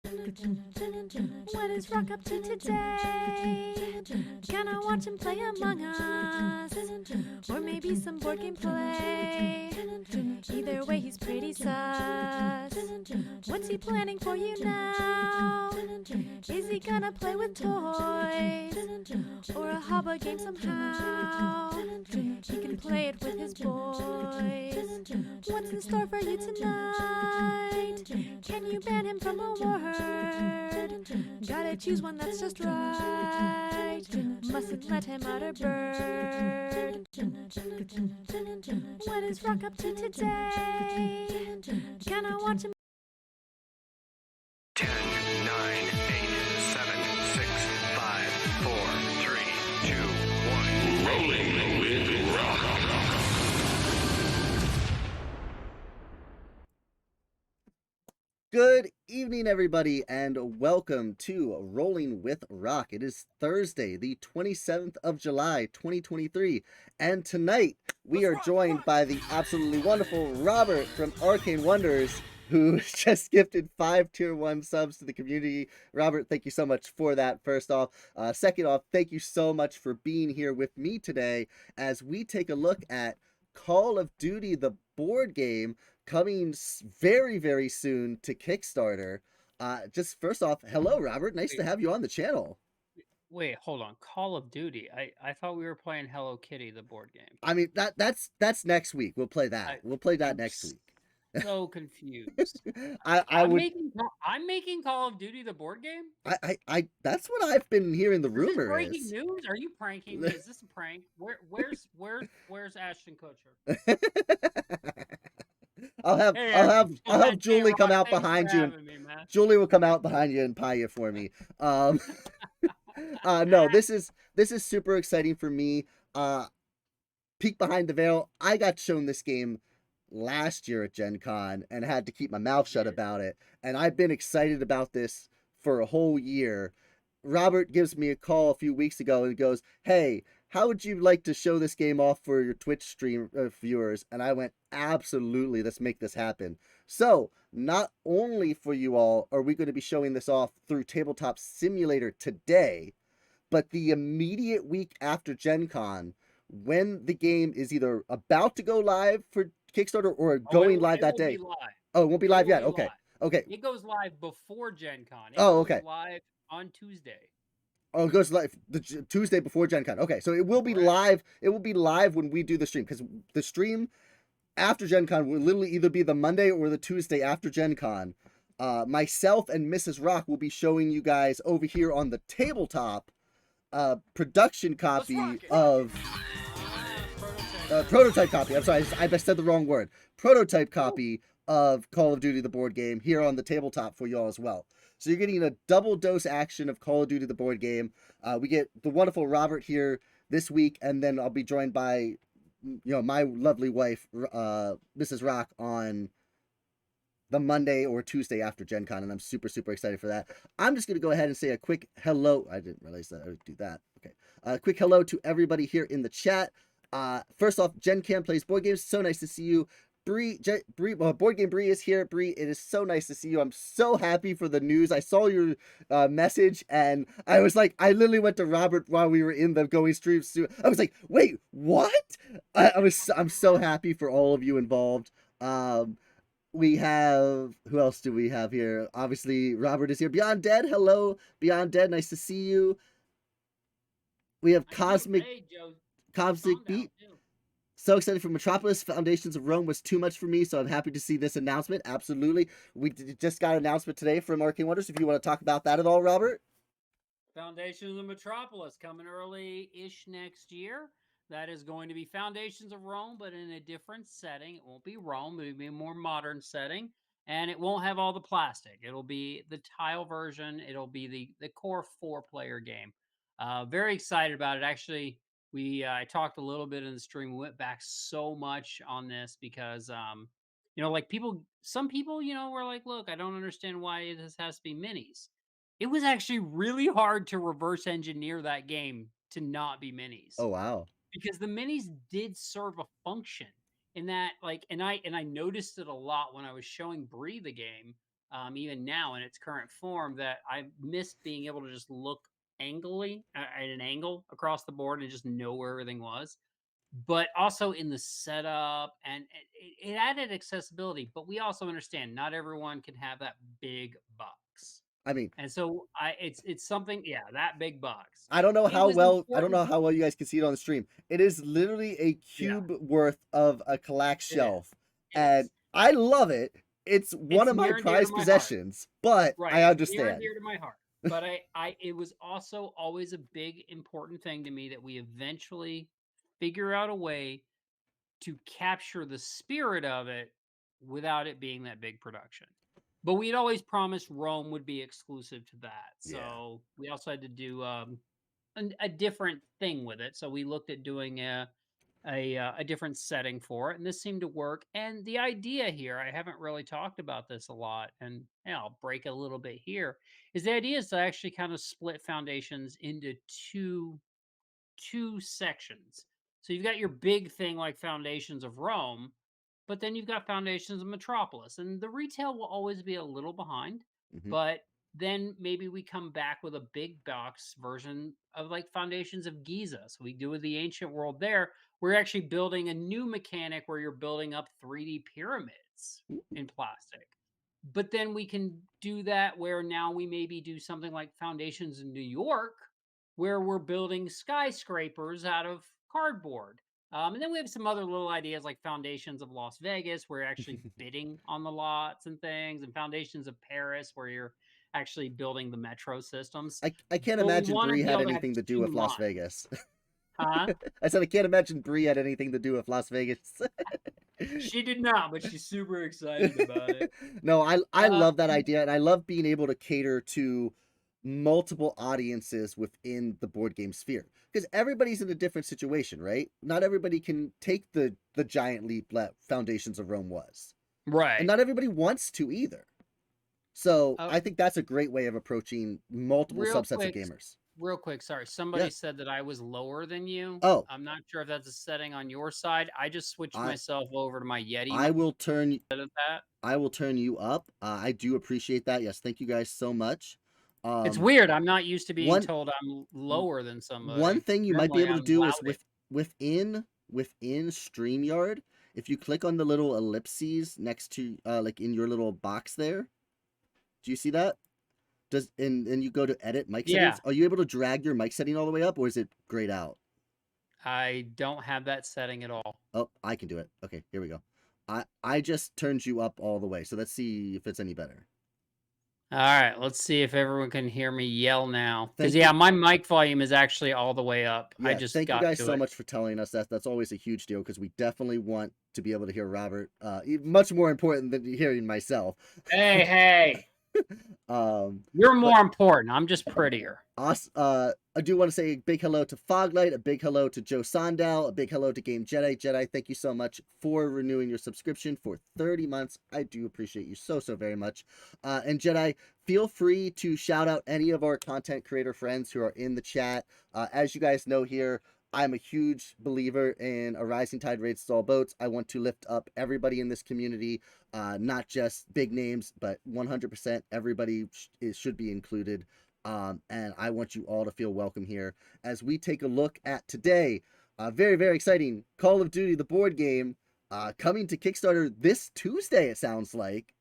What is Rock up to today? Gonna watch him play Among Us, or maybe some board game play. Either way, he's pretty sus. What's he planning for you now? Is he gonna play with toys, or a hobby game somehow? He can play it with his boys. What's in store for you tonight? Can you ban him from a word? Gotta choose one that's just right. Mustn't let him utter bird. What is Rock up to today? Gonna watch him. 10, 9, 8, 7, 6, 5, 4, 3, 2, 1. Rolling with Rock. Good evening, everybody, and welcome to Rolling with Rock. It is Thursday, the 27th of July, 2023, and tonight we are joined by the absolutely wonderful Robert from Arcane Wonders, who just gifted 5 Tier 1 subs to the community. Robert, thank you so much for that, first off. Second off, thank you so much for being here with me today as we take a look at Call of Duty, the board game, coming very, very soon to Kickstarter. Just first off, hello, Robert. Nice to have you on the channel. Wait, hold on. Call of Duty. I thought we were playing Hello Kitty, the board game. I mean, that's next week. We'll play that. We'll play that next week. So confused. I I'm would. making Call of Duty the board game. I that's what I've been hearing. The Is this rumor breaking is. news? Are you pranking me? Is this a prank? Where's Ashton Kutcher? I'll have Julie come out behind you. Julie will come out behind you and pie you for me. No, this is super exciting for me. Peek behind the veil. I got shown this game last year at Gen Con and had to keep my mouth shut about it. And I've been excited about this for a whole year. Robert gives me a call a few weeks ago and goes, "Hey, how would you like to show this game off for your Twitch stream viewers?" And I went, "Absolutely, let's make this happen." So not only for you all are we going to be showing this off through Tabletop Simulator today, but the immediate week after Gen Con, when the game is either about to go live for Kickstarter or going live that day. Oh, it won't be live yet. Okay. Okay. It goes live before Gen Con. It goes live on Tuesday. Oh, it goes live the Tuesday before Gen Con. Okay, so it will be live. It will be live when we do the stream, because the stream after Gen Con will literally either be the Monday or the Tuesday after Gen Con. Myself and Mrs. Rock will be showing you guys over here on the tabletop production copy of prototype copy. I'm sorry, I said the wrong word. Prototype copy of Call of Duty, the board game, here on the tabletop for y'all as well. So you're getting a double dose action of Call of Duty, the board game. We get the wonderful Robert here this week, and then I'll be joined by, my lovely wife, Mrs. Rock, on the Monday or Tuesday after Gen Con, and I'm super, super excited for that. I'm just going to go ahead and say a quick hello. I didn't realize that I would do that. Okay. A quick hello to everybody here in the chat. First off, Gen Cam plays board games. So nice to see you. Bree, Board Game Bree is here. Bree, it is so nice to see you. I'm so happy for the news. I saw your message, and I was like, I literally went to Robert while we were in the going stream. I was like, wait, what? I'm so happy for all of you involved. We have, who else do we have here? Obviously, Robert is here. Beyond Dead, hello, Beyond Dead, nice to see you. We have Cosmic Beat. So excited for Metropolis. Foundations of Rome was too much for me, so I'm happy to see this announcement. Absolutely. We just got an announcement today from Arcane Wonders. If you want to talk about that at all, Robert? Foundations of Metropolis coming early-ish next year. That is going to be Foundations of Rome, but in a different setting. It won't be Rome. It'll be a more modern setting, and it won't have all the plastic. It'll be the tile version. It'll be the core 4-player game. Very excited about it. Actually, I talked a little bit in the stream. We went back so much on this because, like some people, were like, look, I don't understand why this has to be minis. It was actually really hard to reverse engineer that game to not be minis. Oh, wow. Because the minis did serve a function in that, and I noticed it a lot when I was showing Bree the game. even now in its current form, that I missed being able to just look angly at an angle across the board and just know where everything was. But also in the setup, and it added accessibility. But we also understand not everyone can have that big box, I mean, and so it's something. Yeah, that big box. I don't know It how was well important. you guys can see it on the stream. It is literally a Yeah, cube worth of a collect it is. shelf, It and is. I love it. It's one It's of my near and dear to prized my heart. possessions, but Right. I It's near and understand. dear to my heart. But it was also always a big important thing to me that we eventually figure out a way to capture the spirit of it without it being that big production. But we'd always promised Rome would be exclusive to that. Yeah. So we also had to do a different thing with it. So we looked at doing a different setting for it, and this seemed to work. And the idea here, I haven't really talked about this a lot, and I'll break a little bit here. Is the idea is to actually kind of split Foundations into two sections. So you've got your big thing like Foundations of Rome, but then you've got Foundations of Metropolis, and the retail will always be a little behind, Hmm. but then maybe we come back with a big box version of like Foundations of Giza. So we do with the ancient world there. We're actually building a new mechanic where you're building up 3D pyramids in plastic. But then we can do that where now we maybe do something like Foundations in New York, where we're building skyscrapers out of cardboard. And then we have some other little ideas like Foundations of Las Vegas, where you're actually bidding on the lots and things, and Foundations of Paris, where you're actually building the metro systems. I can't But we imagine want to Bree be had able to have anything to do two with Las lines. Vegas. Huh? I said I can't imagine Bree had anything to do with Las Vegas. She did not, but she's super excited about it. No, I Uh, love that idea, and I love being able to cater to multiple audiences within the board game sphere, because everybody's in a different situation, right? Not everybody can take the giant leap that Foundations of Rome was, and right. not everybody wants to either. So Uh, I think that's a great way of approaching multiple real subsets of quick, gamers. real quick. Sorry, Yeah. somebody said that I was lower than you. Oh, I'm not sure if that's a setting on your side. I just switched I myself over to my Yeti I mic will turn instead of that. I will turn you up. I do appreciate that. Yes, thank you guys so much. It's Um, weird. I'm not used to being one told I'm lower than one somebody. thing you might be Normally, able to I'm do is loudest. within StreamYard, if you click on the little ellipses next to like in your little box there. Do you see that? Does and you go to edit mic Yeah, settings? Are you able to drag your mic setting all the way up, or is it grayed out? I don't have that setting at all. Oh, I can do it. Okay, here we go. I just turned you up all the way, so let's see if it's any better. All right, let's see if everyone can hear me yell now. Because Thank you. yeah, my mic volume is actually all the way up. I Yeah, just thank you got guys to so it. much for telling us that. That's always a huge deal because we definitely want to be able to hear Robert. Much more important than hearing myself. Hey, hey, Um, you're but more important. I'm just prettier. I do want to say a big hello to Foglight, a big hello to Joe Sondal, a big hello to Game Jedi. Jedi, thank you so much for renewing your subscription for 30 months. I do appreciate you so very much. And Jedi, feel free to shout out any of our content creator friends who are in the chat. As you guys know here, I'm a huge believer in a rising tide raises all boats. I want to lift up everybody in this community, not just big names, but 100% everybody should be included. And I want you all to feel welcome here as we take a look at today. Very exciting Call of Duty, the board game, coming to Kickstarter this Tuesday, it sounds like.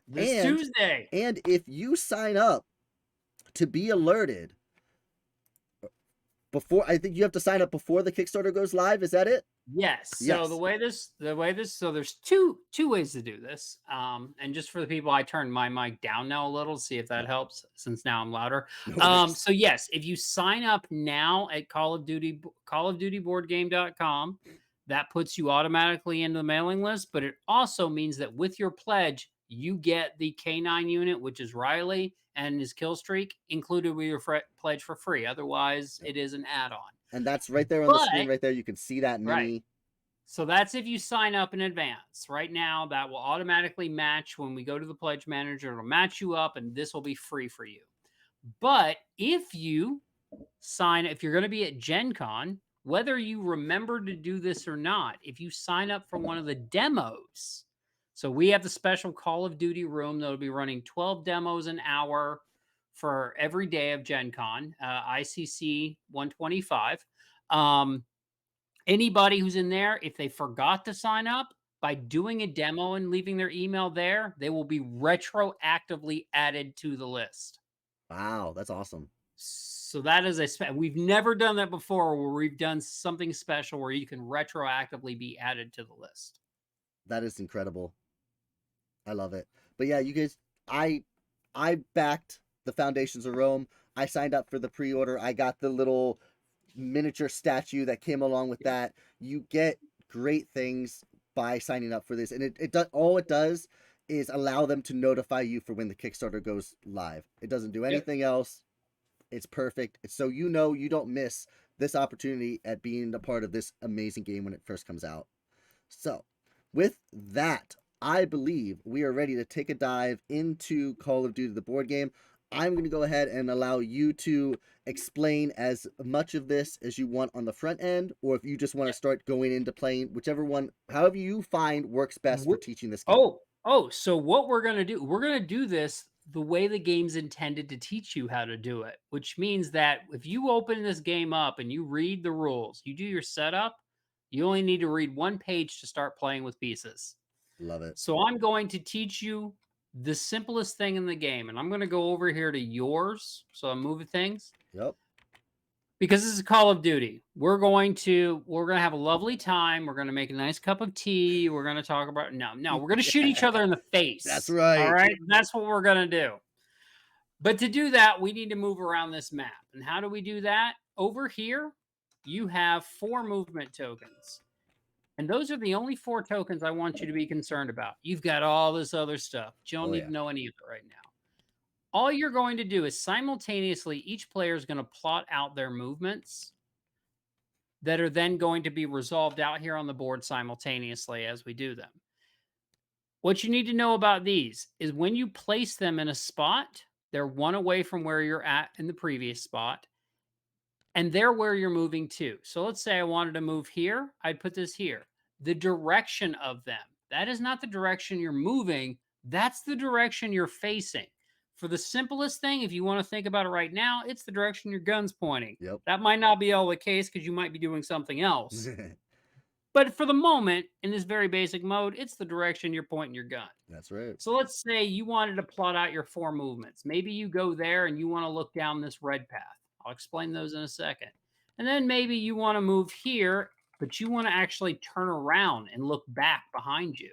This Tuesday. And if you sign up to be alerted before, I think you have to sign up before the Kickstarter goes live. Is that it? Yes. So Yes. the way this, so there's two ways to do this. And just for the people, I turned my mic down now a little, see if that helps, since now I'm louder. No worries. So yes, if you sign up now at Call of Duty boardgame.com, that puts you automatically into the mailing list. But it also means that with your pledge, you get the K9 unit, which is Riley and his kill streak, included with your pledge for free. Otherwise, it is an add-on. And that's right there on the screen right there. You can see that mini. Right. So that's if you sign up in advance. Right now, that will automatically match when we go to the pledge manager. It'll match you up, and this will be free for you. But if you if you're going to be at Gen Con, whether you remember to do this or not, if you sign up for one of the demos, So we have the special Call of Duty room that'll be running 12 demos an hour for every day of Gen Con, ICC 125. Anybody who's in there, if they forgot to sign up, by doing a demo and leaving their email there, they will be retroactively added to the list. Wow, that's awesome. So that is we've never done that before where we've done something special where you can retroactively be added to the list. That is incredible. I love it. But yeah, you guys, I backed the Foundations of Rome. I signed up for the pre-order. I got the little miniature statue that came along with that. You get great things by signing up for this, and it does all it does is allow them to notify you for when the Kickstarter goes live. It doesn't do anything else. It's perfect. It's so you know you don't miss this opportunity at being a part of this amazing game when it first comes out. So, with that, I believe we are ready to take a dive into Call of Duty, the board game. I'm going to go ahead and allow you to explain as much of this as you want on the front end, or if you just want to start going into playing, whichever one, however you find works best for teaching this game. So what we're going to do this the way the game's intended to teach you how to do it, which means that if you open this game up and you read the rules, you do your setup, you only need to read one page to start playing with pieces. Love it. So I'm going to teach you the simplest thing in the game, and I'm going to go over here to yours. So I'm moving things. Yep. Because this is Call of Duty. We're going to have a lovely time. We're going to make a nice cup of tea. We're going to talk about we're going to shoot each other in the face. That's right. All right. That's what we're going to do. But to do that, we need to move around this map. And how do we do that? Over here, you have 4 movement tokens. And those are the only 4 tokens I want you to be concerned about. You've got all this other stuff. You don't need to know any of it right now. All you're going to do is simultaneously, each player is going to plot out their movements that are then going to be resolved out here on the board simultaneously as we do them. What you need to know about these is when you place them in a spot, they're 1 away from where you're at in the previous spot, and they're where you're moving to. So let's say I wanted to move here, I'd put this here. The direction of them, that is not the direction you're moving, that's the direction you're facing. For the simplest thing, if you want to think about it right now, it's the direction your gun's pointing. Yep. That might not be all the case because you might be doing something else. But for the moment, in this very basic mode, it's the direction you're pointing your gun. That's right. So let's say you wanted to plot out your 4 movements. Maybe you go there and you want to look down this red path. I'll explain those in a second. And then maybe you want to move here, but you want to actually turn around and look back behind you.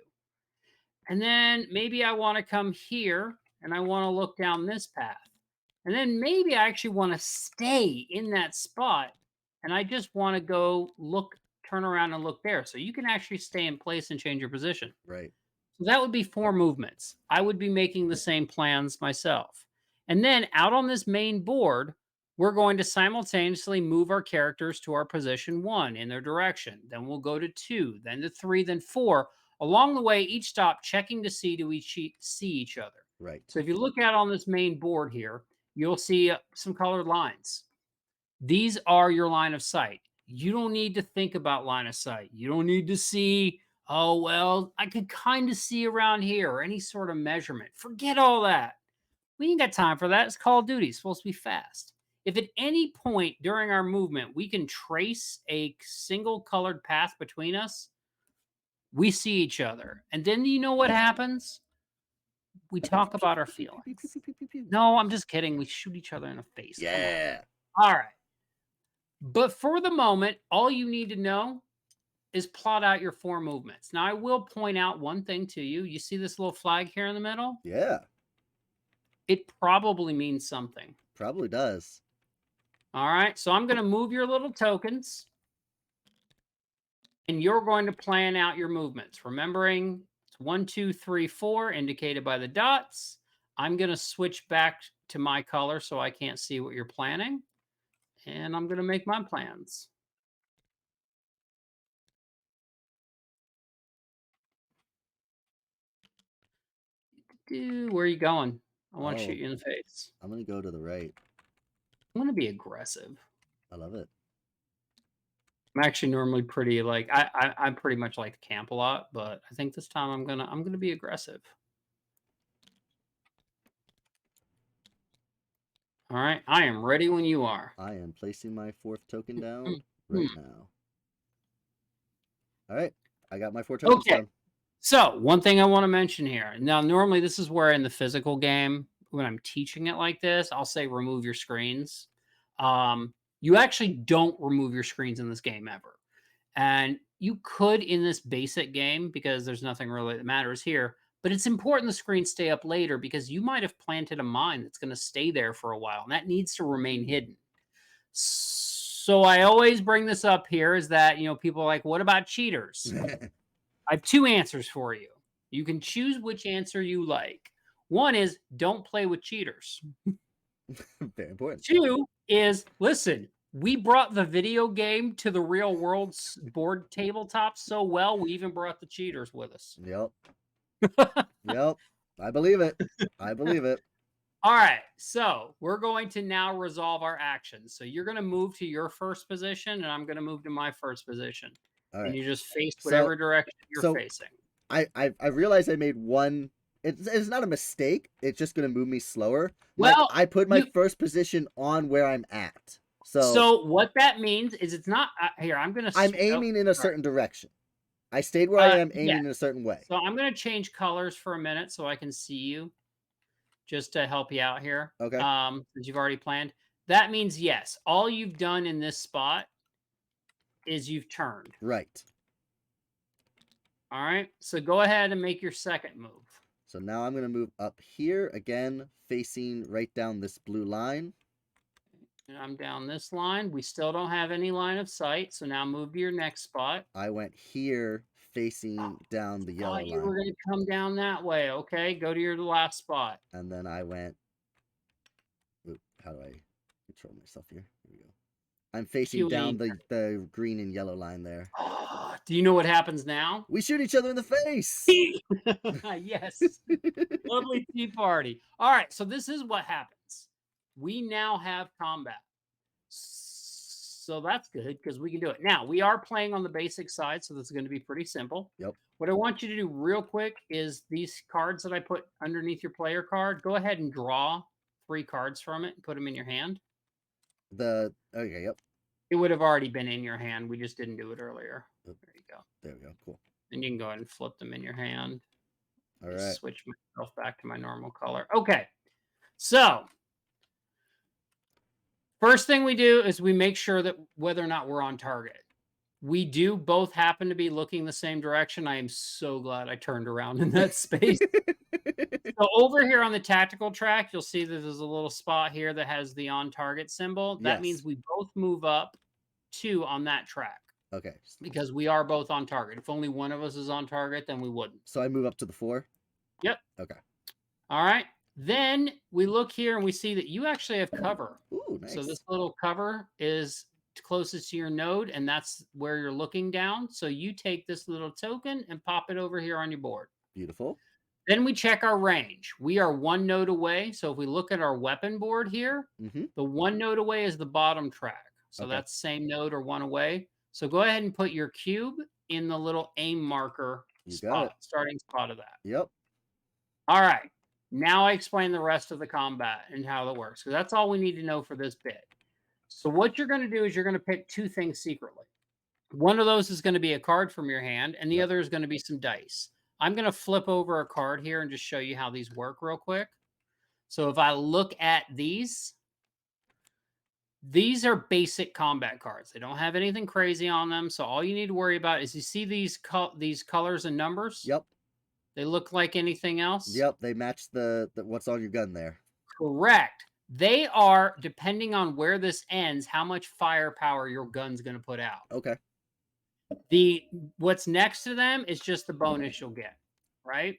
And then maybe I want to come here and I want to look down this path. And then maybe I actually want to stay in that spot and I just want to go turn around and look there. So you can actually stay in place and change your position. Right. So that would be 4 movements. I would be making the same plans myself. And then out on this main board, we're going to simultaneously move our characters to our position 1 in their direction. Then we'll go to 2, then to 3, then 4. Along the way, each stop checking to see do we see each other. Right. So if you look out on this main board here, you'll see some colored lines. These are your line of sight. You don't need to think about line of sight. You don't need to see, oh, well, I could kind of see around here or any sort of measurement. Forget all that. We ain't got time for that. It's Call of Duty. It's supposed to be fast. If at any point during our movement we can trace a single colored path between us, we see each other. And then you know what happens? We talk about our feelings. No, I'm just kidding. We shoot each other in the face. Yeah. All right. But for the moment, all you need to know is plot out your 4 movements. Now, I will point out one thing to you. You see this little flag here in the middle? Yeah. It probably means something. Probably does. All right. So I'm going to move your little tokens. And you're going to plan out your movements. Remembering it's 1, 2, 3, 4, indicated by the dots. I'm going to switch back to my color so I can't see what you're planning. And I'm going to make my plans. Where are you going? I want to shoot you in the face. I'm going to go to the right. I'm going to be aggressive. I love it. I'm actually normally pretty like I pretty much like to camp a lot, but I think this time I'm gonna be aggressive. All right, I am ready when you are. I am placing my 4th token down Mm, right mm. now. All right, I got my 4 tokens Okay. down. So, one thing I wanna mention here. Now, normally, this is where in the physical game, when I'm teaching it like this, I'll say remove your screens. You actually don't remove your screens in this game ever. And you could in this basic game because there's nothing really that matters here, but it's important the screens stay up later because you might have planted a mine that's gonna stay there for a while, and that needs to remain hidden. So, I always bring this up here is that, people are like, "What about cheaters?" I have 2 answers for you. You can choose which answer you like. One is don't play with cheaters. Very important. 2 is listen, we brought the video game to the real world board tabletop so well, we even brought the cheaters with us. Yep. Yep. I believe it. I believe it. All right, so we're going to now resolve our actions. So you're going to move to your first position, and I'm going to move to my first position. All And right. you just face So- whatever direction you're so- facing. I realized I made one. It's not a mistake. It's just going to move me slower. Well, I put my you- first position on where I'm at. So what that means is it's not here. I'm going to. I'm aiming in a certain direction. I stayed where I am, aiming yeah. in a certain way. So I'm going to change colors for a minute so I can see you, just to help you out here. Okay. Since you've already planned, that means yes. All you've done in this spot is you've turned. Right. All right. So go ahead and make your second move. So now I'm going to move up here again, facing right down this blue line. And I'm down this line. We still don't have any line of sight. So now move to your next spot. I went here, facing down the yellow You were line, going to come down that way. Okay. Go to your last spot. and then I went. Oop, how do I control myself here? Here we go. I'm facing down the green and yellow line there. Do you know what happens now? We shoot each other in the face. Yes. Lovely tea party. All right. So this is what happens. We now have combat. So that's good because we can do it. Now, we are playing on the basic side, so this is going to be pretty simple. Yep. What I want you to do real quick is these cards that I put underneath your player card, go ahead and draw 3 cards from it and put them in your hand. Okay, yep. It would have already been in your hand. We just didn't do it earlier. There you go. There we go. Cool. And you can go ahead and flip them in your hand. All Just right. switch myself back to my normal color. Okay. So, first thing we do is we make sure that whether or not we're on target. We do both happen to be looking the same direction. I am so glad I turned around in that space. So over here on the tactical track, you'll see that there's a little spot here that has the on target symbol. That means Yes. we both move up 2 on that track Okay. because we are both on target. If only one of us is on target, then we wouldn't. So I move up to the 4. Yep. Okay. All right. Then we look here and we see that you actually have cover. Ooh, nice. So this little cover is closest to your node, and that's where you're looking down. So you take this little token and pop it over here on your board. Beautiful. Then we check our range. We are 1 node away. So if we look at our weapon board here, Mm-hmm. the 1 node away is the bottom track. So Okay. that's same node or 1 away. So go ahead and put your cube in the little aim marker You got it. starting spot of that. Yep. All right. Now I explain the rest of the combat and how that works, because that's all we need to know for this bit. So what you're going to do is you're going to pick 2 things secretly. One of those is going to be a card from your hand, and the Yep. other is going to be some dice. I'm going to flip over a card here and just show you how these work real quick. So if I look at these are basic combat cards. They don't have anything crazy on them. So all you need to worry about is you see these colors and numbers. Yep. They look like anything else. Yep. They match the what's on your gun there. Correct. They are, depending on where this ends, how much firepower your gun's going to put out. Okay. What's next to them is just the bonus you'll get, right?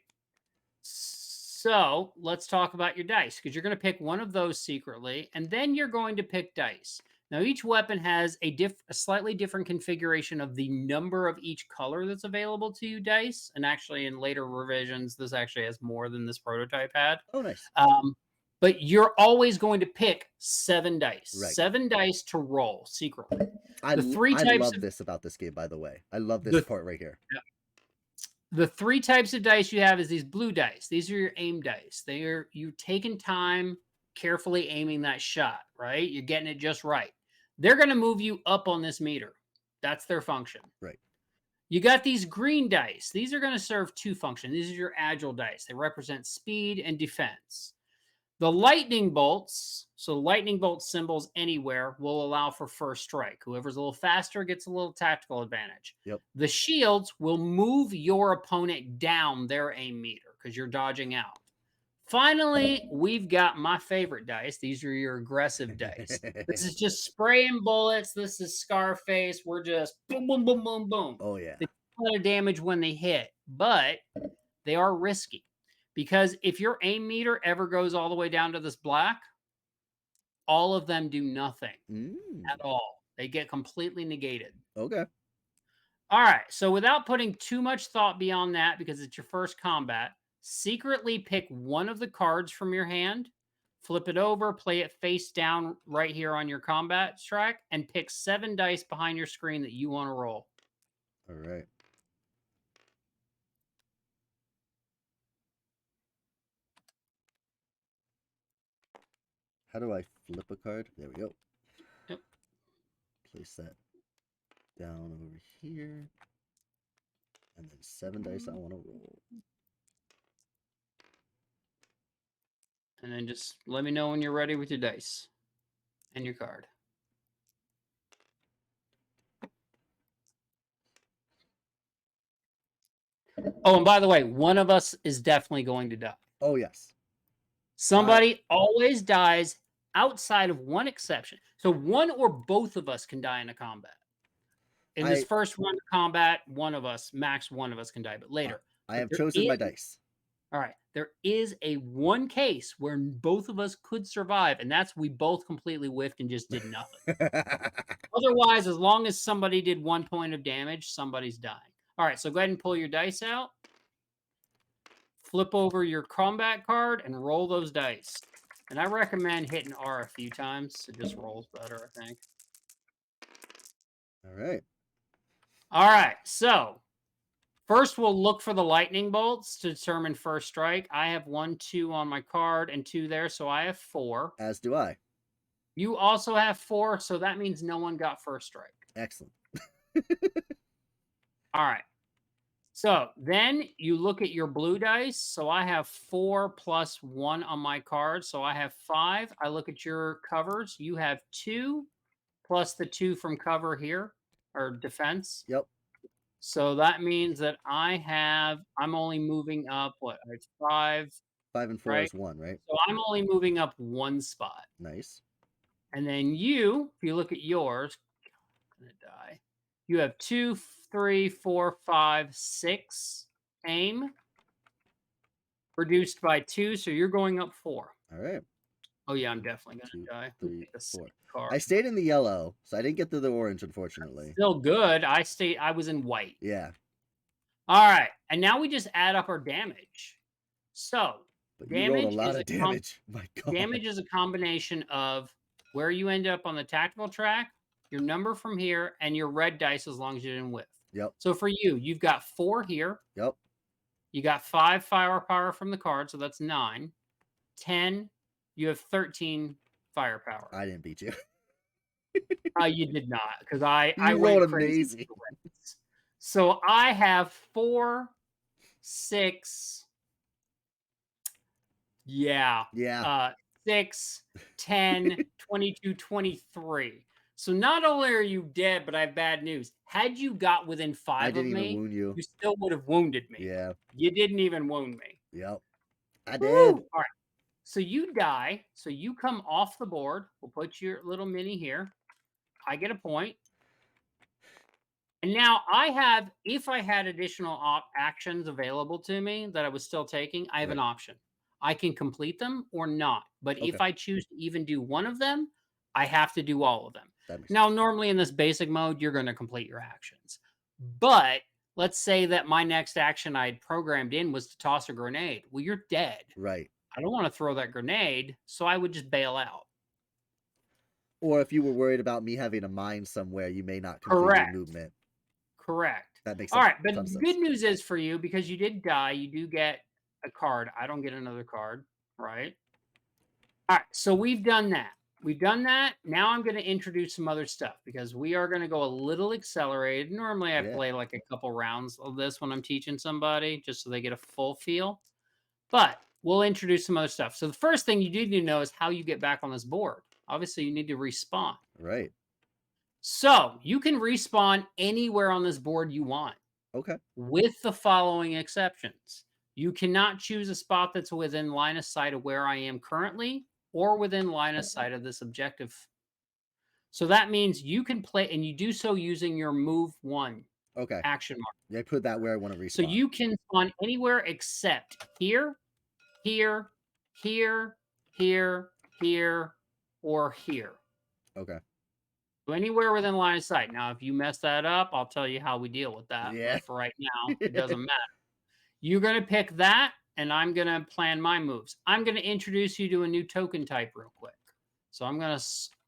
So let's talk about your dice, because you're going to pick one of those secretly, and then you're going to pick dice. Now, each weapon has a slightly different configuration of the number of each color that's available to you dice. And actually, in later revisions, this actually has more than this prototype had. Oh, nice. but you're always going to pick 7 dice. Right. 7 dice to roll secretly. I types love of this about this game, by the way. I love this the part right here. the 3 types of dice you have is these blue dice. These are your aim dice. You're taking time carefully aiming that shot, right? You're getting it just right. They're going to move you up on this meter. That's their function. Right. You got these green dice. These are going to serve 2 functions. These are your agile dice. They represent speed and defense. The lightning bolts, so lightning bolt symbols anywhere, will allow for first strike. Whoever's a little faster gets a little tactical advantage. Yep. The shields will move your opponent down their aim meter because you're dodging out. Finally, we've got my favorite dice. These are your aggressive dice. This is just spraying bullets. This is Scarface. We're just boom, boom, boom, boom, boom. Oh, yeah. They do a lot of damage when they hit, but they are risky. Because if your aim meter ever goes all the way down to this black, all of them do nothing at all. They get completely negated. Okay. All right. So without putting too much thought beyond that, because it's your first combat, secretly pick one of the cards from your hand, flip it over, play it face down right here on your combat track, and pick 7 dice behind your screen that you want to roll. All right. How do I flip a card? There we go. Yep. Place that down over here. And then 7 dice I want to roll. And then just let me know when you're ready with your dice and your card. Oh, and by the way, one of us is definitely going to die. Oh, yes. Somebody always dies outside of one exception. So one or both of us can die in a combat. In this first run of combat, max one of us can die, but later. I have chosen my dice. All right. There is a one case where both of us could survive, and that's we both completely whiffed and just did nothing. Otherwise, as long as somebody did 1 point of damage, somebody's dying. All right, so go ahead and pull your dice out. Flip over your combat card and roll those dice. And I recommend hitting R a few times. It just rolls better, I think. All right. All right, so first we'll look for the lightning bolts to determine first strike. I have 1, 2 on my card and 2 there, so I have 4. As do I. You also have 4, so that means no one got first strike. Excellent. All right. So then you look at your blue dice. So I have 4 plus 1 on my card. So I have 5. I look at your covers. You have 2 plus the 2 from cover here or defense. Yep. So that means that I'm only moving up, it's 5. 5 and 4 right? is 1, right? So I'm only moving up 1 spot. Nice. And then if you look at yours, I'm going to die. You have 2, 3, 4, 5, 6 aim reduced by 2, so you're going up 4. All right. Oh yeah, I'm definitely gonna 2, die. 3, The 4. card. I stayed in the yellow, so I didn't get to the orange, unfortunately. Still good. I was in white. Yeah. All right, and now we just add up our damage. So But you rolled a damage lot is of damage. My God. damage is a combination of where you end up on the tactical track, your number from here, and your red dice as long as you didn't whiff. Yep. So for you've got 4 here. Yep. You got 5 firepower from the card, so that's 9. 10. You have 13 firepower. I didn't beat you. You did not, because I rolled went crazy. amazing. So I have 4, 6. Yeah. Yeah. 6, 10, 22, 23. So not only are you dead, but I have bad news. Had you got within 5 I of didn't me, even wound you. you still would have wounded me. Yeah. You didn't even wound me. Yep. I Woo! did. All right. So you die. So you come off the board. We'll put your little mini here. I get a point. And now if I had additional actions available to me that I was still taking, I have an option. I can complete them or not. But if I choose to even do one of them, I have to do all of them. Now, normally in this basic mode, you're going to complete your actions. But let's say that my next action I had programmed in was to toss a grenade. Well, you're dead. Right. I don't want to throw that grenade, so I would just bail out. Or if you were worried about me having a mine somewhere, you may not complete your Correct. movement. Correct. That makes All right, but ton the of good sense. news is for you, because you did die, you do get a card. I don't get another card, right? All right, so we've done that. We've done that. Now I'm going to introduce some other stuff because we are going to go a little accelerated. Normally, I Yeah. play like a couple rounds of this when I'm teaching somebody just so they get a full feel. But we'll introduce some other stuff. So the first thing you do need to know is how you get back on this board. Obviously, you need to respawn. Right. So you can respawn anywhere on this board you want, Okay. with the following exceptions. You cannot choose a spot that's within line of sight of where I am currently or within line of sight of this objective. So that means you can play, and you do so using your move 1 Okay. action mark. Yeah, I put that where I want to respawn. So you can spawn anywhere except here, here, here, here, here, or here. Okay. So anywhere within line of sight. Now, if you mess that up, I'll tell you how we deal with that. Yeah. But for right now, it doesn't matter. You're going to pick that, and I'm going to plan my moves. I'm going to introduce you to a new token type real quick. So I'm going to,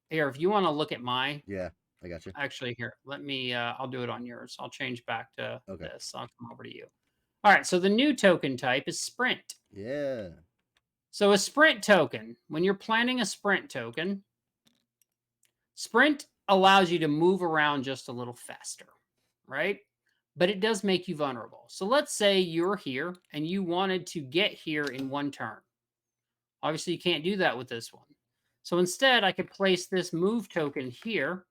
here, if you want to look at my, Yeah, I got you. actually, here, let me, I'll do it on yours. I'll change back to Okay. this. I'll come over to you. All right, so the new token type is sprint. Yeah. So a sprint token, when you're planning a sprint token, sprint allows you to move around just a little faster, right? But it does make you vulnerable. So let's say you're here and you wanted to get here in one turn. Obviously, you can't do that with this one. So instead, I could place this move token here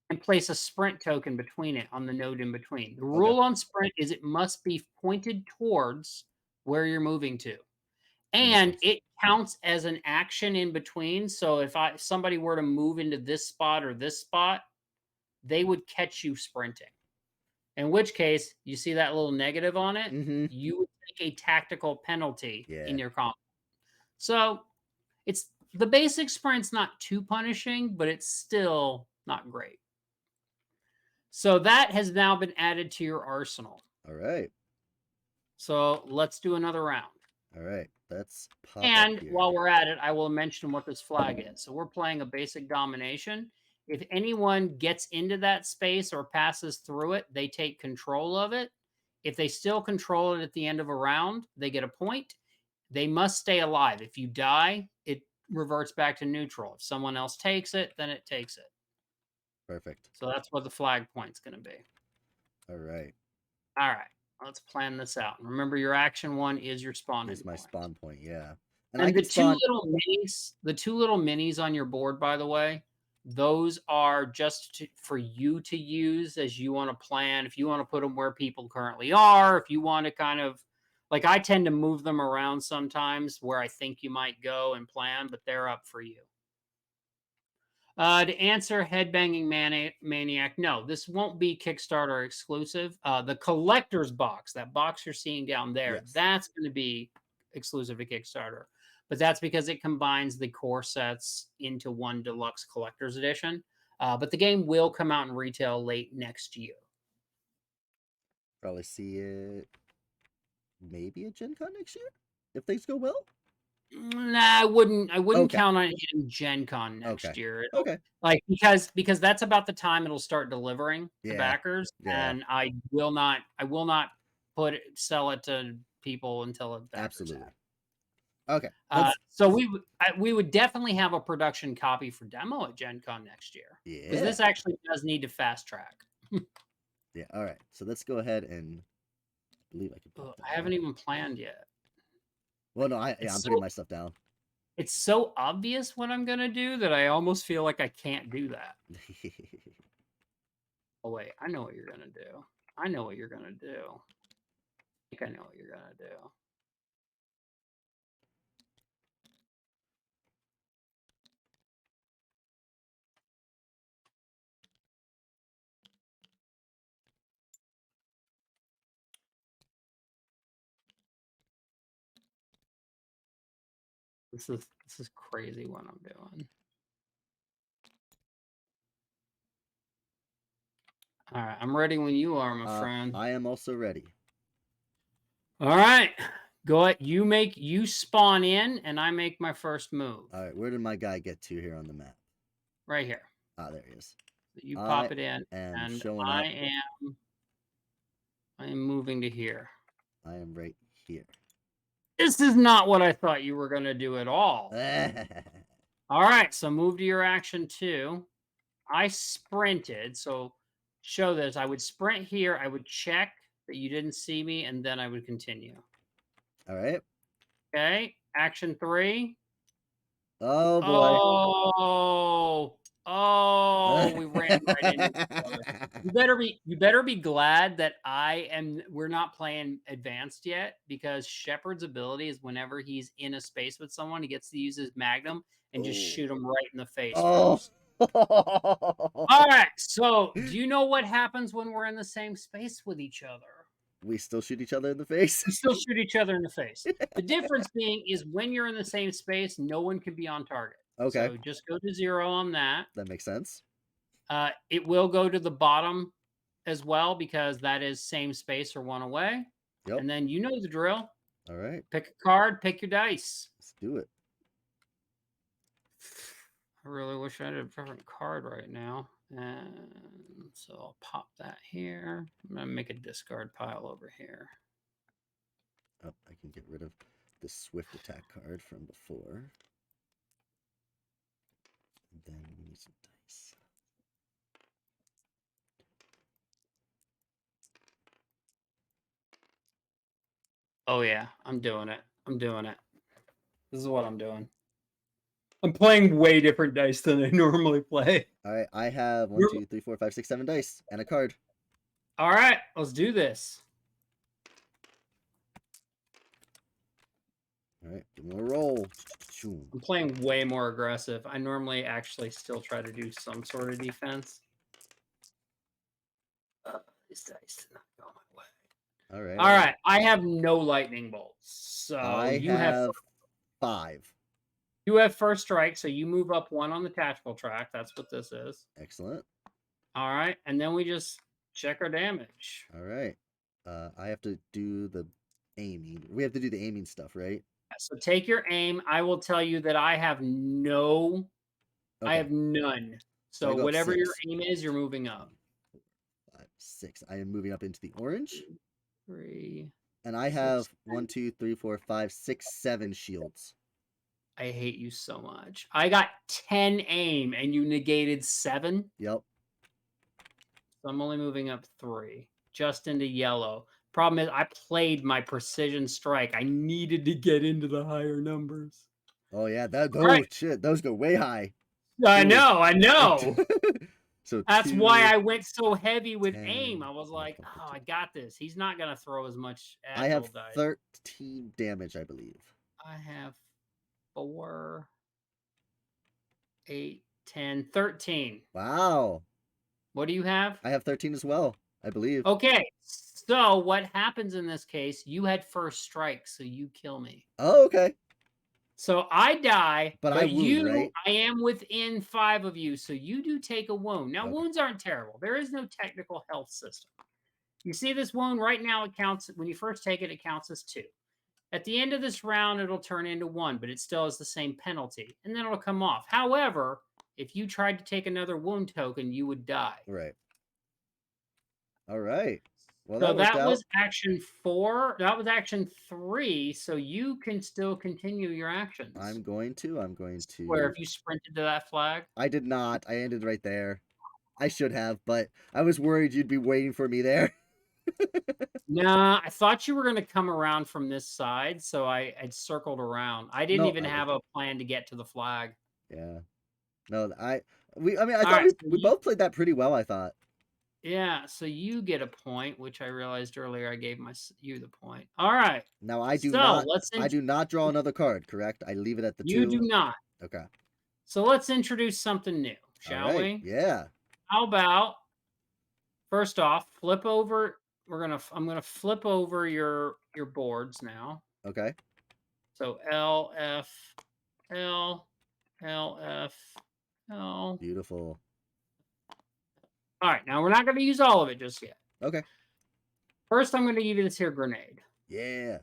and place a sprint token between it on the node in between. The rule on sprint is it must be pointed towards where you're moving to. And it counts as an action in between. So if somebody were to move into this spot or this spot, they would catch you sprinting. In which case, you see that little negative on it, Mm-hmm. you would take a tactical penalty Yeah. in your combat. So it's the basic sprint's not too punishing, but it's still not great. So that has now been added to your arsenal. All right. So let's do another round. All right. Let's pop And up here. while we're at it, I will mention what this flag is. So we're playing a basic domination. If anyone gets into that space or passes through it, they take control of it. If they still control it at the end of a round, they get a point. They must stay alive. If you die, it reverts back to neutral. If someone else takes it, then it takes it. Perfect. So that's what the flag point's going to be. All right. All right. Let's plan this out. Remember, your action 1 is your spawn. Here's my spawn point. Yeah. And I the can spawn. the two little minis on your board, by the way, those are just for you to use as you want to plan. If you want to put them where people currently are, if you want to kind of, like, I tend to move them around sometimes where I think you might go and plan, but they're up for you. To answer Headbanging Maniac, no, this won't be Kickstarter exclusive. The collector's box, that box you're seeing down there, Yes. that's going to be exclusive to Kickstarter. But that's because it combines the core sets into one deluxe collector's edition. But the game will come out in retail late next year. Probably see it maybe at Gen Con next year if things go well. Nah, I wouldn't Okay. count on it hitting Gen Con next year. Okay. Like, because that's about the time it'll start delivering to Yeah. backers, Yeah. and I will not sell it to people until it backers Absolutely. have. Okay. So we would definitely have a production copy for demo at Gen Con next year. Because Yeah. this actually does need to fast track. Yeah. All right. So let's go ahead and I believe I can. put that I haven't down. even planned yet. Well, no, I'm putting my stuff down. It's so obvious what I'm gonna do that I almost feel like I can't do that. Oh wait, I know what you're gonna do. I know what you're gonna do. I think I know what you're gonna do. This is crazy what I'm doing. All right, I'm ready when you are, my friend. I am also ready. All right, Go ahead. You spawn in, and I make my first move. All right, where did my guy get to here on the map? Right here. Ah, there he is. You I pop it in, am and showing I up. am moving to here. I am right here. This is not what I thought you were going to do at all. All right, so move to your action 2. I sprinted, so show this. I would sprint here. I would check that you didn't see me, and then I would continue. All right. Okay, action 3. Oh boy. We ran right into each other. You better be glad that we're not playing advanced yet, because Shepard's ability is whenever he's in a space with someone, he gets to use his magnum and just shoot him right in the face Oh. first. All right, so do you know what happens when we're in the same space with each other? We still shoot each other in the face. We still shoot each other in the face. The difference being is when you're in the same space, no one can be on target. Okay. So just go to 0 on that. That makes sense. It will go to the bottom as well, because that is same space or one away. Yep. And then you know the drill. All right. Pick a card, pick your dice. Let's do it. I really wish I had a different card right now. And so I'll pop that here. I'm going to make a discard pile over here. Oh, I can get rid of the swift attack card from before. And then we need some dice. Oh, yeah. I'm doing it. I'm doing it. This is what I'm doing. I'm playing way different dice than I normally play. All right. I have 1, 2, 3, 4, 5, 6, 7 dice and a card. All right. Let's do this. All right. Give me a roll. I'm playing way more aggressive. I normally actually still try to do some sort of defense. These dice did not go my way. All right. All right. I have no lightning bolts. So I you have 5. You have first strike, so you move up 1 on the tactical track. That's what this is. Excellent. All right. And then we just check our damage. All right. I have to do the aiming. We have to do the aiming stuff, right? So take your aim. I will tell you that I have no. Okay. I have none. So I So go up whatever your 6. aim is, you're moving up. 5, 6. I am moving up into the orange. 3. And I have 1, 2, 3, 4, 5, 6, 7 shields. I hate you so much. I got 10 aim and you negated 7. Yep. So I'm only moving up 3, just into yellow. Problem is, I played my precision strike. I needed to get into the higher numbers. Oh yeah, those right. shit, those go way high. I know. So that's 2, why I went so heavy with 10, aim. I was like, oh, I got this. He's not gonna throw as much. I have dice. 13 damage, I believe. I have 4, 8, 10, 13. Wow. What do you have? I have 13 as well, I believe. Okay, so what happens in this case, you had first strike, so you kill me. Oh, okay. So I die, but I wound, right? I am within 5 of you, so you do take a wound. Now, Okay. wounds aren't terrible. There is no technical health system. You see this wound right now, it counts, when you first take it, it counts as 2. At the end of this round, it'll turn into 1, but it still has the same penalty, and then it'll come off. However, if you tried to take another wound token, you would die. Right. All right. Well, so that was action 4. That was action 3. So you can still continue your actions. I'm going to. Where if you sprinted to that flag? I did not. I ended right there. I should have, but I was worried you'd be waiting for me there. Nah, I thought you were going to come around from this side, so I'd circled around. I didn't even have a plan to get to the flag. Yeah. No, I thought we both played that pretty well, I thought. Yeah, so you get a point, which I realized earlier I gave you the point. All right. Now I do not draw another card, correct? I leave it at the 2. You do not. Okay. So let's introduce something new, shall we? Yeah. How about first off, flip over. I'm gonna flip over your boards now. Okay. So L, F, L, L, F, L. Beautiful. All right, now we're not going to use all of it just yet. Okay. First, I'm going to give you this here grenade. Yeah.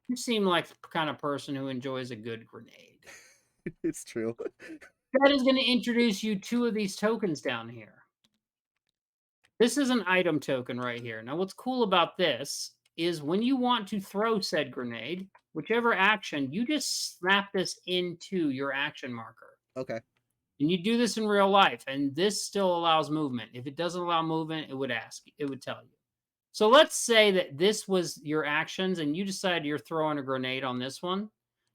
You seem like the kind of person who enjoys a good grenade. It's true. That is going to introduce you 2 of these tokens down here. This is an item token right here. Now, what's cool about this is when you want to throw said grenade, whichever action, you just snap this into your action marker. Okay. And you do this in real life, and this still allows movement. If it doesn't allow movement, it would tell you. So let's say that this was your actions, and you decide you're throwing a grenade on this one.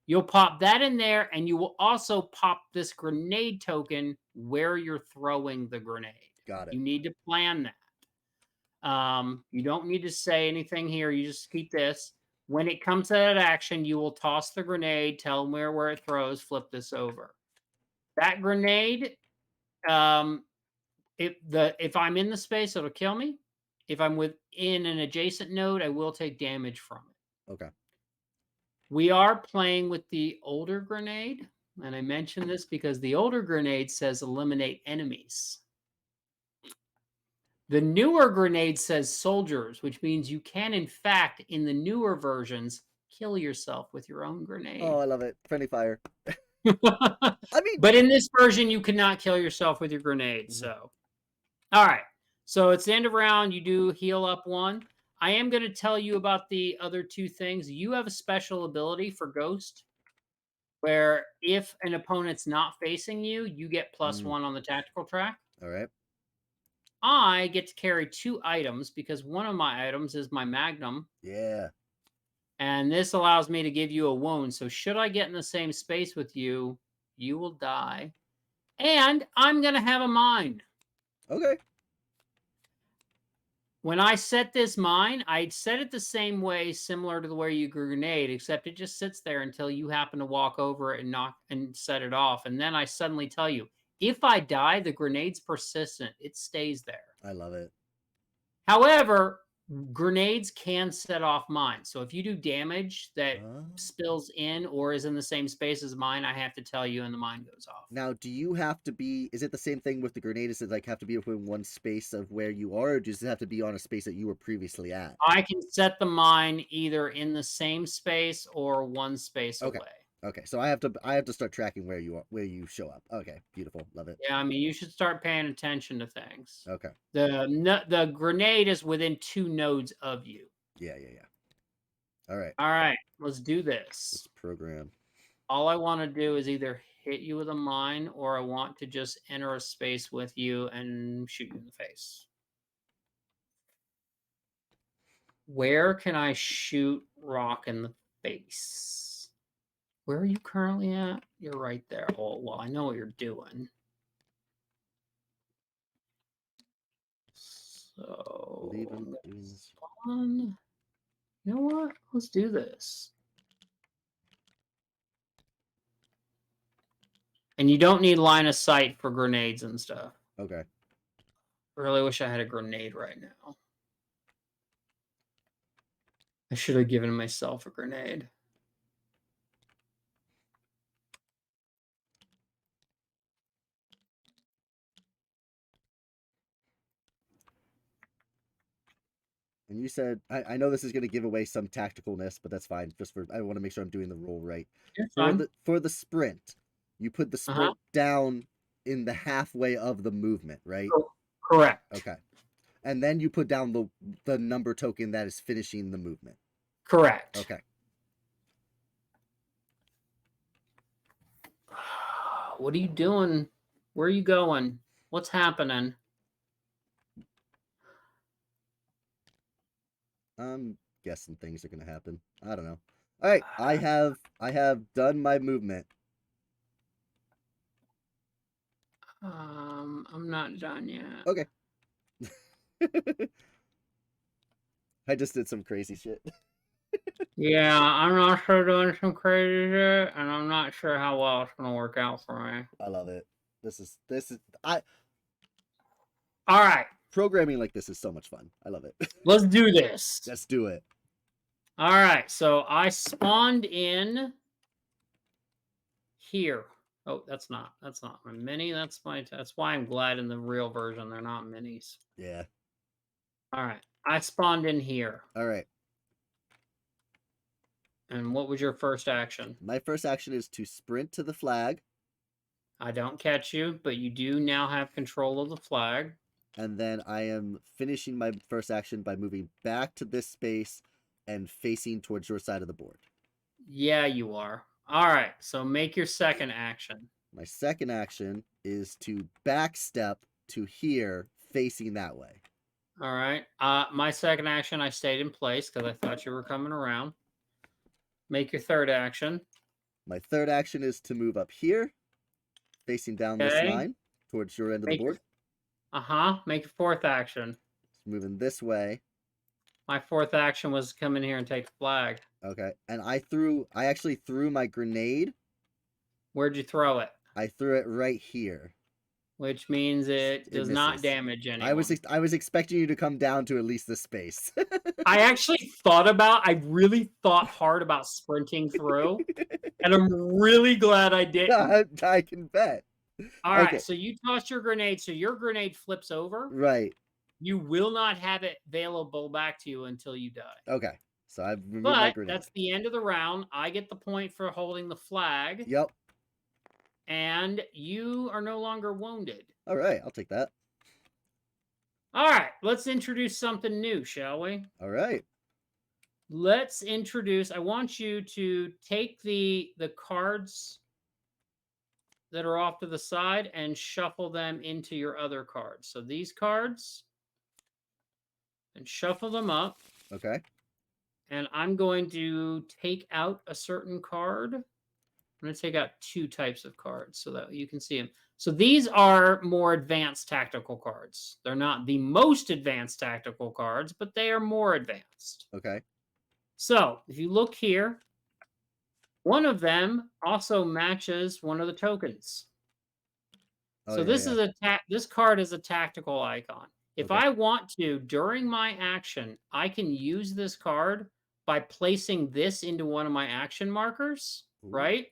You'll pop that in there, and you will also pop this grenade token where you're throwing the grenade. Got it. You need to plan that. You don't need to say anything here. You just keep this. When it comes to that action, you will toss the grenade, tell them where it throws, flip this over. That grenade, if I'm in the space, it'll kill me. If I'm within an adjacent node, I will take damage from it. Okay. We are playing with the older grenade, and I mention this because the older grenade says eliminate enemies. The newer grenade says soldiers, which means you can, in fact, in the newer versions, kill yourself with your own grenade. Oh, I love it. Friendly fire. I mean, but in this version, you cannot kill yourself with your grenade. So, all right. So it's the end of round. You do heal up 1. I am going to tell you about the other 2 things. You have a special ability for Ghost, where if an opponent's not facing you, you get +1 on the tactical track. All right. I get to carry 2 items because one of my items is my Magnum. Yeah. And this allows me to give you a wound. So should I get in the same space with you, you will die. And I'm going to have a mine. Okay. When I set this mine, I set it the same way, similar to the way you grenade, except it just sits there until you happen to walk over it and set it off. And then I suddenly tell you, if I die, the grenade's persistent. It stays there. I love it. However, grenades can set off mines. So if you do damage that spills in or is in the same space as mine, I have to tell you and the mine goes off. Now, do you have to be, is it the same thing with the grenade? Does it like have to be within one space of where you are, or does it have to be on a space that you were previously at? I can set the mine either in the same space or one space away. Okay, so I have to start tracking where you show up. Okay, beautiful, love it. Yeah, I mean, you should start paying attention to things. Okay. The grenade is within 2 nodes of you. Yeah. All right, let's do this. Let's program. All I want to do is either hit you with a mine, or I want to just enter a space with you and shoot you in the face. Where can I shoot Rock in the face? Where are you currently at? You're right there. Oh, well, I know what you're doing. So, you know what? Let's do this. And you don't need line of sight for grenades and stuff. Okay. I really wish I had a grenade right now. I should have given myself a grenade. And you said, I know this is going to give away some tacticalness, but that's fine. I want to make sure I'm doing the roll right. For the sprint, you put the sprint down in the halfway of the movement, right? Correct. Okay. And then you put down the number token that is finishing the movement. Correct. Okay. What are you doing? Where are you going? What's happening? I'm guessing things are gonna happen. I don't know. All right, I have done my movement. I'm not done yet. Okay. I just did some crazy shit. Yeah, I'm not sure doing some crazy shit, and I'm not sure how well it's gonna work out for me. I love it. All right. Programming like this is so much fun. I love it. Let's do this. Let's do it. All right. So I spawned in here. Oh, that's not my mini. That's why I'm glad in the real version they're not minis. Yeah. All right. I spawned in here. All right. And what was your first action? My first action is to sprint to the flag, I don't catch you, but you do now have control of the flag. and then I am finishing my first action by moving back to this space and facing towards your side of the board. Yeah, you are. All right, so make your second action. My second action is to backstep to here, facing that way. All right. My second action, I stayed in place because I thought you were coming around. Make your third action. My third action is to move up here, facing down this Okay. line towards your end of the Make your- board. Make your fourth action. Moving this way. My fourth action was come in here and take the flag. Okay. And I actually threw my grenade. Where'd you throw it? I threw it right here. Which means it does not misses. damage anyone. I was expecting you to come down to at least this space. I really thought hard about sprinting through, and I'm really glad I didn't. I can bet. All right, Okay. so you toss your grenade, so your grenade flips over. Right. You will not have it available back to you until you die. Okay. So I've removed my But grenade. that's the end of the round. I get the point for holding the flag, Yep. and you are no longer wounded. All right. I'll take that. All right, let's introduce something new, shall we? All right. Let's introduce. I want you to take the cards that are off to the side and shuffle them into your other cards. So these cards, and shuffle them up. Okay. And I'm going to take out a certain card. I'm going to take out two types of cards so that you can see them. So these are more advanced tactical cards. They're not the most advanced tactical cards, but they are more advanced. Okay. So if you look here, one of them also matches one of the tokens. Oh, So yeah, this yeah. is this card is a tactical icon. If Okay. I want to, during my action, I can use this card by placing this into one of my action markers, Ooh. right?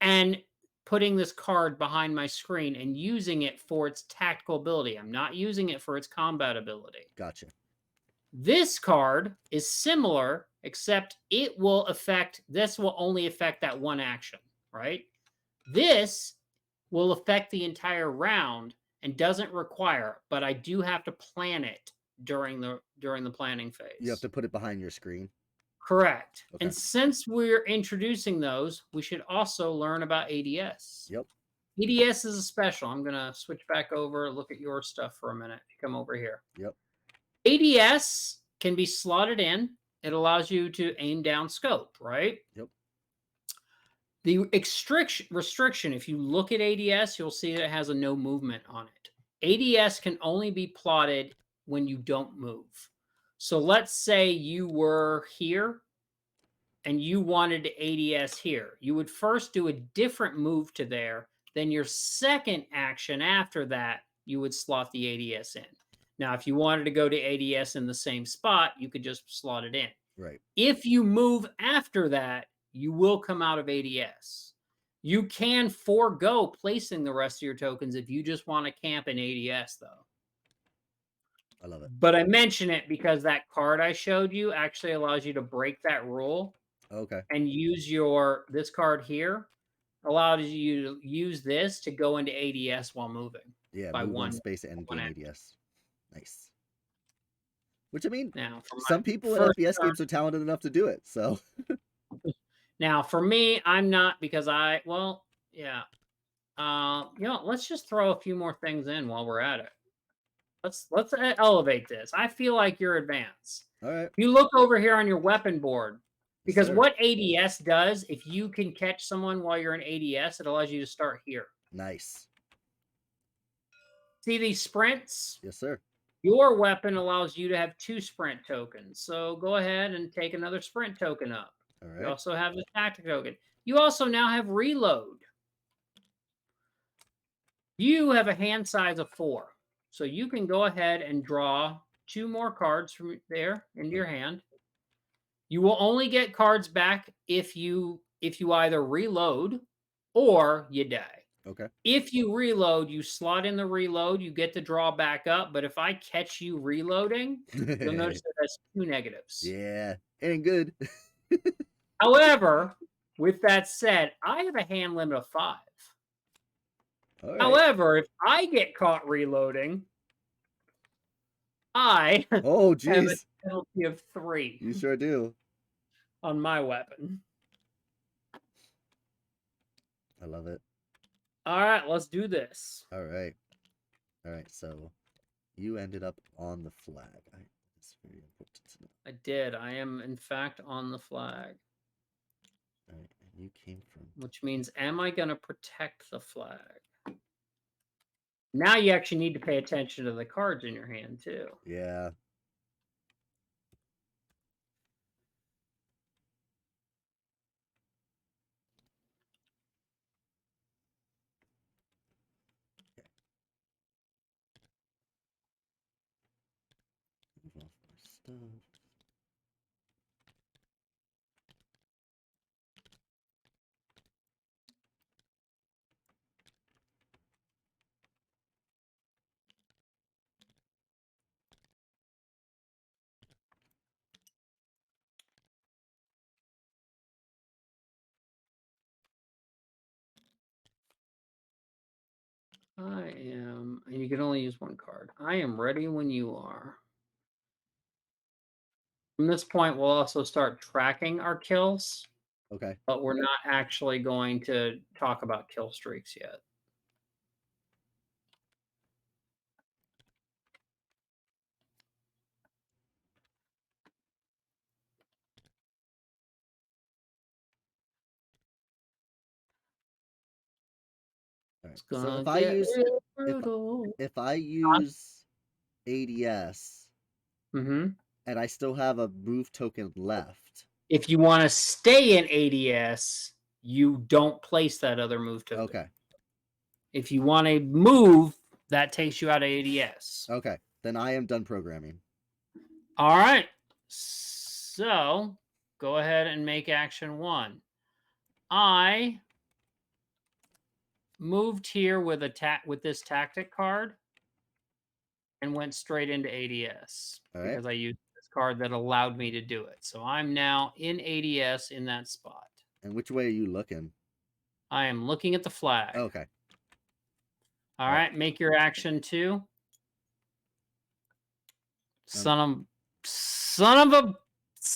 And putting this card behind my screen and using it for its tactical ability. I'm not using it for its combat ability. Gotcha. This card is similar, except this will only affect that one action, right? This will affect the entire round and doesn't require, but I do have to plan it during the planning phase. You have to put it behind your screen. Correct. Okay. And since we're introducing those, we should also learn about ADS. Yep. ADS is a special. I'm going to switch back over, look at your stuff for a minute. Come over here. Yep. ADS can be slotted in. It allows you to aim down scope, right? Yep. The restriction, if you look at ADS, you'll see that it has a no movement on it. ADS can only be plotted when you don't move. So let's say you were here and you wanted to ADS here. You would first do a different move to there. Then your second action after that, you would slot the ADS in. Now, if you wanted to go to ADS in the same spot, you could just slot it in. Right. If you move after that, you will come out of ADS. You can forego placing the rest of your tokens if you just want to camp in ADS, though. I love it. But I mention it because that card I showed you actually allows you to break that rule Okay. and use this card here allows you to use this to go into ADS while moving. Yeah. By Move one- space and one gain ADS. Nice. Which, I mean, Now, for my some people in first FPS turn- games are talented enough to do it. So. Now, for me, I'm not because yeah. Let's just throw a few more things in while we're at it. Let's elevate this. I feel like you're advanced. All right. You look over here on your weapon board because Sure. what ADS does, if you can catch someone while you're in ADS, it allows you to start here. Nice. See these sprints? Yes, sir. Your weapon allows you to have 2 sprint tokens. So go ahead and take another sprint token up. All You right. also have the tactic token. You also now have reload. You have a hand size of 4. So you can go ahead and draw 2 more cards from there into your hand. You will only get cards back if you either reload or you die. Okay. If you reload, you slot in the reload, you get to draw back up. But if I catch you reloading, you'll notice that that's 2 negatives. Yeah. Ain't good. However, with that said, I have a hand limit of 5. All right. However, if I get caught reloading, I Oh, have a geez. penalty of 3 You sure do. on my weapon. I love it. All right, let's do this. All right. All right. So you ended up on the flag. It's very important to know. I did. I am, in fact, on the flag. All right. And you came from. Which means, am I going to protect the flag? Now you actually need to pay attention to the cards in your hand, too. Yeah. Move off my stuff. I am, and you can only use 1 card. I am ready when you are. From this point, we'll also start tracking our kills, Okay. but we're not actually going to talk about kill streaks yet. All right. It's So gonna if I get use real if brutal. if I use ADS Mm-hmm. and I still have a move token left. If you want to stay in ADS, you don't place that other move token. Okay. If you want to move, that takes you out of ADS. Okay. Then I am done programming. All right. So go ahead and make action 1. I moved here with this tactic card and went straight into ADS All right. because I used this card that allowed me to do it. So I'm now in ADS in that spot. And which way are you looking? I am looking at the flag. Okay. All right, make your action 2. Son of a.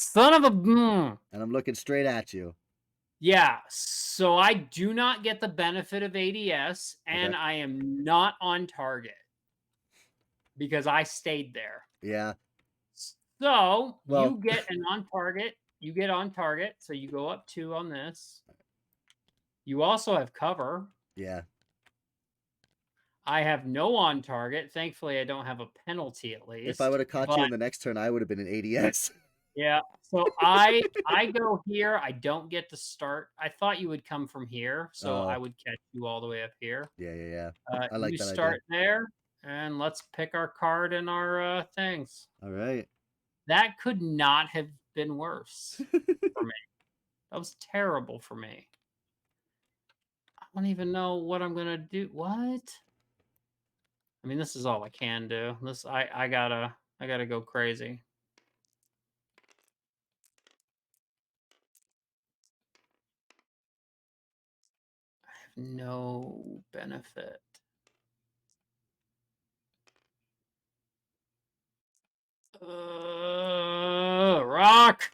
And I'm looking straight at you. Yeah, so I do not get the benefit of ADS, and Okay. I am not on target because I stayed there. Yeah. So Well- you get an on target. You get on target, so you go up 2 on this. You also have cover. Yeah. I have no on target. Thankfully, I don't have a penalty at least. If I would have caught you in the next turn, I would have been in ADS. Yeah. So I go here. I don't get to start. I thought you would come from here, so I would catch you all the way up here. Yeah. I like you that start there, and let's pick our card and our things. All right. That could not have been worse for me. That was terrible for me. I don't even know what I'm gonna do. What? I mean, this is all I can do. I gotta go crazy. I have no benefit. Rock.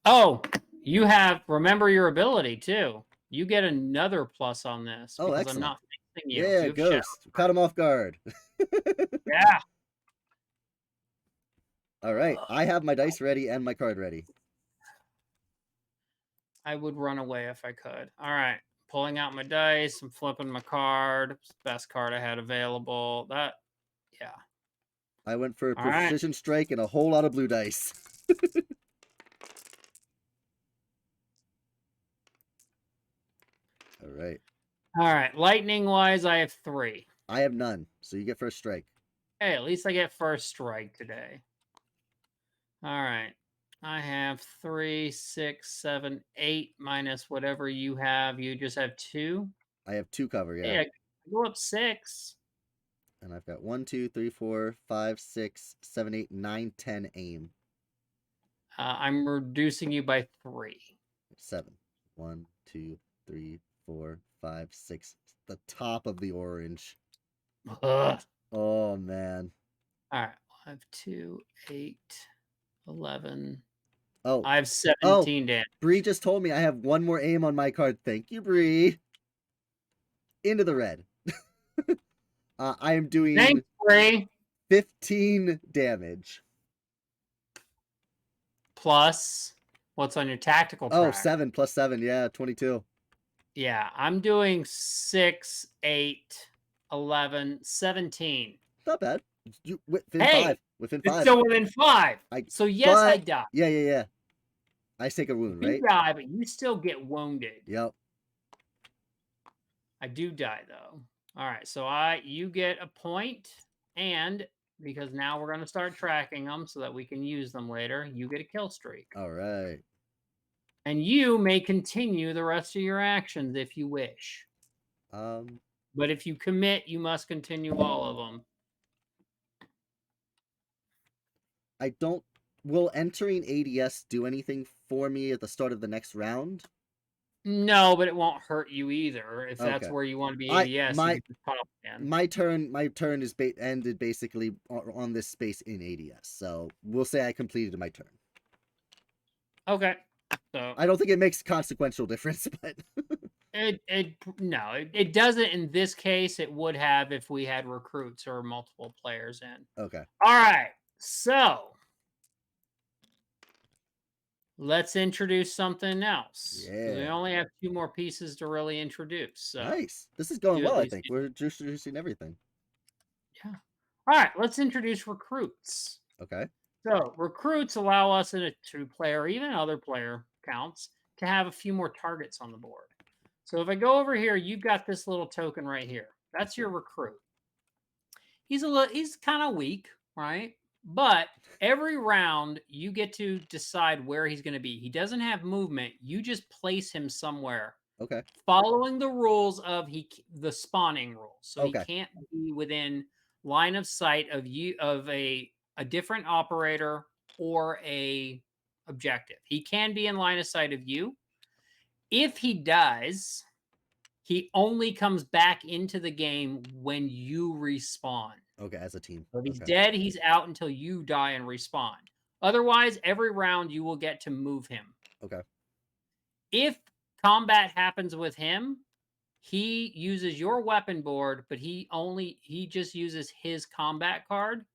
Oh, you have remember your ability too. You get another plus on this Oh, because excellent. I'm not fixing you. Yeah, You have shadow. Ghost. Caught him off guard. Yeah. All right. I have my dice ready and my card ready. I would run away if I could. All right. Pulling out my dice. I'm flipping my card. It's the best card I had available. Yeah. I went for a All right. precision strike and a whole lot of blue dice. All right. All right. Lightning wise, I have 3. I have none, so you get first strike. Hey, at least I get first strike today. All right. I have 3, 6, 7, 8 minus whatever you have. You just have 2. I have 2 cover, yeah. Hey, I go up 6. And I've got 1, 2, 3, 4, 5, 6, 7, 8, 9, 10 aim. I'm reducing you by 3. 7. 1, 2, 3, 4, 5, 6. The top of the orange. Ugh. Oh man. All right. I have 2, 8, 11. Oh. I have 17 damage. Bree just told me I have one more aim on my card. Thank you, Bree. Into the red. I am doing Thanks, Ray. 15 damage. Plus, what's on your tactical Oh, track? 7 plus 7. Yeah, 22. Yeah, I'm doing 6, 8, 11, 17. Not bad. You within Hey, 5. Within it's 5. still within 5. So yes, I but- die. Yeah. I take a wound, You right? die, but you still get wounded. Yep. I do die though. All right, so you get a point, and because now we're going to start tracking them so that we can use them later, you get a kill streak. All right. And you may continue the rest of your actions if you wish. But if you commit, you must continue all of them. I don't. Will entering ADS do anything for me at the start of the next round? No, but it won't hurt you either. If that's Okay. where you want to be ADS, my- you can just pop in. My turn is ended basically on this space in ADS. So we'll say I completed my turn. Okay. So I don't think it makes consequential difference, but it doesn't in this case. It would have if we had recruits or multiple players in. okay. All right. So let's introduce something else. 'Cause we Yeah. only have 2 more pieces to really introduce. So Nice. This is going do at well, I least think. do- We're just introducing everything. yeah. All right. Let's introduce recruits. Okay. So recruits allow us in a 2-player, or even other player counts, to have a few more targets on the board. So if I go over here, you've got this little token right here. That's your recruit. He's kind of weak, right? But every round you get to decide where he's going to be. He doesn't have movement. You just place him somewhere, Okay. following the rules of the spawning rules. So Okay. he can't be within line of sight of a different operator or a objective. He can be in line of sight of you. If he dies, he only comes back into the game when you respawn. Okay, as a team. So if he's Okay. dead, he's out until you die and respawn. Otherwise, every round you will get to move him. Okay. If combat happens with him, he uses your weapon board, but he just uses his combat card.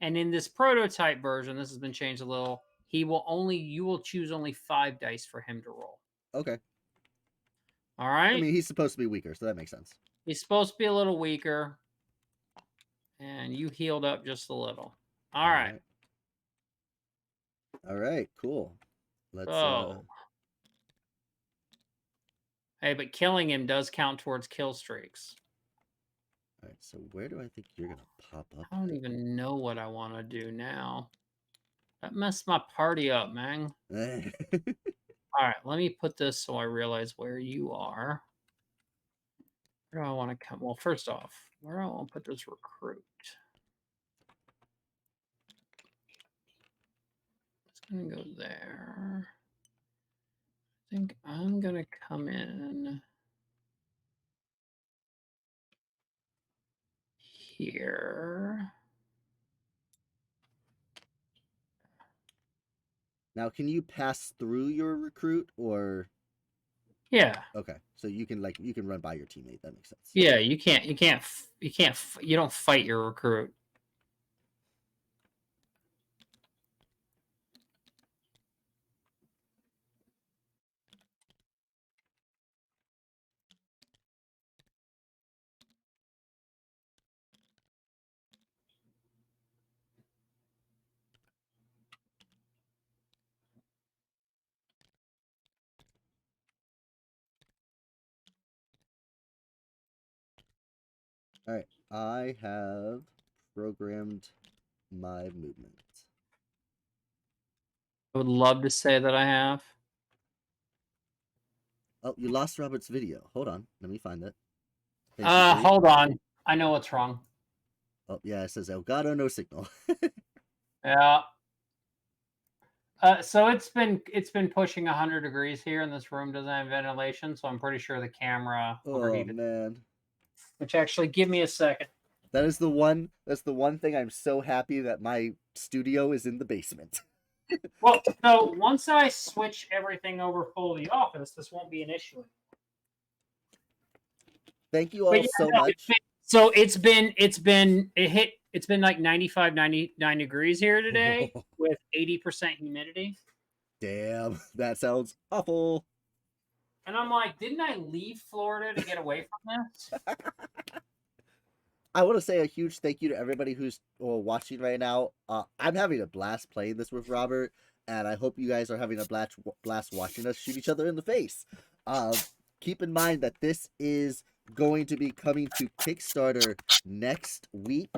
And in this prototype version, this has been changed a little. You will choose only 5 dice for him to roll. Okay. All right. I mean, he's supposed to be weaker, so that makes sense. He's supposed to be a little weaker. And you healed up just a little. All right. All right, cool. Let's Hey, but killing him does count towards kill streaks. All right, so where do I think you're going to pop up? I don't even know what I want to do now. That messed my party up, man. All right, let me put this so I realize where you are. Where do I want to come? Well, first off, where do I want to put this recruit? It's going to go there. I think I'm going to come in here. Now, can you pass through your recruit or? Yeah. Okay, so you can run by your teammate. That makes sense. Yeah, you don't fight your recruit. All right, I have programmed my movement. I would love to say that I have. Oh, you lost Robert's video. Hold on, let me find it. Hold on. I know what's wrong. Oh yeah, it says Elgato, no signal. Yeah. So it's been pushing 100 degrees here, and this room doesn't have ventilation, so I'm pretty sure the camera Oh overheated. man. Which actually, give me a second. That's the one thing I'm so happy that my studio is in the basement. Well, so once I switch everything over fully the office, this won't be an issue. Thank you But all yeah, so no, much. it's been like 95, 99 degrees here today with 80% humidity. Damn, that sounds awful. And I'm like, didn't I leave Florida to get away from this? I want to say a huge thank you to everybody who's watching right now. I'm having a blast playing this with Robert, and I hope you guys are having a blast watching us shoot each other in the face. Keep in mind that this is going to be coming to Kickstarter next week.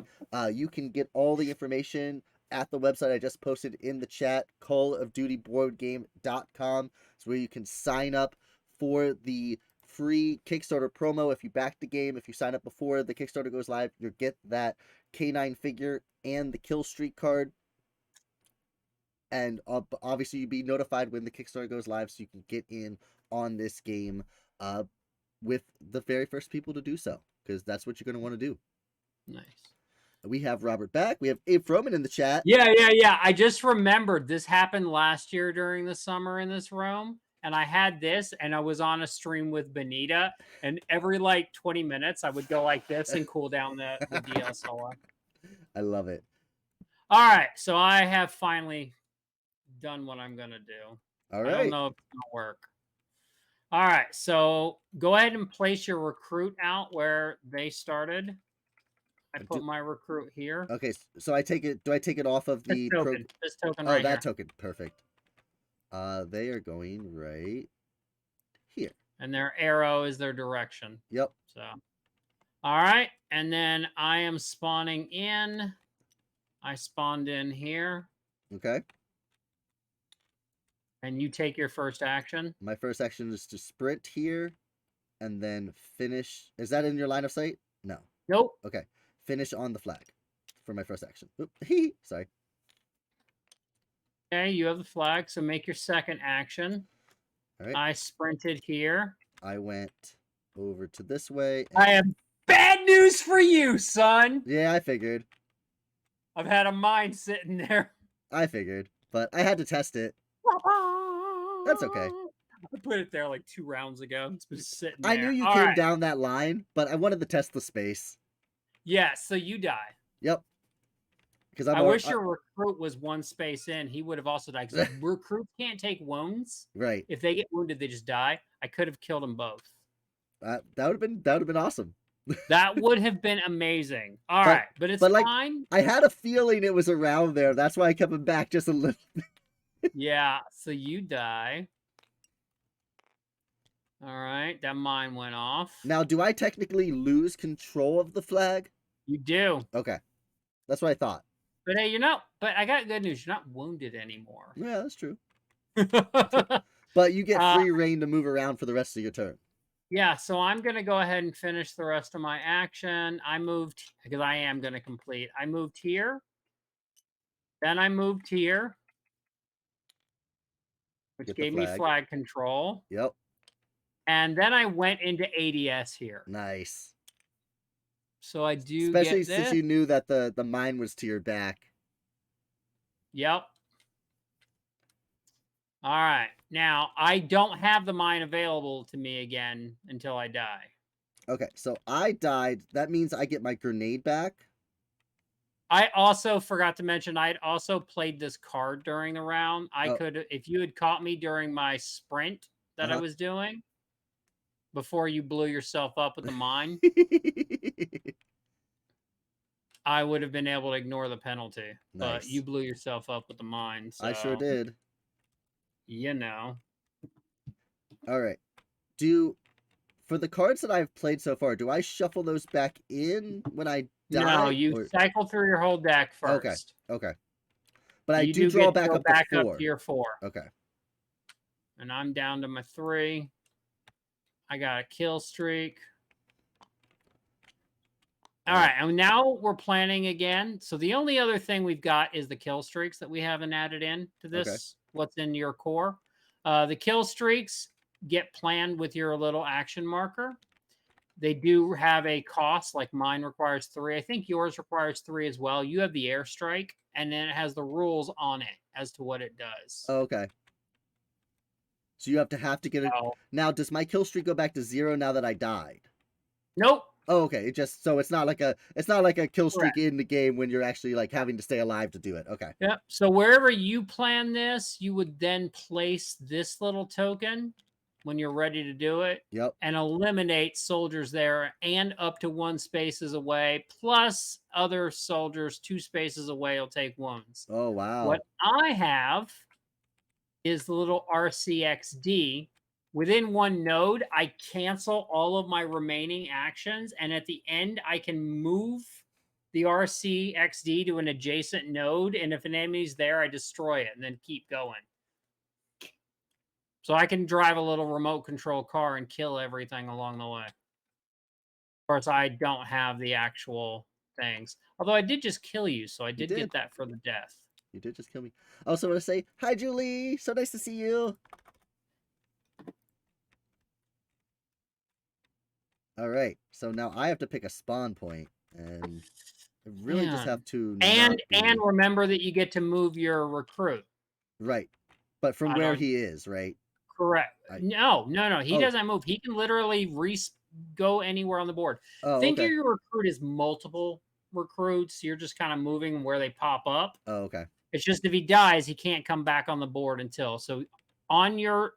You can get all the information at the website I just posted in the chat, callofdutyboardgame.com. It's where you can sign up for the free Kickstarter promo. If you back the game, if you sign up before the Kickstarter goes live, you'll get that K9 figure and the kill streak card. And obviously you'll be notified when the Kickstarter goes live, so you can get in on this game with the very first people to do so, because that's what you're going to want to do. Nice. We have Robert back. We have Abe Froman in the chat. Yeah. I just remembered this happened last year during the summer in this room. And I had this, and I was on a stream with Benita, and every like 20 minutes, I would go like this and cool down the DSLR. I love it. All right, so I have finally done what I'm gonna do. All right. I don't know if it's gonna work. All right, so go ahead and place your recruit out where they started. I put my recruit here. Okay, so I take it. Do I take it off of the token? This token Oh, right that here. token. Perfect. They are going right here. And their arrow is their direction. Yep. So, all right. And then I am spawning in. I spawned in here. Okay. And you take your first action. My first action is to sprint here and then finish. Is that in your line of sight? No. Nope. Okay. Finish on the flag for my first action. Oop. Sorry. Okay, you have the flag, so make your second action. All right. I sprinted here. I went over to this way. I have bad news for you, son. Yeah, I figured. I've had a mine sitting there. I figured, but I had to test it. That's okay. I put it there like 2 rounds ago. It's been sitting there. I knew you came down that line, but I wanted to test the space. Yeah, so you die. Yep. Because I wish your recruit was 1 space in. He would have also died. Because recruits can't take wounds. Right. If they get wounded, they just die. I could have killed them both. That would have been awesome. That would have been amazing. All right, but it's fine. I had a feeling it was around there. That's why I kept him back just a little bit. Yeah, so you die. All right, that mine went off. Now, do I technically lose control of the flag? You do. Okay. That's what I thought. But hey, you're not. But I got good news. You're not wounded anymore. Yeah, that's true. But you get free reign to move around for the rest of your turn. Yeah, so I'm going to go ahead and finish the rest of my action. I moved, because I am going to complete. I moved here. Then I moved here. Which gave me flag control. Yep. And then I went into ADS here. Nice. So I do Especially get this. since you knew that the mine was to your back. Yep. All right. Now, I don't have the mine available to me again until I die. Okay, so I died. That means I get my grenade back. I also forgot to mention, I'd also played this card during the round. I could, if you had caught me during my sprint that I was doing, before you blew yourself up with the mine, I would have been able to ignore the penalty. Nice. But you blew yourself up with the mine. So, I sure did. You know. All right. For the cards that I've played so far, do I shuffle those back in when I die? No, you cycle through your whole deck first. Okay. But I do draw back up to 4. Up to your 4. Okay. And I'm down to my 3. I got a kill streak. All right, and now we're planning again. So the only other thing we've got is the kill streaks that we haven't added in to this. Okay. What's in your core? The kill streaks get planned with your little action marker. They do have a cost, like mine requires 3. I think yours requires 3 as well. You have the airstrike, and then it has the rules on it as to what it does. Oh, okay. So you have to get it. So, Now, does my kill streak go back to 0 now that I died? nope. Oh, okay. It just so it's not like a kill streak Correct. in the game when you're actually like having to stay alive to do it. Okay. Yep. So wherever you plan this, you would then place this little token when you're ready to do it. Yep. And eliminate soldiers there and up to 1 spaces away, plus other soldiers 2 spaces away will take wounds. Oh, wow. What I have is the little RCXD. Within 1 node, I cancel all of my remaining actions, and at the end, I can move the RCXD to an adjacent node, and if an enemy's there, I destroy it and then keep going. So I can drive a little remote control car and kill everything along the way. Of course, I don't have the actual things. Although I did just kill you, so I did did. get that for the death. You did just kill me. I also want to say hi, Julie. So nice to see you. All right. So now I have to pick a spawn point, and I really just Man. have to. And not be- remember that you get to move your recruit. right, but from I where don't- he is, right? Correct. I- No. He Oh. doesn't move. He can literally go anywhere on the board. Oh, Think okay. of your recruit as multiple recruits. You're just kind of moving where they pop up. Oh, okay. It's just if he dies, he can't come back on the board until. So on your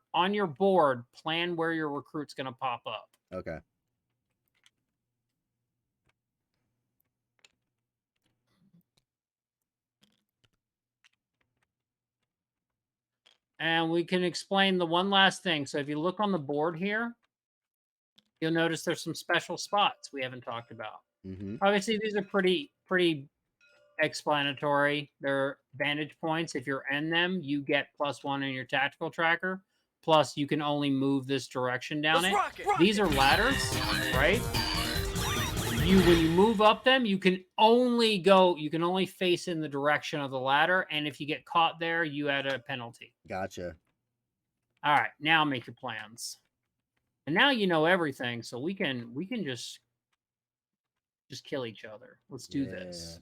board, plan where your recruit's going to pop up. Okay. And we can explain the one last thing. So if you look on the board here, you'll notice there's some special spots we haven't talked about. Mm-hmm. Obviously, these are pretty explanatory. They're vantage points. If you're in them, you get +1 in your tactical tracker. Plus, you can only move this direction down it. These are ladders, right? When you move up them, you can only face in the direction of the ladder. And if you get caught there, you add a penalty. Gotcha. All right, now make your plans. And now you know everything, so we can just kill each other. Let's do this.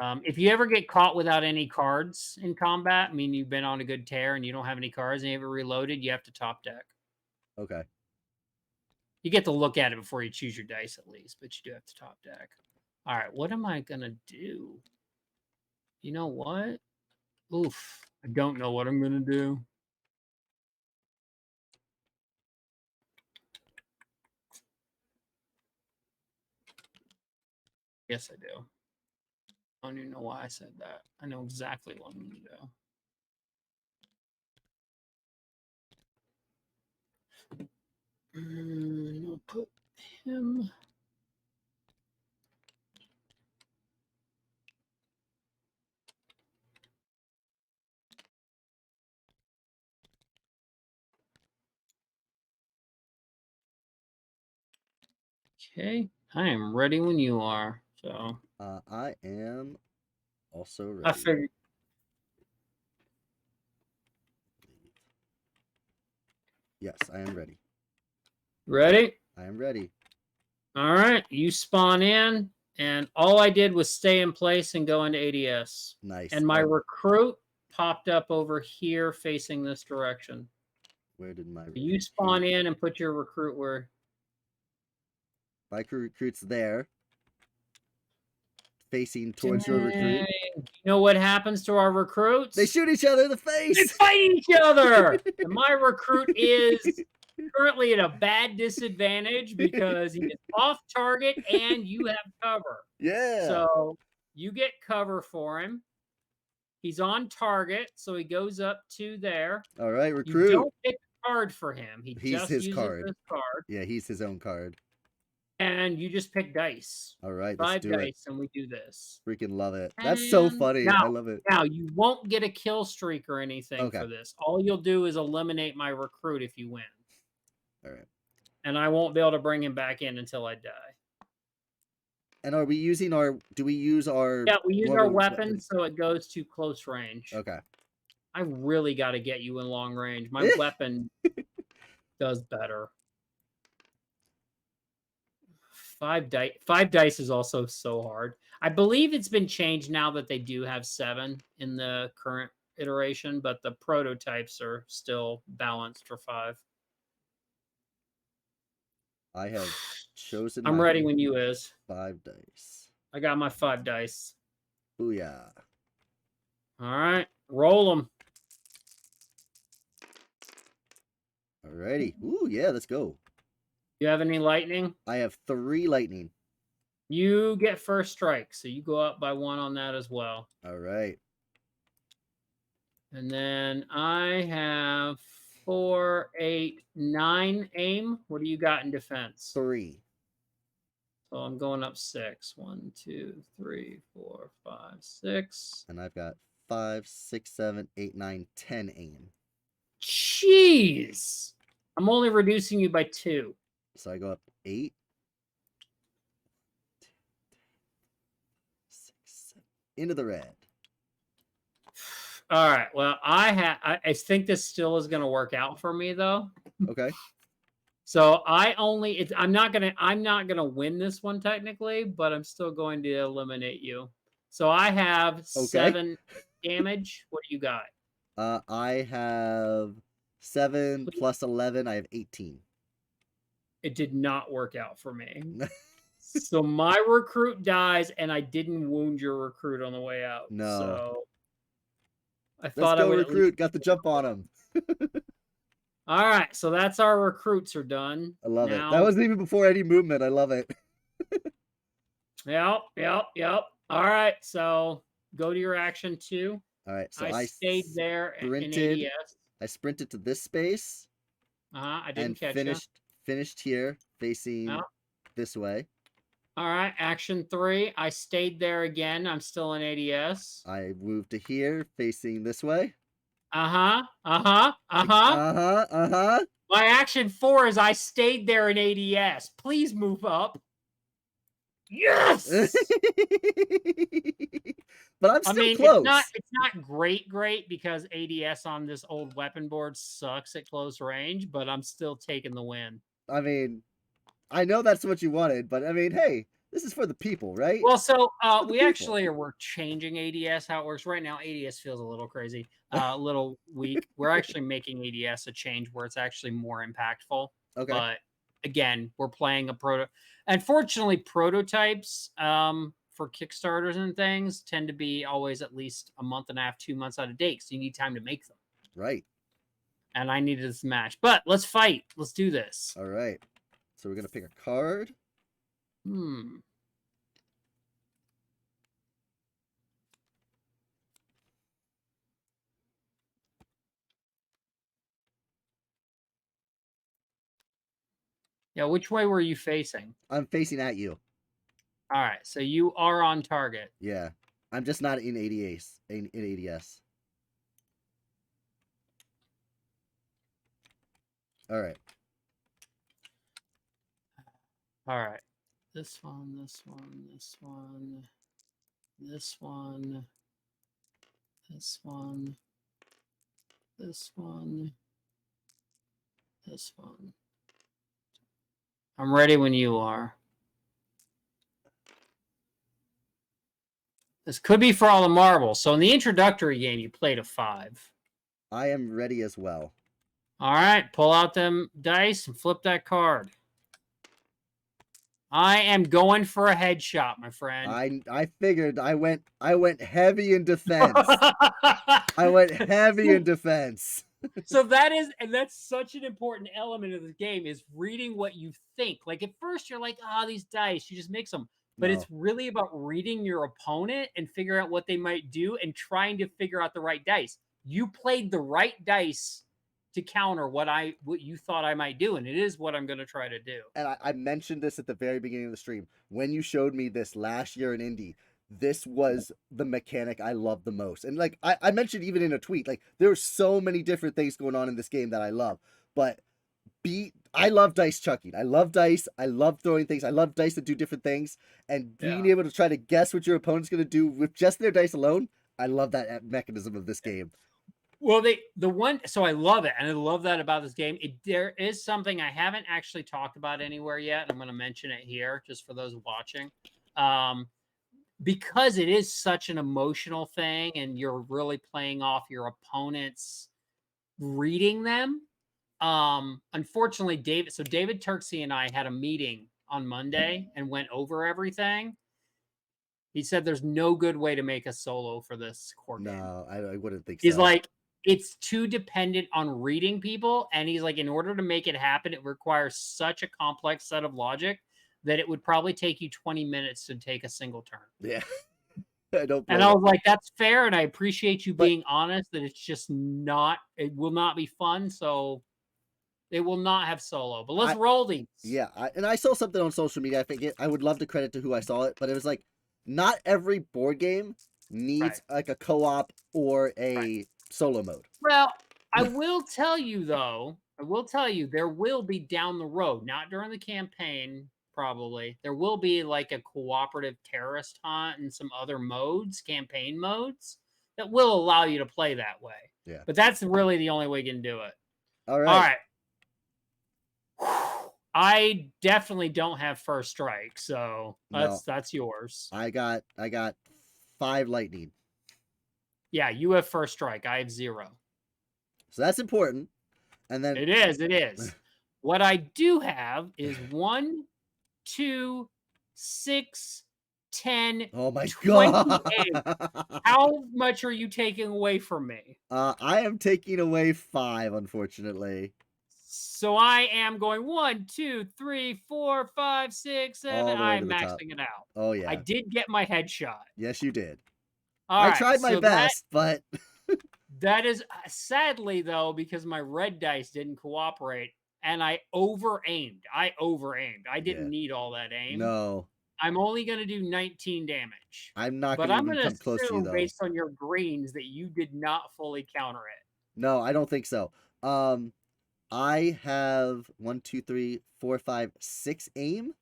If you ever get caught without any cards in combat, I mean, you've been on a good tear and you don't have any cards and you haven't reloaded, you have to top deck. Okay. You get to look at it before you choose your dice at least, but you do have to top deck. All right, what am I going to do? You know what? Oof, I don't know what I'm going to do. Yes, I do. I don't even know why I said that. I know exactly what I'm going to do. I'll put him. Okay, I am ready when you are. So I am also ready. I figured. Yes, I am ready. Ready? I am ready. All right, you spawn in, and all I did was stay in place and go into ADS. Nice. And my recruit popped up over here facing this direction. Where did my You spawn in and put your recruit where? My recruit's there, facing towards your recruit. You know what happens to our recruits? They shoot each other in the They face. fight each other. And my recruit is currently at a bad disadvantage because he is off target and you have cover. Yeah. So you get cover for him. He's on target, so he goes up to there. All right, recruit. You don't pick a card for him. He's just his uses card. this card. Yeah, he's his own card. And you just pick dice. All right, 5 let's do dice, it. and we do this. Freaking love it. That's so And funny. now- I love it. Now, you won't get a kill streak or anything Okay. for this. All you'll do is eliminate my recruit if you win. All right. And I won't be able to bring him back in until I die. And are we using our? Do we use our? Yeah, we use our normal weapon, so it goes to close range. Okay. I really got to get you in long range. My weapon does better. 5 dice is also so hard. I believe it's been changed now that they do have 7 in the current iteration, but the prototypes are still balanced for 5. I have chosen. I'm my ready when you is. 5 dice. I got my 5 dice. Booyah! All right, roll them. Alrighty. Ooh, yeah. Let's go. You have any lightning? I have 3 lightning. You get first strike, so you go up by 1 on that as well. All right. And then I have 4, 8, 9 aim. What do you got in defense? 3. So I'm going up 6. 1, 2, 3, 4, 5, 6. And I've got 5, 6, 7, 8, 9, 10 aim. Jeez. I'm only reducing you by 2. So I go up 8. 6, 7. Into the red. All right. Well, I think this still is going to work out for me though. Okay. So I'm not gonna win this one technically, but I'm still going to eliminate you. So I have 7 damage. What do you got? I have 7 plus 11. I have 18. It did not work out for me. So my recruit dies, and I didn't wound your recruit on the way out. No. So I Let's thought go, I would recruit. Got the jump on him. All right, so that's our recruits are done. I love it. That wasn't even before any movement. I love it. Yep. All right, so go to your action 2. All right, so I stayed there in ADS. I sprinted to this space. I didn't catch finished here, facing this way. All right, action 3. I stayed there again. I'm still in ADS. I moved to here, facing this way. My action 4 is I stayed there in ADS. Please move up. Yes. But I'm still close. It's not great because ADS on this old weapon board sucks at close range, but I'm still taking the win. I mean, I know that's what you wanted, but I mean, hey, this is for the people, right? Well, so we're changing ADS how it works right now. ADS feels a little crazy, a little weak. We're actually making ADS a change where it's actually more impactful. Okay. But again, we're playing Unfortunately, prototypes for Kickstarters and things tend to be always at least a month and a half, 2 months out of date. So you need time to make them. Right. And I needed this match, but let's fight. Let's do this. All right. So we're gonna pick a card. Yeah, which way were you facing? I'm facing at you. All right, so you are on target. Yeah. I'm just not in ADS. In ADS. All right. All right. This one, this one, this one, this one, this one, this one, this one. I'm ready when you are. This could be for all the marbles. So in the introductory game, you played a 5. I am ready as well. All right, pull out them dice and flip that card. I am going for a headshot, my friend. I figured I went heavy in defense. I went heavy in defense. So that's such an important element of the game is reading what you think. Like at first you're like, these dice, you just mix them. But it's really about reading your opponent and figure out what they might do and trying to figure out the right dice. You played the right dice to counter what you thought I might do, and it is what I'm going to try to do. And I mentioned this at the very beginning of the stream. When you showed me this last year in Indy, this was the mechanic I loved the most. And like I mentioned even in a tweet, like there are so many different things going on in this game that I love. But I love dice chucking. I love dice. I love throwing things. I love dice that do different things. And being able to try to guess what your opponent's going to do with just their dice alone, I love that mechanism of this game. Well, so I love it, and I love that about this game. There is something I haven't actually talked about anywhere yet, and I'm going to mention it here just for those watching. Because it is such an emotional thing, and you're really playing off your opponent's reading them. Unfortunately, David Turksey and I had a meeting on Monday and went over everything. He said there's no good way to make a solo for this core game. No, I wouldn't think so. He's like, it's too dependent on reading people. And he's like, in order to make it happen, it requires such a complex set of logic that it would probably take you 20 minutes to take a single turn. Yeah. I don't And I was like, that's fair. And I appreciate you being honest that it's just not, it will not be fun. So they will not have solo. But let's roll these. Yeah. And I saw something on social media. I think I would love to credit to who I saw it, but it was like, not every board game needs like a co-op or a solo mode. Well, I will tell you though, there will be down the road, not during the campaign, probably. There will be like a cooperative terrorist hunt and some other modes, campaign modes, that will allow you to play that way. Yeah. But that's really the only way you can do it. All right. I definitely don't have first strike, so that's yours. I got 5 lightning. Yeah, you have first strike. I have 0. So that's important. And then it is. What I do have is 1, 2, 6, 10. Oh my 28. God. How much are you taking away from me? I am taking away 5, unfortunately. So I am going 1, 2, 3, 4, 5, 6, 7. I'm maxing it out. Oh yeah. I did get my headshot. Yes, you did. I tried my best, but that is sadly though, because my red dice didn't cooperate and I over-aimed. I didn't need all that aim. No. I'm only going to do 19 damage. I'm not going to come close to you though. Based on your greens that you did not fully counter it. No, I don't think so. I have 1, 2, 3, 4, 5, 6 aim.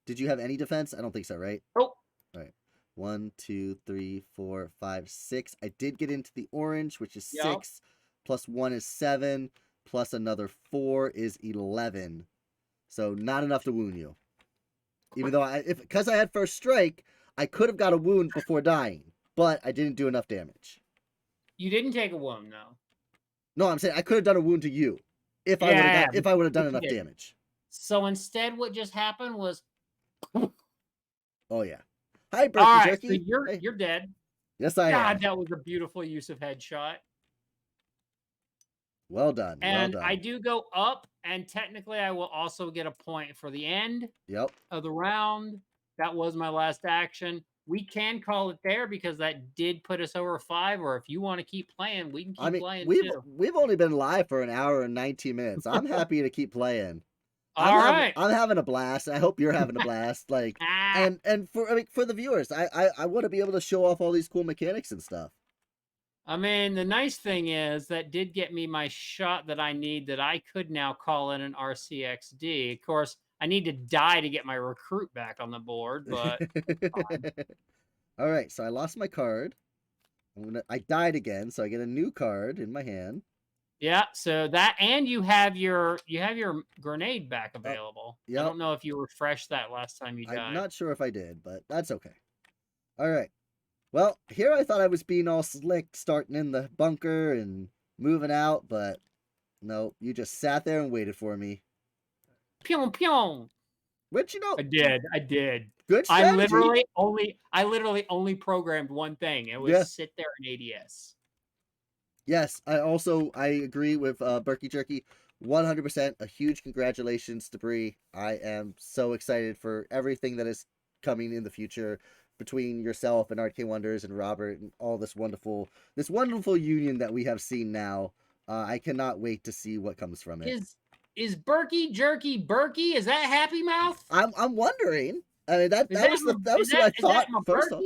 Did you have any defense? I don't think so, right? Nope. All right. 1, 2, 3, 4, 5, 6. I did get into the orange, which is 6. Plus 1 is 7. Plus another 4 is 11. So not enough to wound you. Even though because I had first strike, I could have got a wound before dying, but I didn't do enough damage. You didn't take a wound, though. No, I'm saying I could have done a wound to you if I would have done enough damage. So instead, what just happened was. Oh yeah. Hi, Berkey Jerky. So you're dead. Yes, I am. God, that was a beautiful use of headshot. Well done. And well done. I do go up, and technically I will also get a point for the end of the round. That was my last action. We can call it there because that did put us over 5, or if you want to keep playing, we can keep playing too. We've only been live for an hour and 19 minutes. I'm happy to keep playing. I'm having a blast. I hope you're having a blast. Like, and for the viewers, I want to be able to show off all these cool mechanics and stuff. I mean, the nice thing is that did get me my shot that I need that I could now call in an RCXD. Of course, I need to die to get my recruit back on the board, but all right, so I lost my card. I died again, so I get a new card in my hand. Yeah, so that, and you have your grenade back available. I don't know if you refreshed that last time you died. I'm not sure if I did, but that's okay. All right. Well, here I thought I was being all slick, starting in the bunker and moving out, but no, you just sat there and waited for me. Pyong pyong. Which, you know, I did. Good strategy. I literally only programmed one thing. It was sit there in ADS. Yes, I agree with Berkey Jerky. 100%. A huge congratulations to Bree. I am so excited for everything that is coming in the future between yourself and Arcane Wonders and Robert and all this wonderful union that we have seen now. I cannot wait to see what comes from it. Is Berkey Jerky Berkey? Is that Happy Mouth? I'm wondering. I mean that was what I thought first off.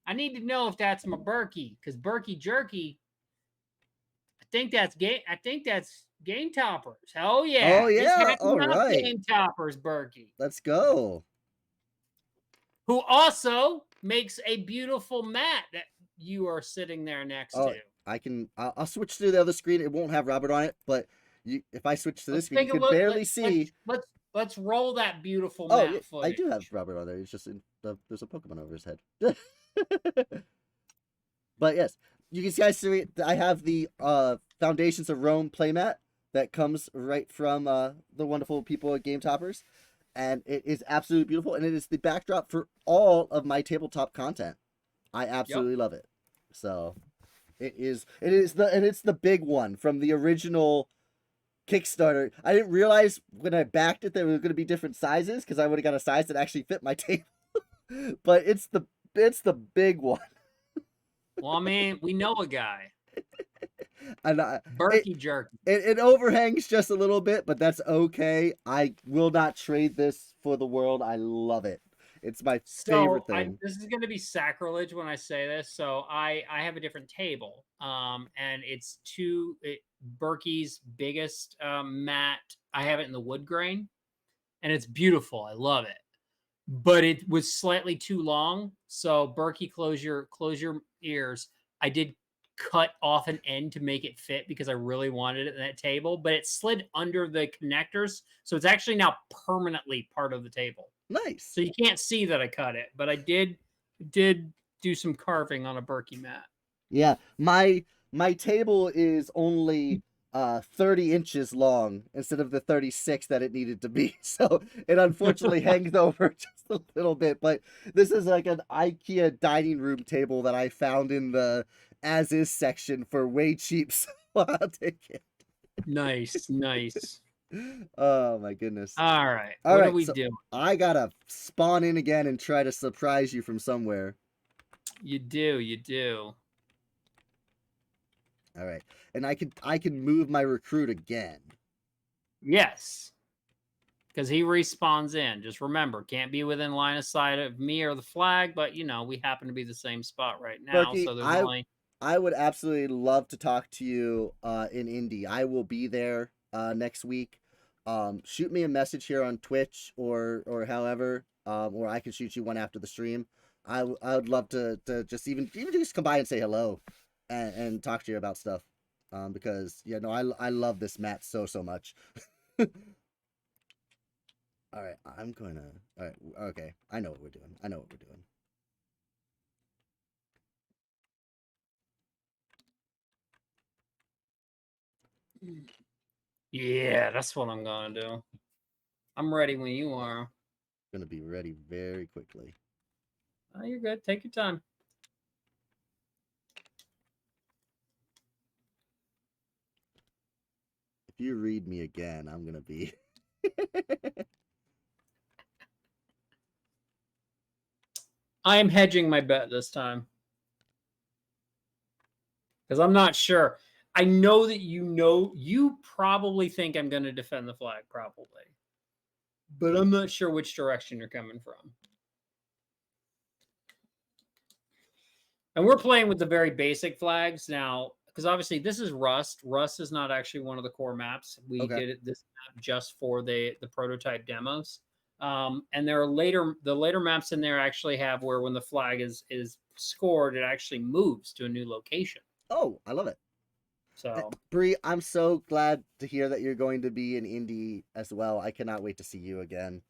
I need to know if that's my Berkey, because Berkey Jerky think that's Game Toppers. Oh Oh yeah, it's yeah, all hacking up right. Game Toppers, Berkey, Let's go. who also makes a beautiful mat that you are sitting there next Oh, to. I'll switch to the other screen. It won't have Robert on it, but if I switch to this Let's screen, you take a could look. barely see. Let's roll that beautiful Oh, yeah, mat I footage. do have Robert on there. He's just there's a Pokemon over his head. But yes, you can guys see I have the Foundations of Rome playmat that comes right from the wonderful people at Game Toppers, and it is absolutely beautiful, and it is the backdrop for all of my tabletop content. I absolutely love it. So it's the big one from the original Kickstarter. I didn't realize when I backed it there were going to be different sizes because I would have got a size that actually fit my table. But it's the big one. Well, I mean, we know a guy, And Berkey Jerky. it overhangs just a little bit, but that's okay. I will not trade this for the world. I love it. It's my favorite thing. This is going to be sacrilege when I say this. So I have a different table, and it's Berkey's biggest mat. I have it in the wood grain, and it's beautiful. I love it, but it was slightly too long. So Berkey, close your ears. I did cut off an end to make it fit because I really wanted it in that table, but it slid under the connectors, so it's actually now permanently part of the table. Nice. So you can't see that I cut it, but I did do some carving on a Berkey mat. Yeah, my table is only 30 inches long instead of the 36 that it needed to be. So it unfortunately hangs over just a little bit, but this is like an IKEA dining room table that I found in the as is section for way cheap. So I'll take it. Nice. Oh my goodness. All right. All what right, do we so do? I gotta spawn in again and try to surprise you from somewhere. You do. All right, and I can move my recruit again. Yes. Because he respawns in. Just remember, can't be within line of sight of me or the flag, but we happen to be the same spot right now. Berkey, So there's only I would absolutely love to talk to you in Indy. I will be there next week. Shoot me a message here on Twitch or however, or I can shoot you one after the stream. I would love to just even just come by and say hello and talk to you about stuff. Because I love this mat so much. All right, all right, okay. I know what we're doing. Yeah, that's what I'm gonna do. I'm ready when you are. Gonna be ready very quickly. Oh, you're good. Take your time. If you read me again, I'm gonna be. I am hedging my bet this time. Because I'm not sure. I know that you probably think I'm going to defend the flag, probably. But I'm not sure which direction you're coming from. And we're playing with the very basic flags now, because obviously this is Rust. Rust is not actually one of the core maps. We did this map just for the prototype demos. And there are the later maps in there actually have where when the flag is scored, it actually moves to a new location. Oh, I love it. So Bree, I'm so glad to hear that you're going to be in Indy as well. I cannot wait to see you again.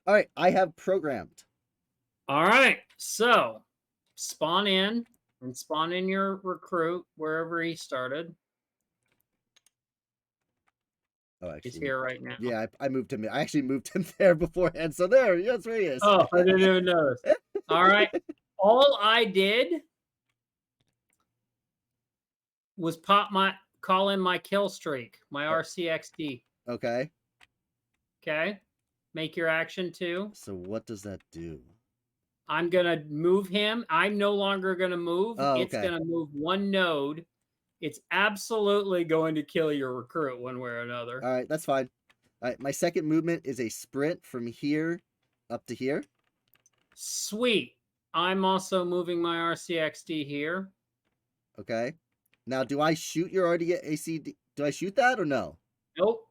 All right, I have programmed. All right, so spawn in your recruit wherever he started. Oh, actually, He's here right now. Yeah, I moved him. I actually moved him there beforehand. So there, yes, where he is. Oh, I didn't even notice. All right, all I did was call in my kill streak, my RCXD. Okay. Okay. Make your action 2. So what does that do? I'm going to move him. I'm no longer going to move. Oh, It's okay. going to move one node. It's absolutely going to kill your recruit one way or another. All right, that's fine. All right, my second movement is a sprint from here up to here. Sweet. I'm also moving my RCXD here. Okay. Now, do I shoot your RDAC? Do I shoot that or no? Nope.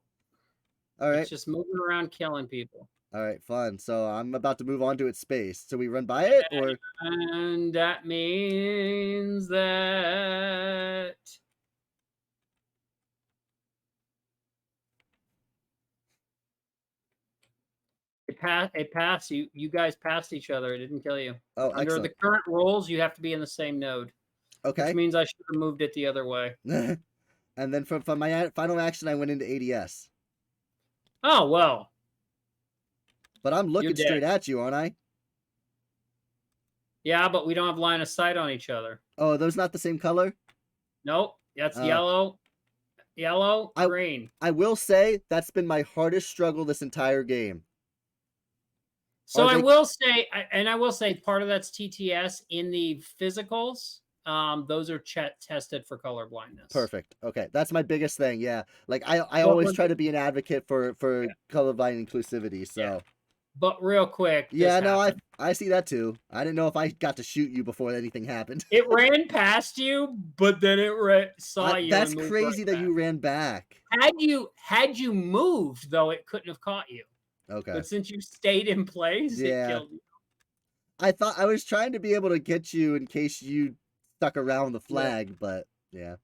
All right. It's just moving around killing people. All right, fun. So I'm about to move on to its space. So we run by it, or And that means that it passed you. You guys passed each other. It didn't kill you. oh, Under the excellent. current rules, you have to be in the same node, which Okay. means I should have moved it the other way. And then from my final action, I went into ADS. Oh well. But I'm looking You're dead. straight at you, aren't I? Yeah, but we don't have line of sight on each other. Oh, are those not the same color? Nope. That's Oh. yellow, green. I will say that's been my hardest struggle this entire game. So Are I they- will say, I will say, part of that's TTS in the physicals. Those are tested for color blindness. Perfect. Okay, that's my biggest thing. Yeah, like I Well, always when- try to be an advocate for colorblind inclusivity. So Yeah. But real quick, yeah, this no, happened. I see that too. I didn't know if I got to shoot you before anything happened. It ran past you, but then it saw you. That's and moved crazy right that back. you ran back. Had you moved, though, it couldn't have caught you. Okay. But since you stayed in place, Yeah. it killed you. I thought I was trying to be able to get you in case you stuck around the flag, but yeah.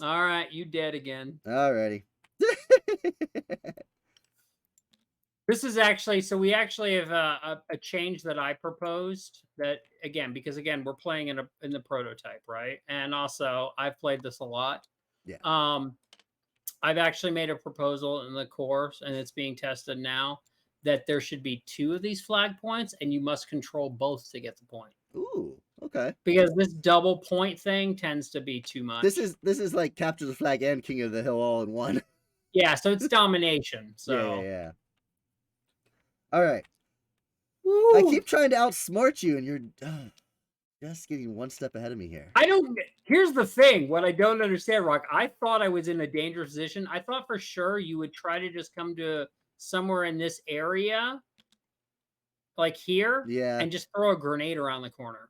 All right, you dead again. Alrighty. This is actually, so we actually have a change that I proposed that, because we're playing in the prototype, right? And also I've played this a lot. Yeah. I've actually made a proposal in the course, and it's being tested now, that there should be 2 of these flag points, and you must control both to get the point. Ooh, okay. Because this double point thing tends to be too much. This is like Capture the Flag and King of the Hill all in one. Yeah, so it's domination. So Yeah. All right. Woo. I keep trying to outsmart you, and you're just getting one step ahead of me here. Here's the thing. What I don't understand, Rock, I thought I was in a dangerous position. I thought for sure you would try to just come to somewhere in this area, like here, Yeah. and just throw a grenade around the corner.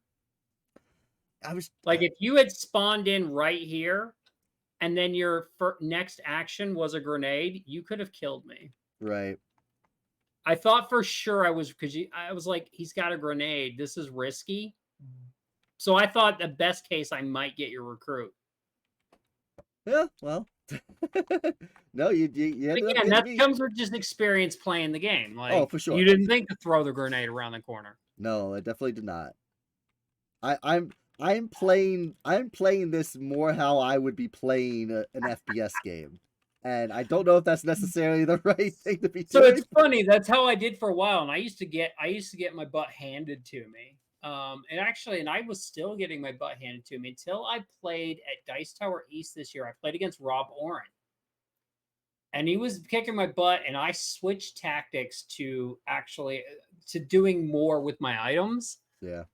I was Like if you had spawned in right here, and then your next action was a grenade, you could have killed me. right. I thought for sure I was like, he's got a grenade. This is risky. So I thought the best case I might get your recruit. Yeah, well. No, you ended up Again, getting that me. comes with just experience playing the game. Like, Oh, for sure. You didn't think to throw the grenade around the corner. No, I definitely did not. I'm playing this more how I would be playing an FPS game. And I don't know if that's necessarily the right thing to be So doing. it's funny. That's how I did for a while, and I used to get my butt handed to me. And I was still getting my butt handed to me until I played at Dice Tower East this year. I played against Rob Oren, and he was kicking my butt, and I switched tactics to doing more with my items. Yeah.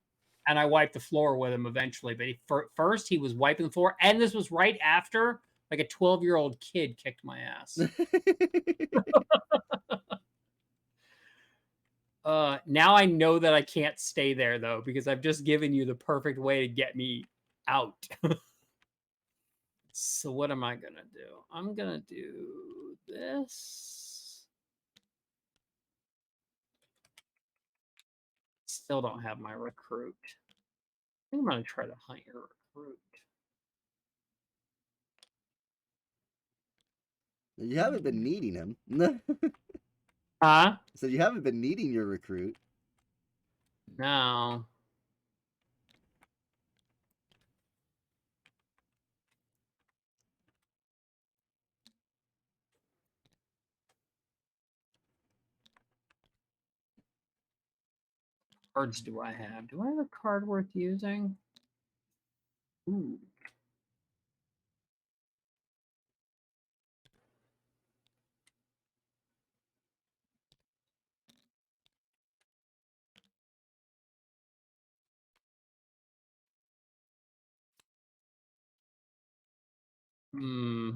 And I wiped the floor with him eventually. But first, he was wiping the floor, and this was right after like a 12-year-old kid kicked my ass. Now I know that I can't stay there though, because I've just given you the perfect way to get me out. So what am I gonna do? I'm gonna do this. Still don't have my recruit. I think I'm gonna try to hunt your recruit. You haven't been needing him. Huh? So you haven't been needing your recruit. No. Cards do I have? Do I have a card worth using? Ooh.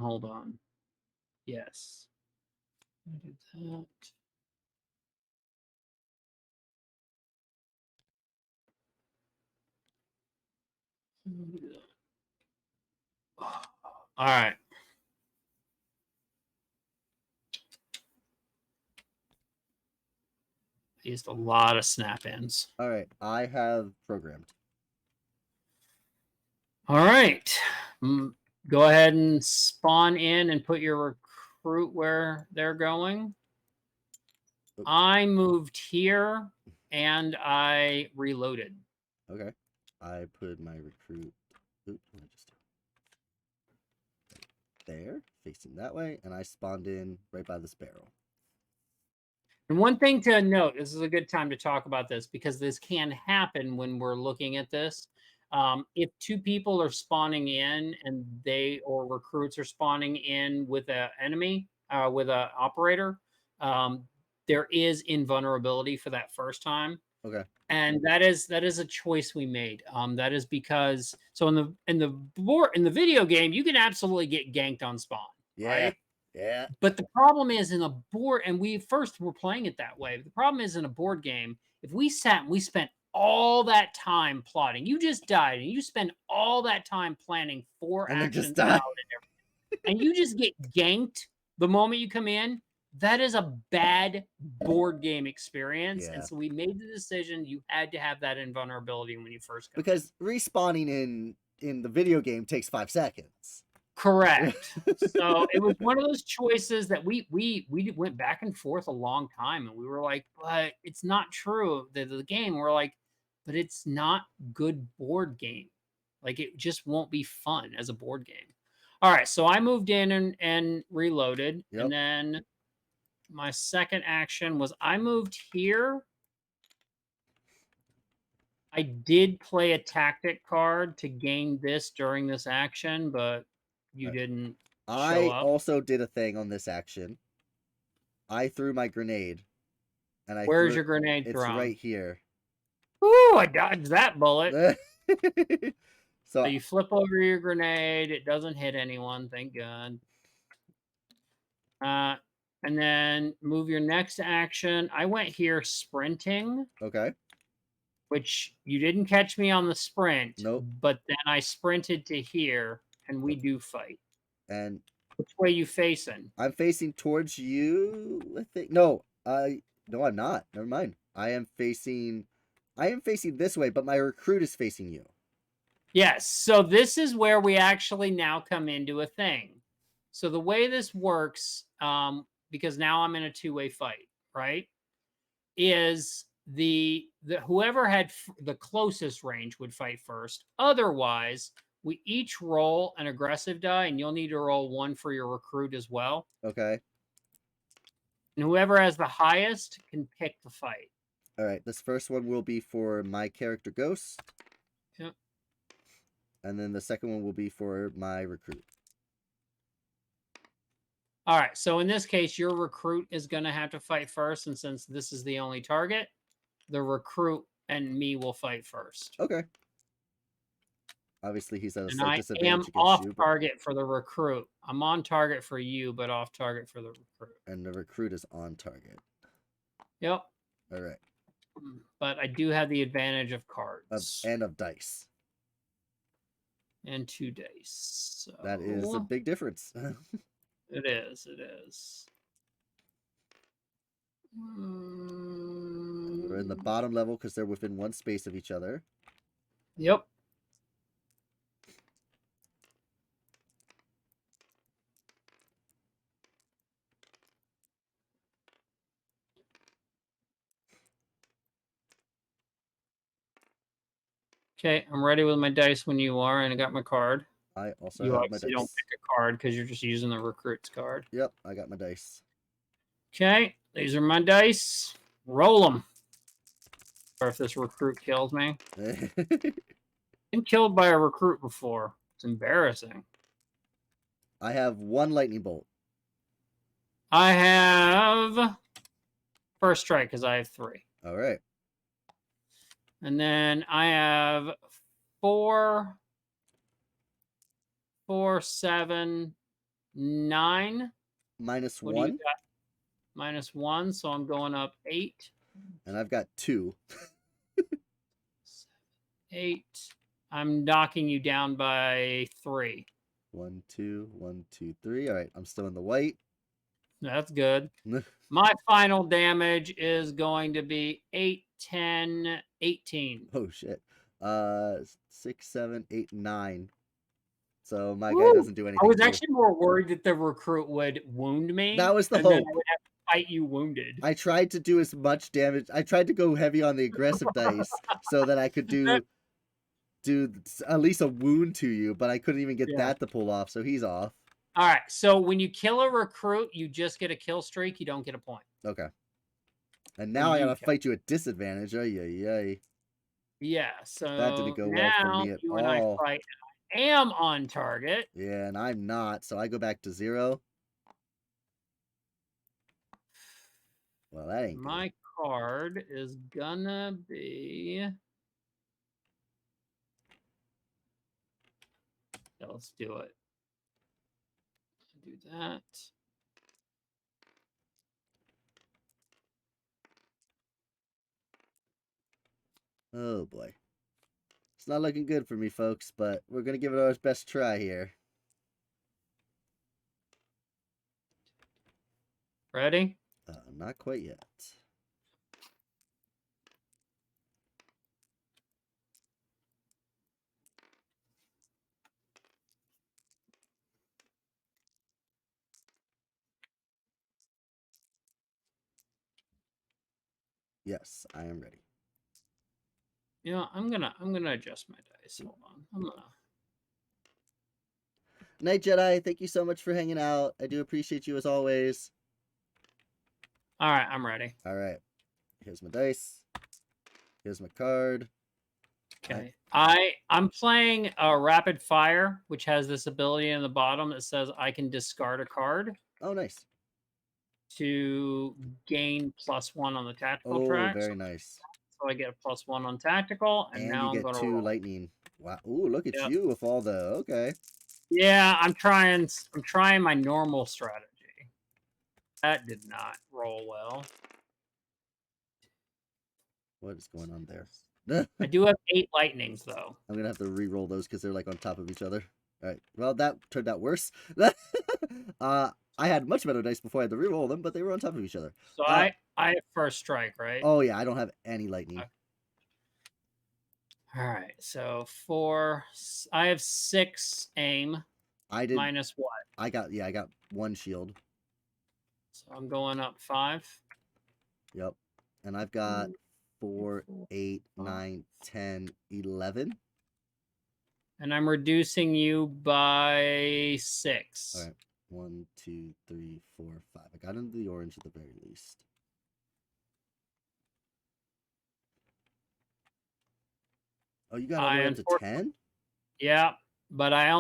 Hold on. Yes. I did that. All right. I used a lot of snap-ins. All right, I have programmed. All right. Go ahead and spawn in and put your recruit where they're going. Oops. I moved here and I reloaded. Okay, I put my recruit. Oops, what did I just do? There, facing that way, and I spawned in right by this barrel. And one thing to note, this is a good time to talk about this because this can happen when we're looking at this. If two people are spawning in and they or recruits are spawning in with an enemy, with an operator, there is invulnerability for that first time. Okay. And that is a choice we made. That is because so in the video game, you can absolutely get ganked on spawn, Yeah. right? Yeah. But the problem is in a board, and we first were playing it that way. The problem is in a board game, if we sat and we spent all that time plotting, you just died, and you spend all that time planning 4 And then just actions die. out and everything, and you just get ganked the moment you come in. That is a bad board game experience. Yeah. And so we made the decision you had to have that invulnerability when you first come in. Because respawning in the video game takes 5 seconds. Correct. So it was one of those choices that we went back and forth a long time, and we were like, but it's not true. The game, we're like, but it's not good board game. Like it just won't be fun as a board game. All right, so I moved in and reloaded, Yep. and then my second action was I moved here. I did play a tactic card to gain this during this action, but you didn't show I up. also did a thing on this action. I threw my grenade. And I Where's threw, your grenade it's thrown? right here. Ooh, I dodged that bullet. So So you flip over your grenade. It doesn't hit anyone, thank God. And then move your next action. I went here sprinting. Okay. Which you didn't catch me on the sprint. Nope. But then I sprinted to here, and we do fight. And which way you facing? I'm facing towards you, I think. No, I'm not. Never mind. I am facing this way, but my recruit is facing you. Yes. So this is where we actually now come into a thing. So the way this works, because now I'm in a two-way fight, right? Is the whoever had the closest range would fight first. Otherwise, we each roll an aggressive die, and you'll need to roll 1 for your recruit as well. Okay. And whoever has the highest can pick the fight. All right. This first one will be for my character Ghost. Yep. And then the second one will be for my recruit. All right. So in this case, your recruit is going to have to fight first. And since this is the only target, the recruit and me will fight first. Okay. Obviously, he's at a And slight I disadvantage am against off you. target for the recruit. I'm on target for you, but off target for the recruit. And the recruit is on target. Yep. All right. But I do have the advantage of cards. And of dice. And 2 dice. So That is a big difference. It is. It is. We're in the bottom level because they're within 1 space of each other. Yep. Okay, I'm ready with my dice when you are, and I got my card. I also You have my obviously dice. don't pick a card because you're just using the recruit's card. Yep, I got my dice. Okay, these are my dice. Roll them. Or if this recruit kills me. Been killed by a recruit before. It's embarrassing. I have 1 lightning bolt. I have first strike because I have 3. All right. And then I have 4, 7, 9. Minus What do you 1. got? Minus 1, so I'm going up 8. And I've got 2. 8. I'm knocking you down by 3. 1, 2, 1, 2, 3. All right, I'm still in the white. That's good. My final damage is going to be 8, 10, 18. Oh shit. 6, 7, 8, 9. So my guy Woo! doesn't do I anything was to you. actually more worried that the recruit would wound me. That was the and then hope. I would have to fight you wounded. I tried to do as much damage. I tried to go heavy on the aggressive dice so that I could do at least a wound to you, but I couldn't even get Yeah. that to pull off. So he's off. All right. So when you kill a recruit, you just get a kill streak. You don't get a point. Okay. And When now I you gotta kill. fight you at disadvantage. Ay, ay, ay. Yeah. So That didn't go well for now me at you and I all. fight. I am on target. Yeah, and I'm not. So I go back to 0. Well, that ain't good. My card is gonna be. Yeah, let's do it. Do that. Oh boy. It's not looking good for me, folks, but we're gonna give it our best try here. Ready? Not quite yet. Yes, I am ready. Yeah, I'm gonna adjust my dice. Hold on. I'm gonna. Night Jedi, thank you so much for hanging out. I do appreciate you as always. All right, I'm ready. All right. Here's my dice. Here's my card. Okay. I'm playing a rapid fire, which has this ability in the bottom that says I can discard a card Oh, nice. to gain +1 on the tactical Oh, track. very nice. So I get a +1 on tactical, and And now you I'm get gonna 2 roll. lightning. Wow. Ooh, look at Yep. you with all the okay. Yeah, I'm trying my normal strategy. That did not roll well. What is going on there? I do have 8 lightnings though. I'm gonna have to re-roll those because they're like on top of each other. All right. Well, that turned out worse. I had much better dice before I had to re-roll them, but they were on top of each other. So I have first strike, right? Oh yeah, I don't have any lightning. Okay. All right. So I have 6 aim. I did Minus what? I got 1 shield. So I'm going up 5. Yep. And I've got 4, 8, 9, 10, 11. And I'm reducing you by 6. All right. 1, 2, 3, 4, 5. I got into the orange at the very least. Oh, you got all the way up to 10? Yeah, but I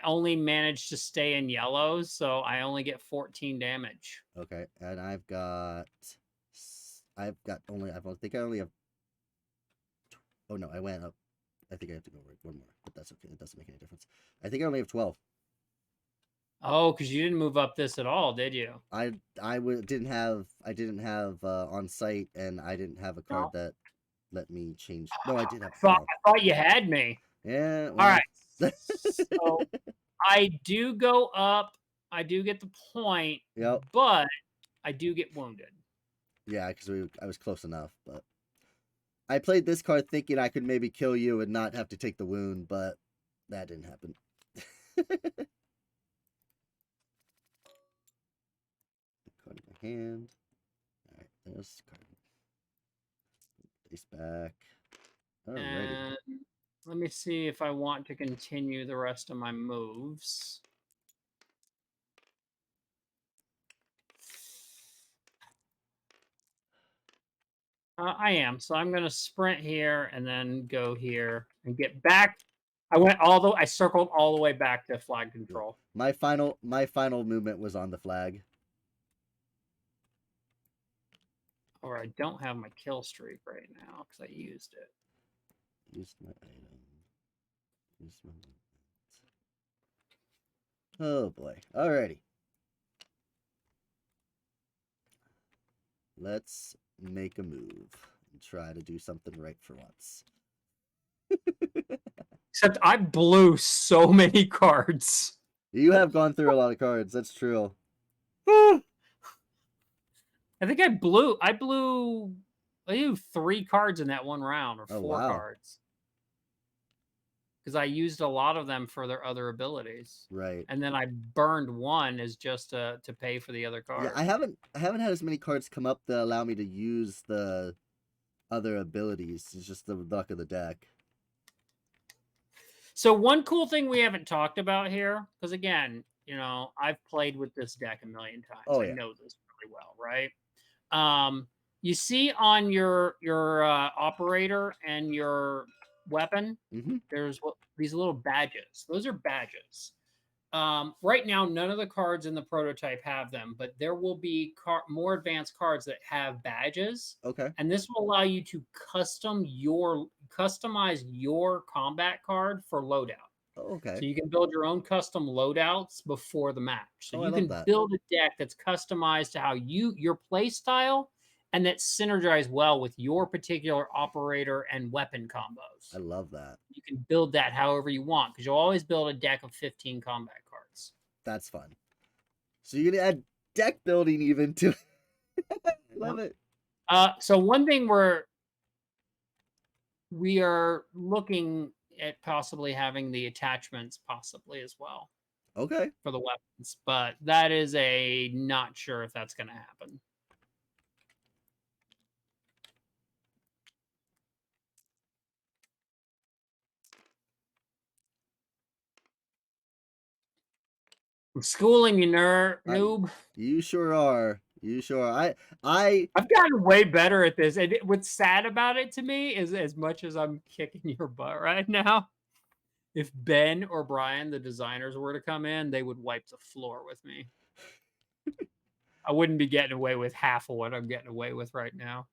only managed to stay in yellows, so I only get 14 damage. Okay, and I think I only have. Oh no, I went up. I think I have to go one more, but that's okay. It doesn't make any difference. I think I only have 12. Oh, because you didn't move up this at all, did you? I didn't have on site, and I didn't have a card that let me change. No, I did have. I thought you had me. Yeah. Well. All right. So I do go up. I do get the point. Yep. But I do get wounded. Yeah, because I was close enough, but I played this card thinking I could maybe kill you and not have to take the wound, but that didn't happen. Card in my hand. All right, there's the card. Face back. Alrighty. And let me see if I want to continue the rest of my moves. I am. So I'm going to sprint here and then go here and get back. I circled all the way back to flag control. My final movement was on the flag. Or I don't have my kill streak right now because I used it. Used my item. Used my movement. Oh boy. Alrighty. Let's make a move and try to do something right for once. Except I blew so many cards. You have gone through a lot of cards. That's true. I think I blew 3 cards in that one round, or Oh, 4 wow. cards. Because I used a lot of them for their other abilities. Right. And then I burned one as just to pay for the other card. Yeah, I haven't had as many cards come up that allow me to use the other abilities. It's just the luck of the deck. So one cool thing we haven't talked about here, because again, I've played with this deck a million times. Oh, I yeah. know this really well, right? You see on your operator and your weapon, Mm-hmm. there's these little badges. Those are badges. Right now, none of the cards in the prototype have them, but there will be more advanced cards that have badges, Okay. and this will allow you to customize your combat card for loadout. Oh, okay. So you can build your own custom loadouts before the match. So Oh, I you love can that. build a deck that's customized to how your play style, and that synergize well with your particular operator and weapon combos. I love that. You can build that however you want, because you'll always build a deck of 15 combat cards. That's fun. So you're gonna add deck building even to I love it. So one thing we are looking at possibly having the attachments possibly as well Okay. for the weapons, but that is not sure if that's going to happen. I'm schooling you, noob. You sure are. You sure are. I've gotten way better at this, and what's sad about it to me is, as much as I'm kicking your butt right now, if Ben or Brian, the designers, were to come in, they would wipe the floor with me. I wouldn't be getting away with half of what I'm getting away with right now.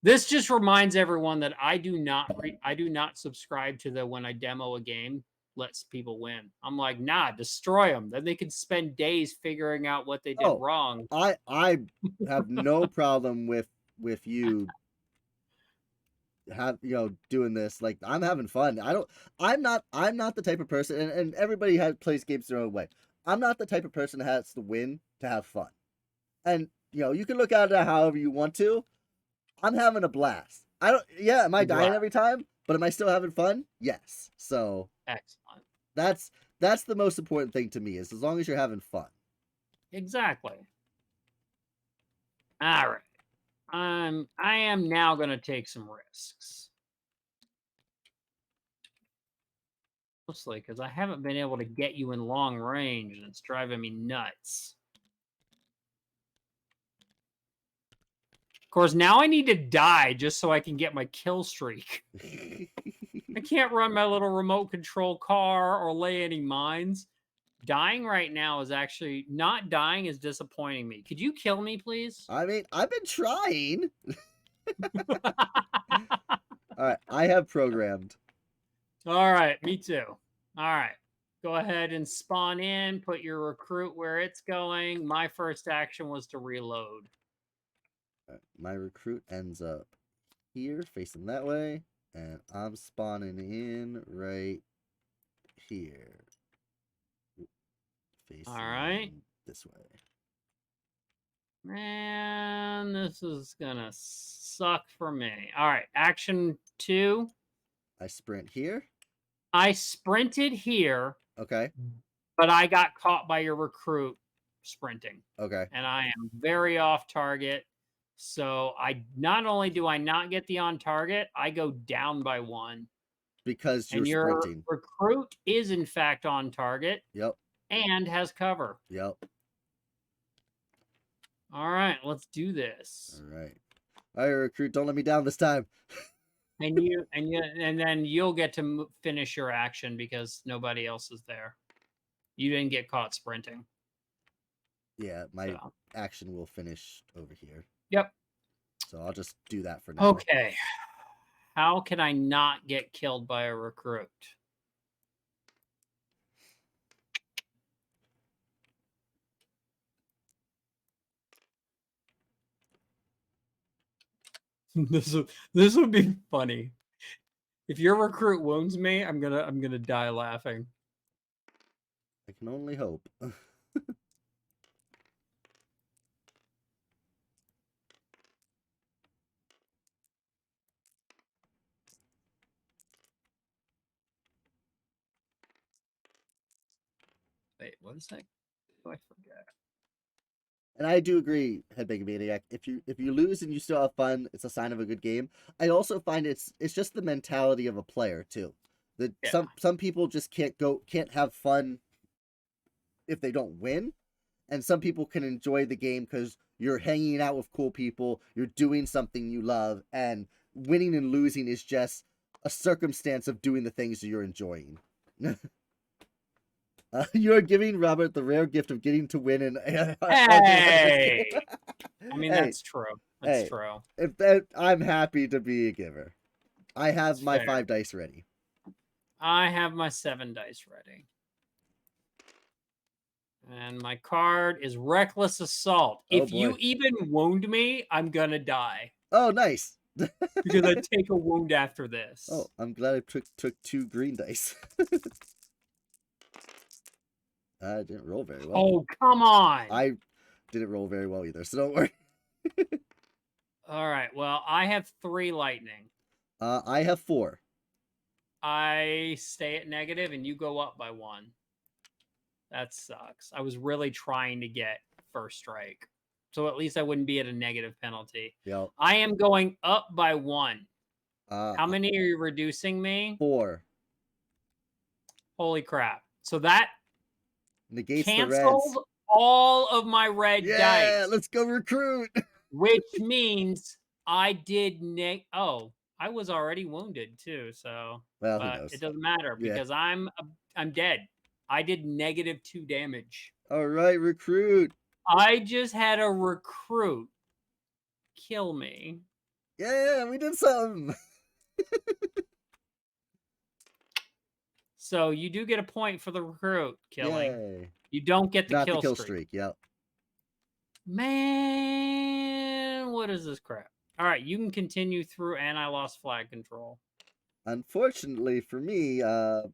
This just reminds everyone that I do not subscribe to the when I demo a game, lets people win. I'm like, nah, destroy them. Then they can spend days figuring out what they did wrong. I have no problem with you doing this. Like, I'm having fun. I'm not the type of person, and everybody plays games their own way. I'm not the type of person that has to win to have fun. And you can look at it however you want to. I'm having a blast. Am I dying every time? But am I still having fun? Yes. So excellent. That's the most important thing to me, is as long as you're having fun. Exactly. All right. I am now going to take some risks. Mostly because I haven't been able to get you in long range, and it's driving me nuts. Of course, now I need to die just so I can get my kill streak. I can't run my little remote control car or lay any mines. Dying right now is actually... Not dying is disappointing me. Could you kill me, please? I mean, I've been trying. All right, I have programmed. All right, me too. All right. Go ahead and spawn in. Put your recruit where it's going. My first action was to reload. My recruit ends up here, facing that way, and I'm spawning in right here, facing this way. Man, this is gonna suck for me. All right, action 2. I sprint here. I sprinted here. Okay. But I got caught by your recruit sprinting. Okay. And I am very off target. So not only do I not get the on target, I go down by 1. Because you're sprinting. Your recruit is in fact on target. Yep. And has cover. Yep. All right, let's do this. All right. All right, recruit, don't let me down this time. And then you'll get to finish your action because nobody else is there. You didn't get caught sprinting. Yeah, my action will finish over here. Yep. So I'll just do that for now. Okay. How can I not get killed by a recruit? This would be funny. If your recruit wounds me, I'm gonna die laughing. I can only hope. Wait, what is that? Oh, I forget. And I do agree, Headbanging Maniac. If you lose and you still have fun, it's a sign of a good game. I also find it's just the mentality of a player too. That Yeah. some people just can't have fun if they don't win, and some people can enjoy the game because you're hanging out with cool people, you're doing something you love, and winning and losing is just a circumstance of doing the things that you're enjoying. You are giving Robert the rare gift of getting to win in Arcane Wonders game. Hey, I mean Hey, that's true. That's hey, true. if that, I'm happy to be a giver. I have That's my fair. 5 dice ready. I have my 7 dice ready. And my card is Reckless Assault. Oh If you boy. even wound me, I'm gonna die. Oh, nice. Because I take a wound after this. Oh, I'm glad I took 2 green dice. I didn't roll very well. Oh, come on. I didn't roll very well either, so don't worry. All right. Well, I have 3 lightning. I have 4. I stay at negative and you go up by 1. That sucks. I was really trying to get first strike. So at least I wouldn't be at a negative penalty. Yeah. I am going up by 1. How Uh, many are you reducing me? 4 Holy crap. So that negates the reds. canceled all of my red Yeah, dice, let's go recruit. which means I did oh, I was already wounded too, so Well, who but knows? it doesn't matter Yeah. because I'm dead. I did -2 damage. All right, recruit. I just had a recruit kill me. Yeah, we did something. So you do get a point for the recruit killing. Yay. You don't get the Not kill the kill streak. streak. Yep. Man, what is this crap? All right, you can continue through, and I lost flag control. Unfortunately for me, I'm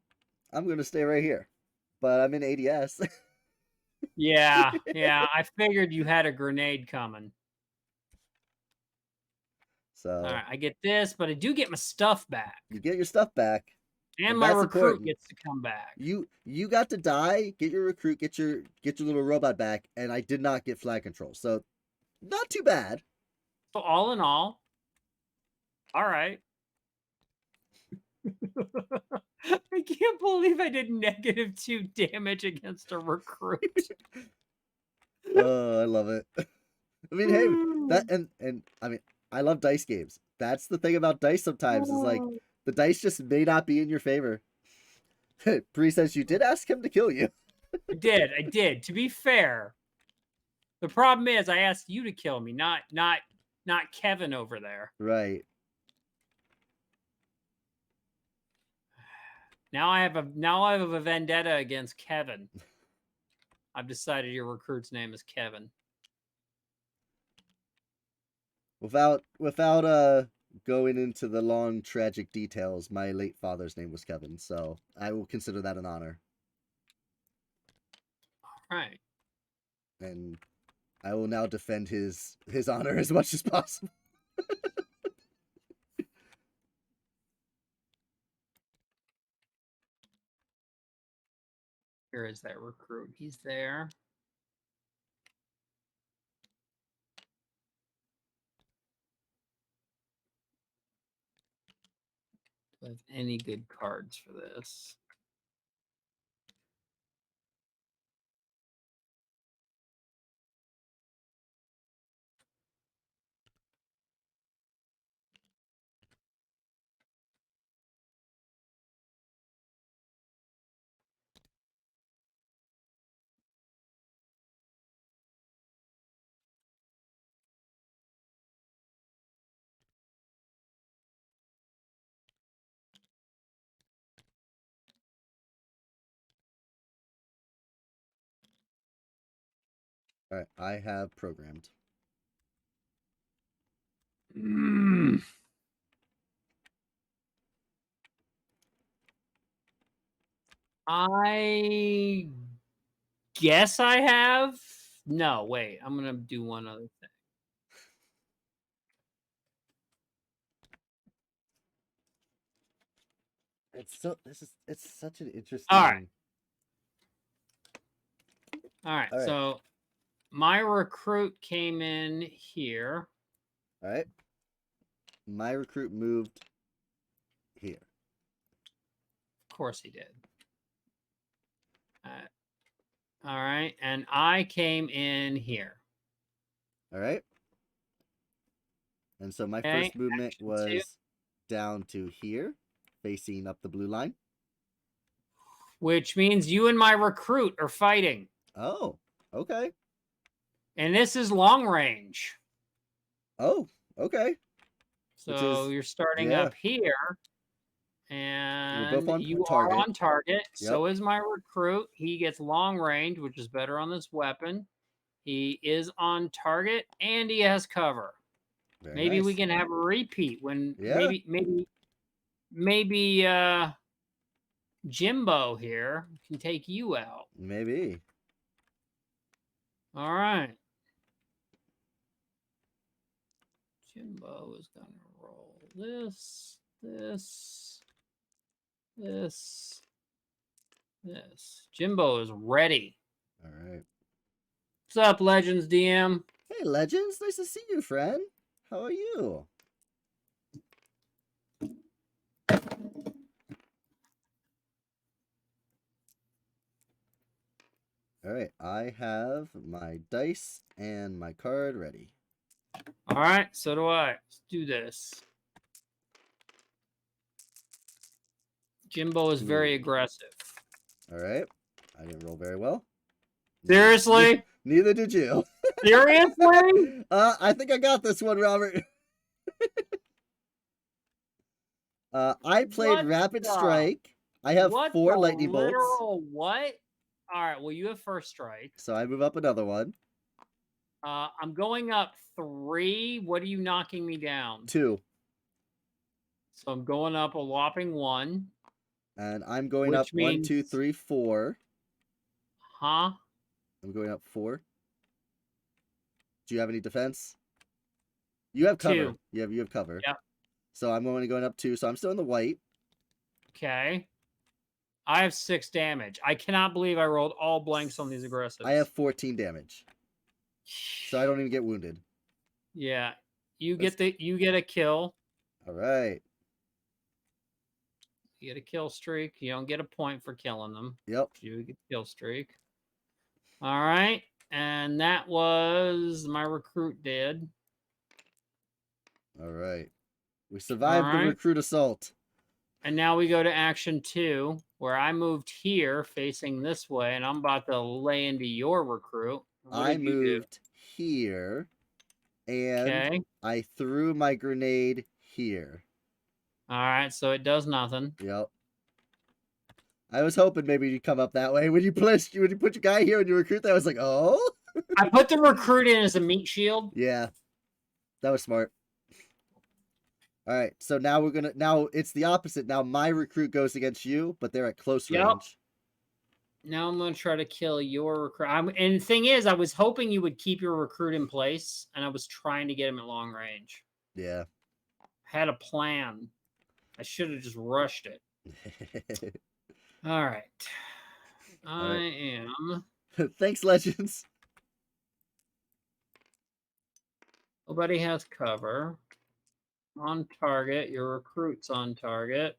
gonna stay right here, but I'm in ADS. Yeah, yeah. I figured you had a grenade coming. So All right, I get this, but I do get my stuff back, you get your stuff back, and my that's recruit important. gets to come back. You got to die, get your recruit, get your little robot back, and I did not get flag control, so not too bad. So all in all right. I can't believe I did -2 damage against a recruit. Oh, I love it. I mean, hey, that and I mean, I love dice games. That's the thing about dice sometimes is like the dice just may not be in your favor. Bree says you did ask him to kill you. I did. To be fair, the problem is I asked you to kill me, not Kevin over there. Right. Now I have a vendetta against Kevin. I've decided your recruit's name is Kevin. Without going into the long tragic details, my late father's name was Kevin, so I will consider that an honor. All right. And I will now defend his honor as much as possible. Here is that recruit. He's there. Do I have any good cards for this? All right, I have programmed. Mm. I guess I have. No, wait. I'm gonna do one other thing. It's such an interesting. All right. All right. All right. So my recruit came in here. All right. My recruit moved here. Of course he did. All right. And I came in here. All right. And so my Okay, first movement action was 2. down to here, facing up the blue line. Which means you and my recruit are fighting. Oh, okay. And this is long range. Oh, okay. So you're starting yeah. up here. And both on you target. are on target. Yep. So is my recruit. He gets long range, which is better on this weapon. He is on target and he has cover. Very Maybe we nice. can have a repeat when Yeah. maybe Jimbo here can take you out. Maybe. All right. Jimbo is gonna roll this. Jimbo is ready. All right. What's up, Legends DM? Hey, Legends. Nice to see you, friend. How are you? All right. I have my dice and my card ready. All right, so do I. Let's do this. Jimbo is very aggressive. All right. I didn't roll very well. Seriously? Neither did you. Seriously? I think I got this one, Robert. I played What Rapid the- Strike. I have What 4 the lightning bolts. literal what? All right, well, you have first strike. So I move up another one. I'm going up 3. What are you knocking me down? 2. So I'm going up a whopping 1. And I'm going Which up 1, means- 2, 3, 4. Huh? I'm going up 4. Do you have any defense? You have cover. 2. You have cover. Yep. So I'm only going up 2. So I'm still in the white. Okay. I have 6 damage. I cannot believe I rolled all blanks on these aggressives. I have 14 damage. So I don't even get wounded. Yeah. You get a kill. All right. You get a kill streak. You don't get a point for killing them. Yep. You get a kill streak. All right. And that was my recruit dead. All right. We survived All the right. recruit assault. And now we go to action 2, where I moved here facing this way, and I'm about to lay into your recruit. What I did you do? moved here, and Okay. I threw my grenade here. All right, so it does nothing. Yep. I was hoping maybe you'd come up that way. When you put your guy here and you recruit that, I was like, oh? I put the recruit in as a meat shield. Yeah. That was smart. All right, so now it's the opposite. Now my recruit goes against you, but they're at close Yep. range. Now I'm going to try to kill your recruit. And the thing is, I was hoping you would keep your recruit in place, and I was trying to get him at long range. Yeah. Had a plan. I should have just rushed it. All right. I am. Thanks, Legends. Nobody has cover. On target. Your recruit's on target.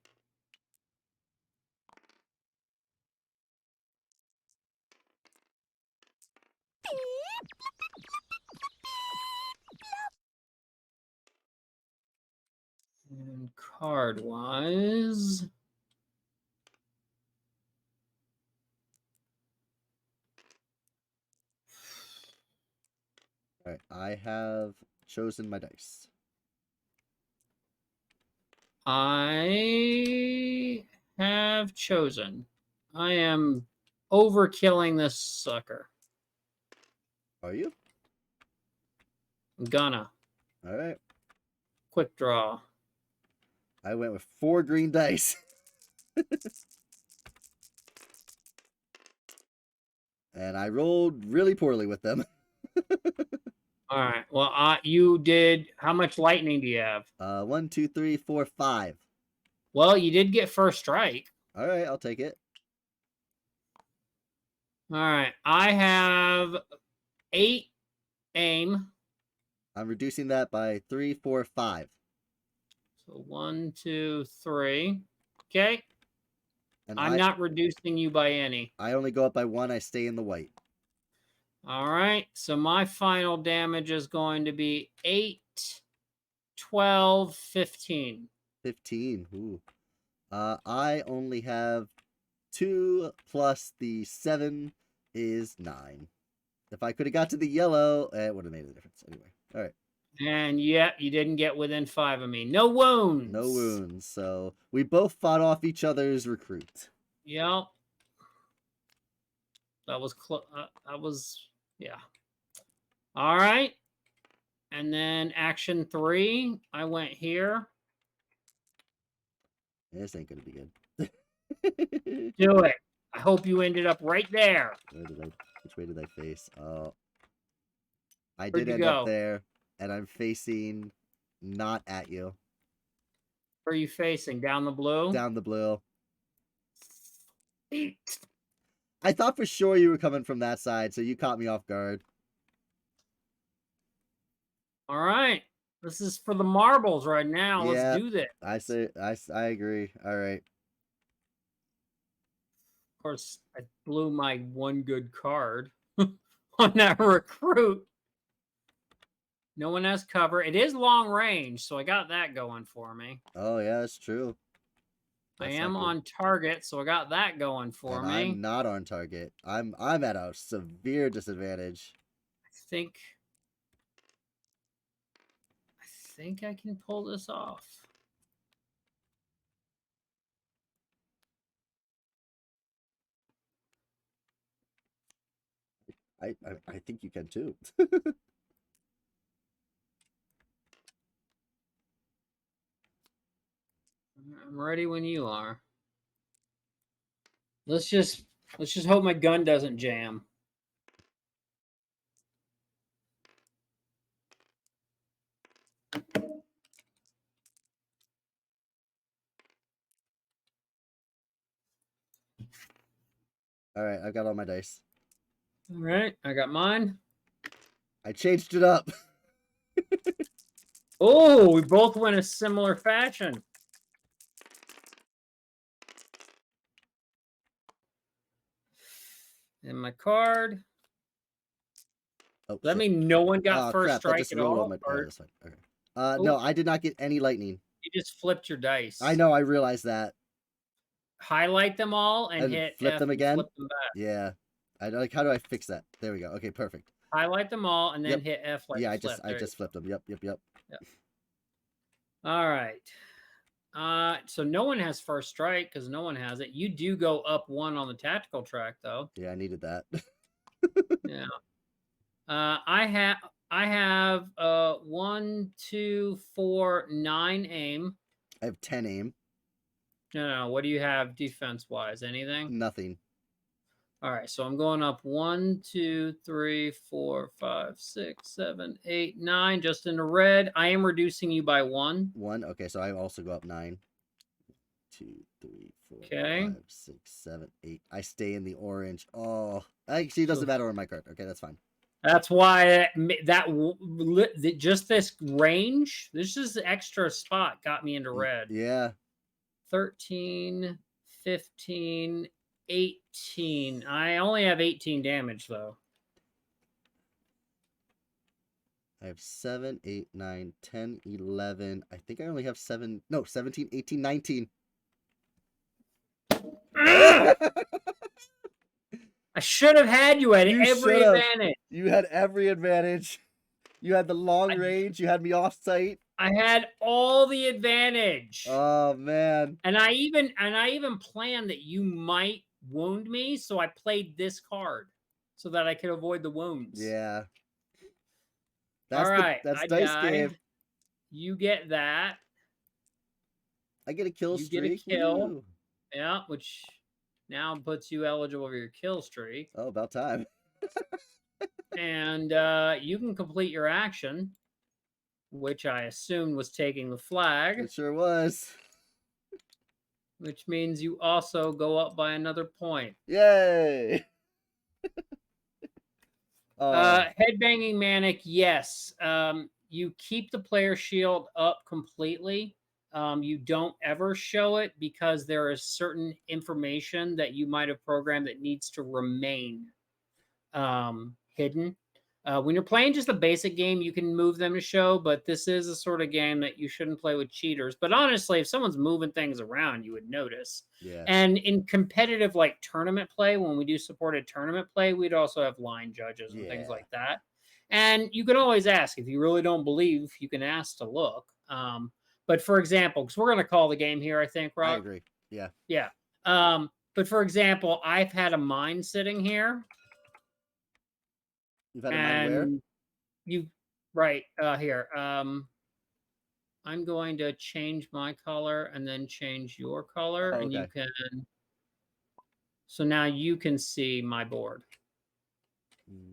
And card-wise... All right, I have chosen my dice. I have chosen. I am overkilling this sucker. Are you? I'm gonna. All right. Quick draw. I went with 4 green dice. And I rolled really poorly with them. All right. Well, you did. How much lightning do you have? 1, 2, 3, 4, 5. Well, you did get first strike. All right, I'll take it. All right. I have 8 aim. I'm reducing that by 3, 4, 5. So 1, 2, 3. Okay. And I'm not reducing you by any. I only go up by 1. I stay in the white. All right. So my final damage is going to be 8, 12, 15. 15. Ooh. I only have 2 plus the 7 is 9. If I could have got to the yellow, it would have made a difference. Anyway. All right. And yeah, you didn't get within 5 of me. No wounds. No wounds. So we both fought off each other's recruit. Yep. That was close. Yeah. All right. And then action 3, I went here. This ain't gonna be good. Do it. I hope you ended up right there. Which way did I face? Oh, I Where'd did you end up go? there, and I'm facing not at you. Where are you facing? Down the blue? Down the blue. I thought for sure you were coming from that side, so you caught me off guard. All right. This is for the marbles right now. Yeah, Let's do this. I agree. All right. Of course, I blew my one good card on that recruit. No one has cover. It is long range, so I got that going for me. Oh yeah, that's true. I am on target, so I got that going for me. I'm not on target. I'm at a severe disadvantage. I think I can pull this off. I think you can too. I'm ready when you are. Let's just hope my gun doesn't jam. All right, I've got all my dice. All right, I got mine. I changed it up. Oh, we both went a similar fashion. And my card. Oh, Does that shit. mean no one got first crap, that strike just at rolled all? on my... Or that's fine. Okay. No, I did not get any lightning. you just flipped your dice. I know, I realized that. Highlight them all and hit flip F them and again? flip them back. Yeah. How do I fix that? There we go. Okay, perfect. Highlight them all and then Yep. hit F like Yeah, flip. I just flipped them. Yep. All right. So no one has first strike because no one has it. You do go up 1 on the tactical track though. Yeah, I needed that. Yeah. I have 1, 2, 4, 9 aim. I have 10 aim. No. What do you have defense wise? Anything? Nothing. All right. So I'm going up 1, 2, 3, 4, 5, 6, 7, 8, 9. Just in the red. I am reducing you by 1. 1. Okay, so I also go up 9. 2, 3, 4, Okay. 5, 6, 7, 8. I stay in the orange. Oh, actually, it doesn't matter on my card. Okay, that's fine. That's why just this range, this is extra spot got me into red. Yeah. 13, 15, 18. I only have 18 damage though. I have 7, 8, 9, 10, 11. I think I only have 17, 18, 19. I should have had you at You every should've. advantage. You had every advantage. You had the long range. You had me off site. I had all the advantage. Oh man. And I even planned that you might wound me, so I played this card so that I could avoid the wounds. Yeah. All right. That's I dice die. game. You get that. I get a kill You streak. get a kill. Woo. Yeah, which now puts you eligible for your kill streak. Oh, about time. And you can complete your action, which I assumed was taking the flag, It sure was. which means you also go up by another point. Yay! Headbanging Manic, yes. You keep the player shield up completely. You don't ever show it because there is certain information that you might have programmed that needs to remain hidden. When you're playing just a basic game, you can move them to show, but this is a sort of game that you shouldn't play with cheaters. But honestly, if someone's moving things around, you would notice. Yeah. And in competitive like tournament play, when we do supported tournament play, we'd also have line judges and things Yeah. like that. And you can always ask if you really don't believe, you can ask to look. But for example, because we're going to call the game here, I think, I Rob. agree. Yeah. Yeah. But for example, I've had a mine sitting here. You've had a mind where? And you right here. I'm going to change my color and then change your color, Oh, and you okay. can. So now you can see my board.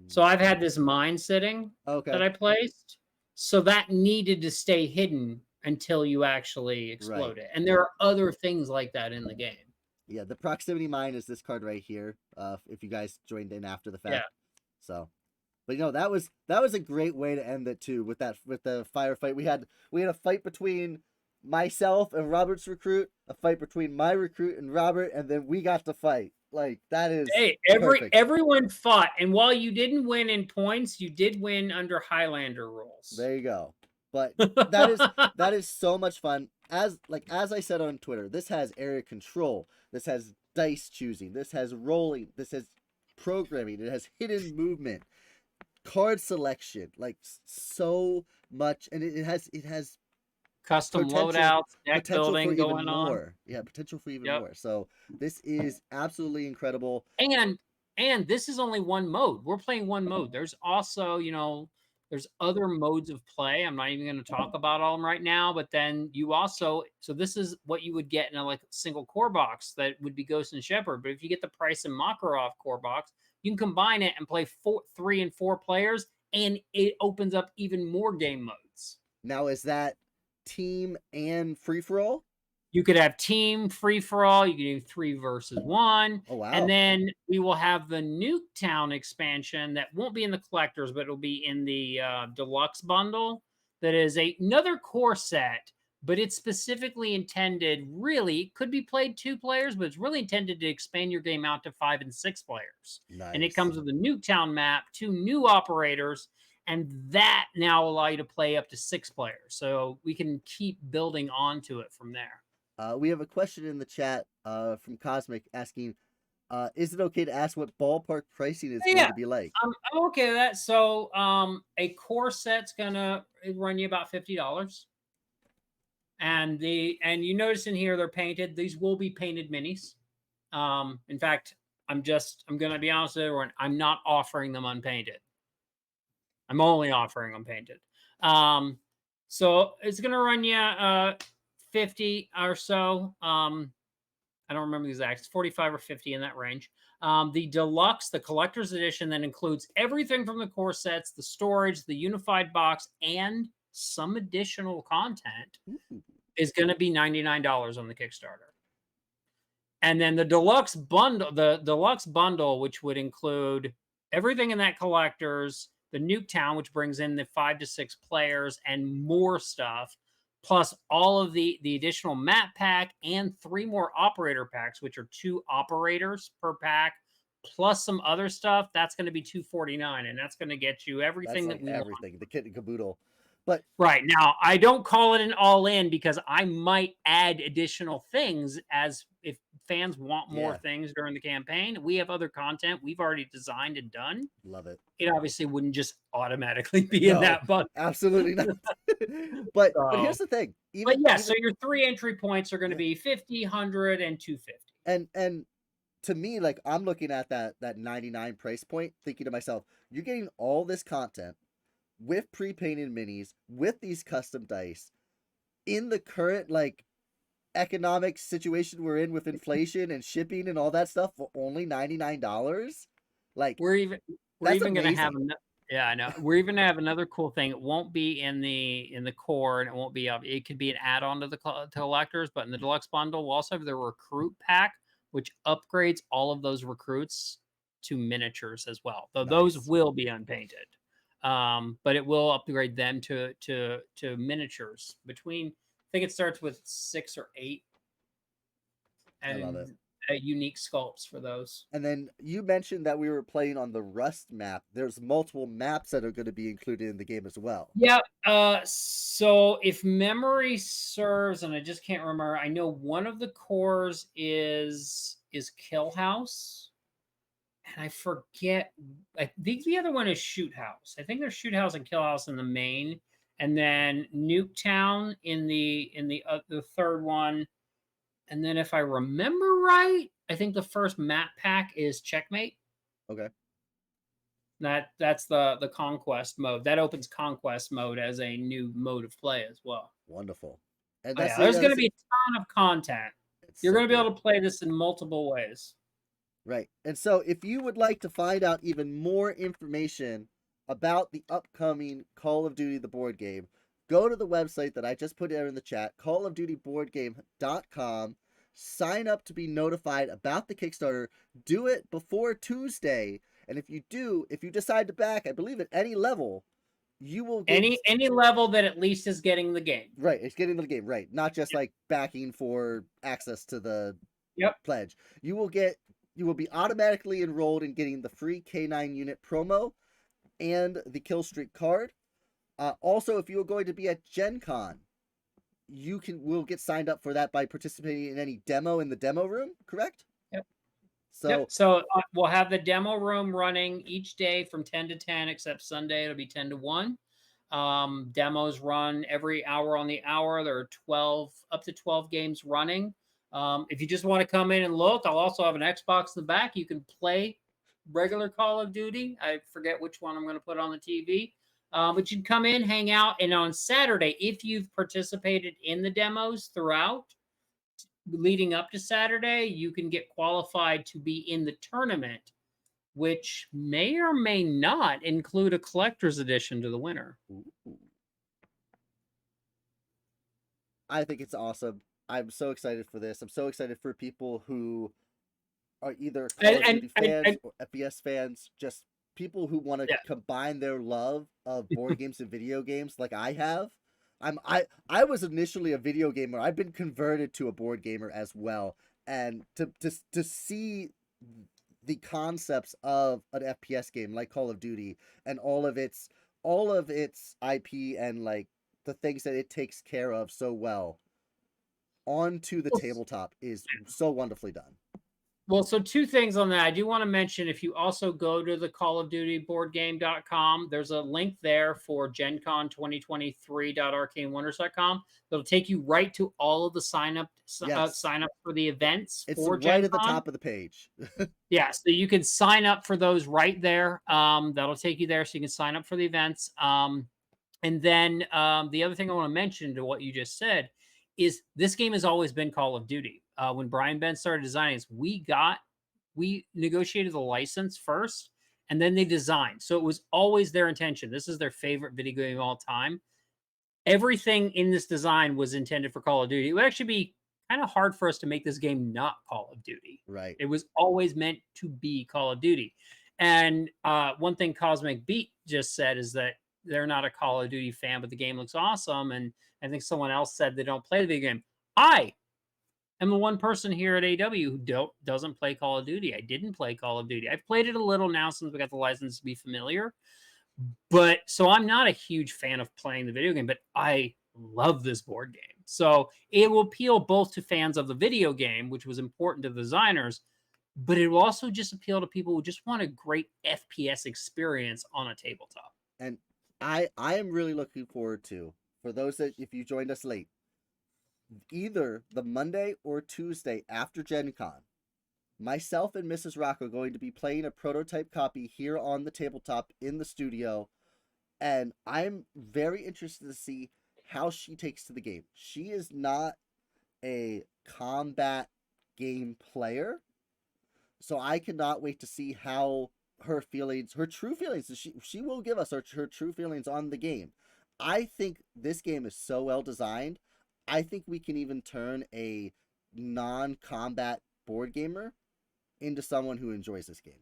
So I've had this mine sitting Okay. that I placed, so that needed to stay hidden until you actually explode it. And there are other things like that in the game. Yeah, the proximity mine is this card right here. If you guys joined in after the fact. Yeah. So, but you know that was a great way to end it too with the firefight. We had a fight between myself and Robert's recruit, a fight between my recruit and Robert, and then we got to fight. Like that is perfect. Everyone fought, and while you didn't win in points, you did win under Highlander rules. There you go. But that is so much fun. As I said on Twitter, this has area control. This has dice choosing. This has rolling. This has programming. It has hidden movement, card selection. Like so much, and it has custom loadouts, deck building going more. on. Yeah, potential for even more. So this is absolutely incredible. And this is only one mode. We're playing one mode. There's also, there's other modes of play. I'm not even going to talk about all of them right now, but then you also, so this is what you would get in a single core box that would be Ghost and Shepherd. But if you get the Price and Makarov core box, you can combine it and play 3 and 4 players, and it opens up even more game modes. Now, is that team and free for all? You could have team free for all. You can do 3 versus 1. Oh wow! And then we will have the Nuketown expansion that won't be in the collectors, but it'll be in the deluxe bundle. That is another core set, but it's specifically intended. Really, it could be played 2 players, but it's really intended to expand your game out to 5 and 6 players. Nice. And it comes with a Nuketown map, 2 new operators. And that now will allow you to play up to 6 players. So we can keep building onto it from there. We have a question in the chat from Cosmic asking, is it okay to ask what ballpark pricing is going to be like? I'm okay with that. So a core set's going to run you about $50. And you notice in here they're painted. These will be painted minis. In fact, I'm going to be honest with everyone. I'm not offering them unpainted. I'm only offering them painted. So it's going to run you 50 or so. I don't remember the exact. It's 45 or 50 in that range. The deluxe, the collector's edition, that includes everything from the core sets, the storage, the unified box, and some additional content, is going to be $99 on the Kickstarter. And then the deluxe bundle, which would include everything in that collector's, the Nuketown, which brings in the 5 to 6 players and more stuff, plus all of the additional map pack and 3 more operator packs, which are 2 operators per pack, plus some other stuff. That's going to be $249, and that's going to get you everything that we want. The kit and caboodle. But right now, I don't call it an all-in because I might add additional things as if fans want more things during the campaign. We have other content we've already designed and done. Love it. It obviously wouldn't just automatically be in that bundle. Absolutely not. but here's the thing. So your 3 entry points are going to be 50, 100, and 250. And to me, like, I'm looking at that 99 price point, thinking to myself, you're getting all this content with pre-painted minis, with these custom dice, in the current economic situation we're in with inflation and shipping and all that stuff for only $99. Like, We're even that's gonna have amazing. yeah, I know. We're even gonna have another cool thing. It won't be in the core, and it won't be it could be an add-on to the collectors, but in the deluxe bundle, we'll also have the recruit pack, which upgrades all of those recruits to miniatures as well. Though those Nice. will be unpainted. But it will upgrade them to miniatures. Between I think it starts with 6 or 8 I love it. and unique sculpts for those. And then you mentioned that we were playing on the Rust map. There's multiple maps that are going to be included in the game as well. Yeah. So if memory serves, and I just can't remember, I know one of the cores is Kill House, and I forget. I think the other one is Shoot House. I think there's Shoot House and Kill House in the main, and then Nuketown in the third one. And then if I remember right, I think the first map pack is Checkmate. Okay. That's the conquest mode. That opens conquest mode as a new mode of play as well. Wonderful. And Oh, that's yeah, there's going to be a ton of content. You're so going to be cool. able to play this in multiple ways. Right. And so if you would like to find out even more information about the upcoming Call of Duty the board game, go to the website that I just put there in the chat, callofdutyboardgame.com. Sign up to be notified about the Kickstarter. Do it before Tuesday. And if you decide to back, I believe at any level, you will get Any level that at least is getting the game. right. It's getting the game, right? Not just like backing for access to the pledge. You will be automatically enrolled in getting the free K9 unit promo and the kill streak card. Also, if you are going to be at Gen Con, will get signed up for that by participating in any demo in the demo room, correct? Yep. So, Yep. So we'll have the demo room running each day from 10 to 10, except Sunday it'll be 10 to 1. Demos run every hour on the hour. There are up to 12 games running. If you just want to come in and look, I'll also have an Xbox in the back. You can play regular Call of Duty. I forget which one I'm going to put on the TV. But you can come in, hang out, and on Saturday, if you've participated in the demos throughout, leading up to Saturday, you can get qualified to be in the tournament, which may or may not include a collector's edition to the winner. I think it's awesome. I'm so excited for this. I'm so excited for people who are either Call of Duty fans or FPS fans, just people who want to combine their love of board games and video games like I have. I was initially a video gamer. I've been converted to a board gamer as well. And to see the concepts of an FPS game like Call of Duty and all of its IP and like the things that it takes care of so well onto the tabletop is so wonderfully done. Well, so 2 things on that. I do want to mention, if you also go to the callofdutyboardgame.com, there's a link there for GenCon2023.arcanewonders.com. That'll take you right to all of the sign up for the events. It's for right Gen at the Con. top of the page. Yeah, so you can sign up for those right there. That'll take you there, so you can sign up for the events. And then the other thing I want to mention to what you just said is this game has always been Call of Duty. When Brian Ben started designing this, we negotiated the license first, and then they designed. So it was always their intention. This is their favorite video game of all time. Everything in this design was intended for Call of Duty. It would actually be kind of hard for us to make this game not Call of Duty. Right. It was always meant to be Call of Duty. And one thing Cosmic Beat just said is that they're not a Call of Duty fan, but the game looks awesome. And I think someone else said they don't play the video game. I am the one person here at AW who doesn't play Call of Duty. I didn't play Call of Duty. I've played it a little now since we got the license to be familiar. But so I'm not a huge fan of playing the video game, but I love this board game. So it will appeal both to fans of the video game, which was important to the designers, but it will also just appeal to people who just want a great FPS experience on a tabletop. And I am really looking forward to, for those that, if you joined us late, either the Monday or Tuesday after Gen Con, myself and Mrs. Rock are going to be playing a prototype copy here on the tabletop in the studio, and I'm very interested to see how she takes to the game. She is not a combat game player. So I cannot wait to see how her true feelings, she will give us her true feelings on the game. I think this game is so well designed. I think we can even turn a non-combat board gamer into someone who enjoys this game.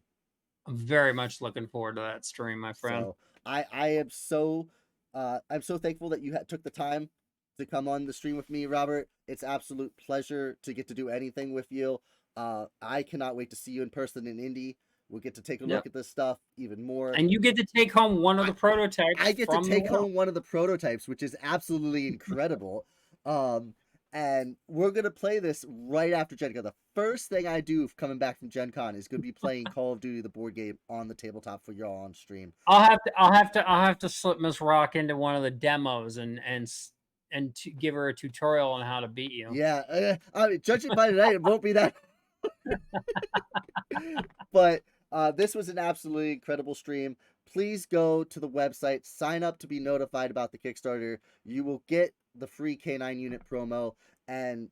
I'm very much looking forward to that stream, my friend. So I am so I'm so thankful that you took the time to come on the stream with me, Robert. It's absolute pleasure to get to do anything with you. I cannot wait to see you in person in Indy. We'll get to take a look at this stuff even more. And you get to take home one of the prototypes. I get to take home one of the prototypes, which is absolutely incredible. And we're going to play this right after Gen Con. The first thing I do coming back from Gen Con is going to be playing Call of Duty, the board game, on the tabletop for y'all on stream. I'll have to slip Miss Rock into one of the demos and to give her a tutorial on how to beat you. Yeah. I mean, judging by tonight, it won't be that. But this was an absolutely incredible stream. Please go to the website, sign up to be notified about the Kickstarter. You will get the free K9 unit promo. And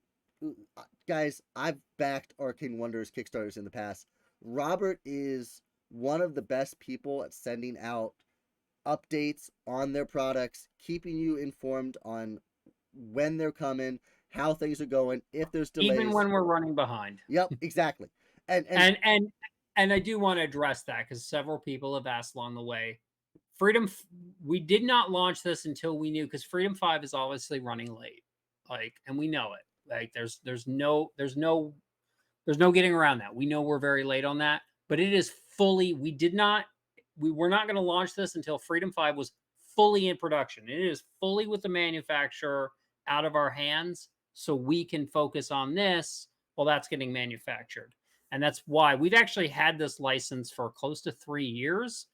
guys, I've backed Arcane Wonders Kickstarters in the past. Robert is one of the best people at sending out updates on their products, keeping you informed on when they're coming, how things are going, if there's delays. Even when we're running behind. Yep, exactly. And I do want to address that because several people have asked along the way. We did not launch this until we knew, because Freedom 5 is obviously running late. And we know it. There's no getting around that. We know we're very late on that, but it is fully, we were not going to launch this until Freedom 5 was fully in production. It is fully with the manufacturer out of our hands, so we can focus on this while that's getting manufactured. And that's why we've actually had this license for close to 3 years.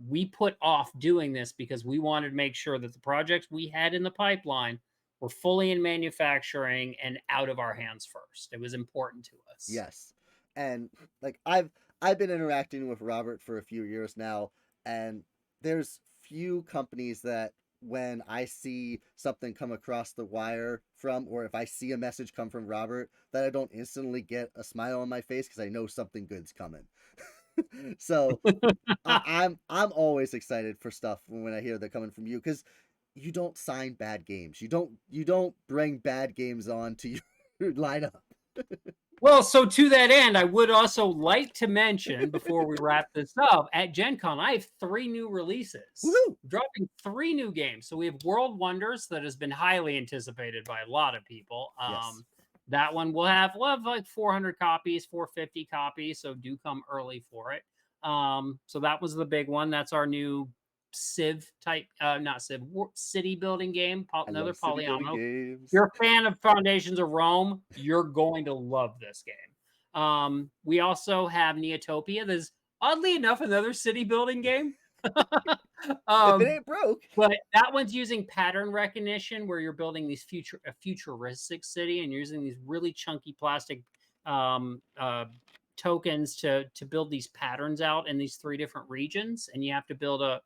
We put off doing this because we wanted to make sure that the projects we had in the pipeline were fully in manufacturing and out of our hands first. It was important to us. Yes. And I've been interacting with Robert for a few years now, and there's few companies that when I see something come across the wire from, or if I see a message come from Robert, that I don't instantly get a smile on my face because I know something good's coming. So I'm always excited for stuff when I hear they're coming from you, because you don't sign bad games. You don't bring bad games on to your lineup. Well, so to that end, I would also like to mention before we wrap this up, at Gen Con, I have 3 new releases. Woo-hoo! Dropping 3 new games. So we have World Wonders, that has been highly anticipated by a lot of people. Yes. That one we'll have like 400 copies, 450 copies. So do come early for it. So that was the big one. That's our new Civ type, not Civ, city building game. Another Polyano. If you're a fan of Foundations of Rome, you're going to love this game. We also have Neotopia. There's oddly enough another city building game. If it ain't broke. But that one's using pattern recognition, where you're building these futuristic city, and you're using these really chunky plastic tokens to build these patterns out in these 3 different regions, and you have to build a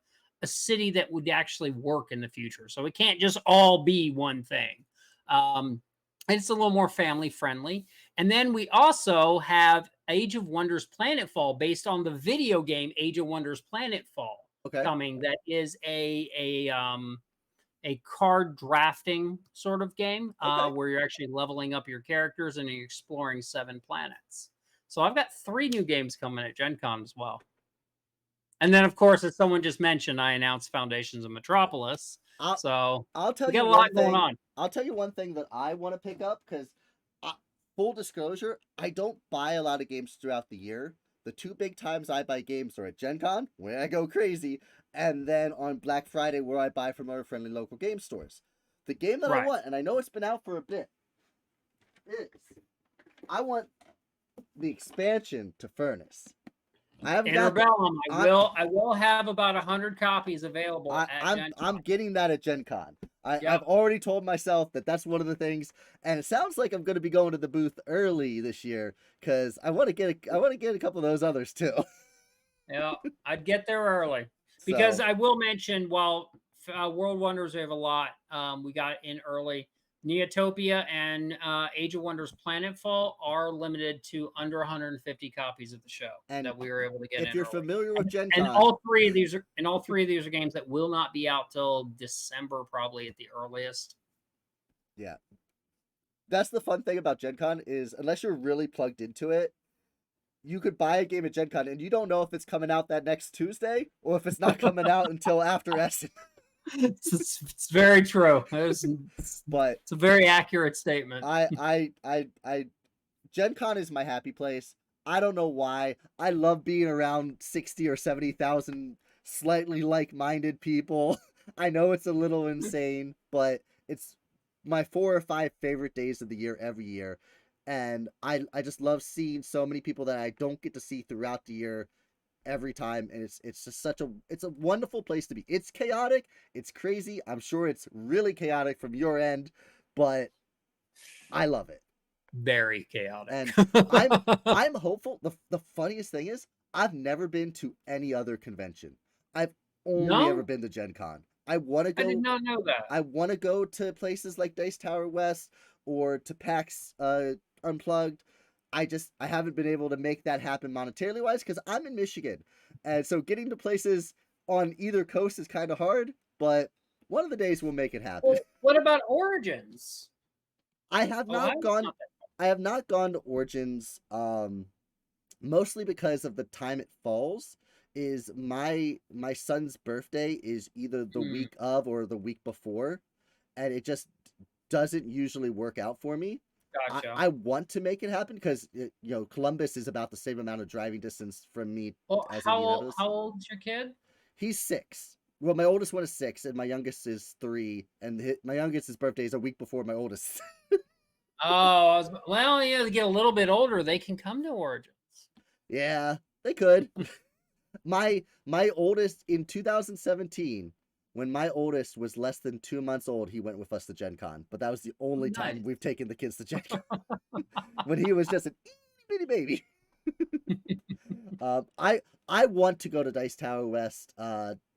city that would actually work in the future. So it can't just all be one thing. And it's a little more family friendly. And then we also have Age of Wonders Planetfall, based on the video game Age of Wonders Planetfall. Okay. Coming. That is a card drafting sort of game, where you're actually leveling up your characters and you're exploring 7 planets. So I've got 3 new games coming at Gen Con as well. And then, of course, as someone just mentioned, I announced Foundations of Metropolis. I'll tell we you got a lot going on. I'll tell you one thing that I want to pick up, because full disclosure, I don't buy a lot of games throughout the year. The 2 big times I buy games are at Gen Con, where I go crazy, and then on Black Friday, where I buy from our friendly local game stores. The game that I want, and I know it's been out for a bit, is I want the expansion to Furnace. I haven't got Interbellum. I will have about 100 copies available at Gen Con. I'm getting that at Gen Con. I've already told myself that that's one of the things, and it sounds like I'm going to be going to the booth early this year, because I want to get a couple of those others too. Yeah, I'd get there early, because I will mention, while World Wonders we have a lot, we got in early. Neotopia and Age of Wonders Planetfall are limited to under 150 copies of the show And that we were able to get if in you're early. familiar with Gen And Con, all three of these are games that will not be out till December, probably at the earliest. yeah, that's the fun thing about Gen Con is unless you're really plugged into it, you could buy a game at Gen Con and you don't know if it's coming out that next Tuesday or if it's not coming out until after Essen. It's very true. But It's a very accurate statement. Gen Con is my happy place. I don't know why. I love being around 60 or 70,000 slightly like-minded people. I know it's a little insane, but it's my 4 or 5 favorite days of the year every year. And I just love seeing so many people that I don't get to see throughout the year every time, and it's just it's a wonderful place to be. It's chaotic, it's crazy. I'm sure it's really chaotic from your end, but I love it. Very chaotic. And I'm hopeful. The funniest thing is I've never been to any other convention. I've only ever been to Gen Con. I want to go. I did not know that. I want to go to places like Dice Tower West or to PAX Unplugged. I haven't been able to make that happen monetarily wise because I'm in Michigan, and so getting to places on either coast is kind of hard. But one of the days we'll make it happen. Well, what about Origins? I have not gone. I have not gone to Origins. Mostly because of the time it falls. Is my son's birthday is either the week of or the week before, and it just doesn't usually work out for me. Gotcha. I want to make it happen because Columbus is about the same amount of driving distance from me as Indianapolis. How old's your kid? He's 6. Well, my oldest one is 6, and my youngest is 3. And my youngest's birthday is a week before my oldest. Well, yeah, to get a little bit older, they can come to Origins. Yeah, they could. my oldest in 2017. When my oldest was less than 2 months old, he went with us to Gen Con. But that was the only time we've taken the kids to Gen Con. When he was just an itty bitty baby. I want to go to Dice Tower West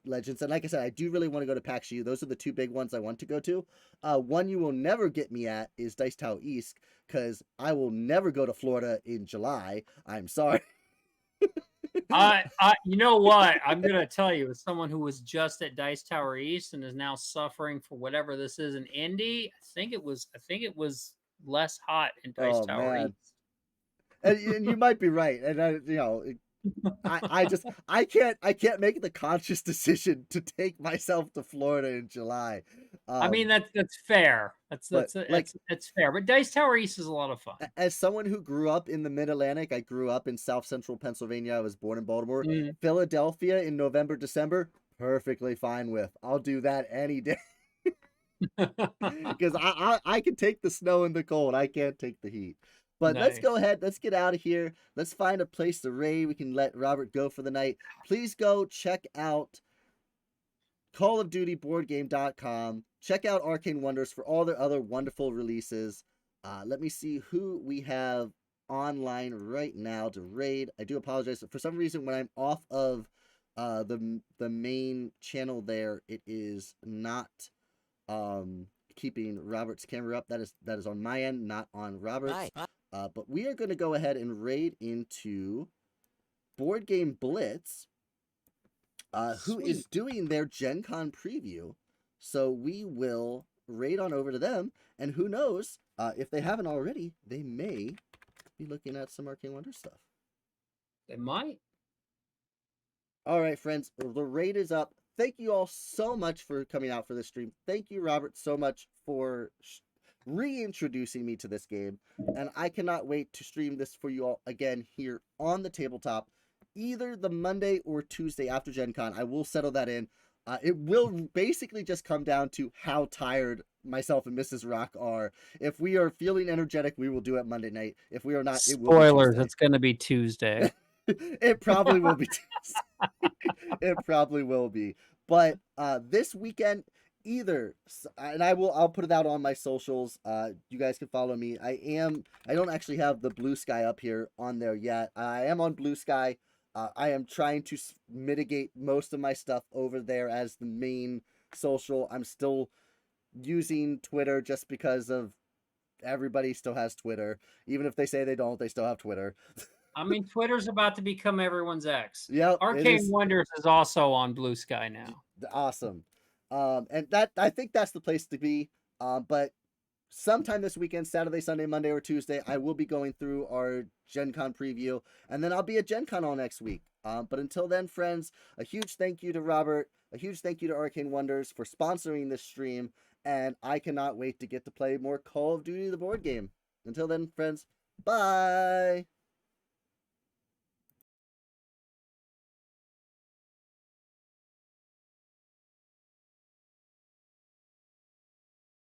Legends. And like I said, I do really want to go to PAX U. Those are the 2 big ones I want to go to. One you will never get me at is Dice Tower East, because I will never go to Florida in July. I'm sorry. You know what? I'm gonna tell you, as someone who was just at Dice Tower East and is now suffering for whatever this is in Indy, I think it was less hot in Dice Tower East. And you might be right. And I can't make the conscious decision to take myself to Florida in July. I mean, that's fair. That's fair. But Dice Tower East is a lot of fun. As someone who grew up in the Mid-Atlantic, I grew up in South Central Pennsylvania. I was born in Baltimore. Philadelphia in November, December, perfectly fine with. I'll do that any day. Because I can take the snow and the cold. I can't take the heat. But Let's go ahead. Let's get out of here. Let's find a place to raid. We can let Robert go for the night. Please go check out CallOfDutyBoardGame.com. Check out Arcane Wonders for all their other wonderful releases. Let me see who we have online right now to raid. I do apologize. For some reason, when I'm off of the main channel there, it is not keeping Robert's camera up. That is on my end, not on Robert's. But we are going to go ahead and raid into Board Game Blitz, who is doing their Gen Con preview. So we will raid on over to them, and who knows, if they haven't already, they may be looking at some Arcane Wonders stuff. They might. All right, friends, the raid is up. Thank you all so much for coming out for this stream. Thank you, Robert, so much for reintroducing me to this game, and I cannot wait to stream this for you all again here on the tabletop, either the Monday or Tuesday after Gen Con. I will settle that in. It will basically just come down to how tired myself and Mrs. Rock are. If we are feeling energetic, we will do it Monday night. If we are not, it will be Spoilers, Tuesday. it's going to be Tuesday. It probably will be Tuesday. It probably will be. But this weekend, and I'll put it out on my socials. You guys can follow me. I don't actually have the Blue Sky up here on there yet. I am on Blue Sky. I am trying to mitigate most of my stuff over there as the main social. I'm still using Twitter just because of everybody still has Twitter. Even if they say they don't, they still have Twitter. I mean, Twitter's about to become everyone's ex. Yep, it Arcane is Wonders is also on Blue Sky now. awesome. And that I think that's the place to be. But sometime this weekend, Saturday, Sunday, Monday, or Tuesday, I will be going through our Gen Con preview, and then I'll be at Gen Con all next week. But until then, friends, a huge thank you to Robert, a huge thank you to Arcane Wonders for sponsoring this stream, and I cannot wait to get to play more Call of Duty the board game. Until then, friends, bye!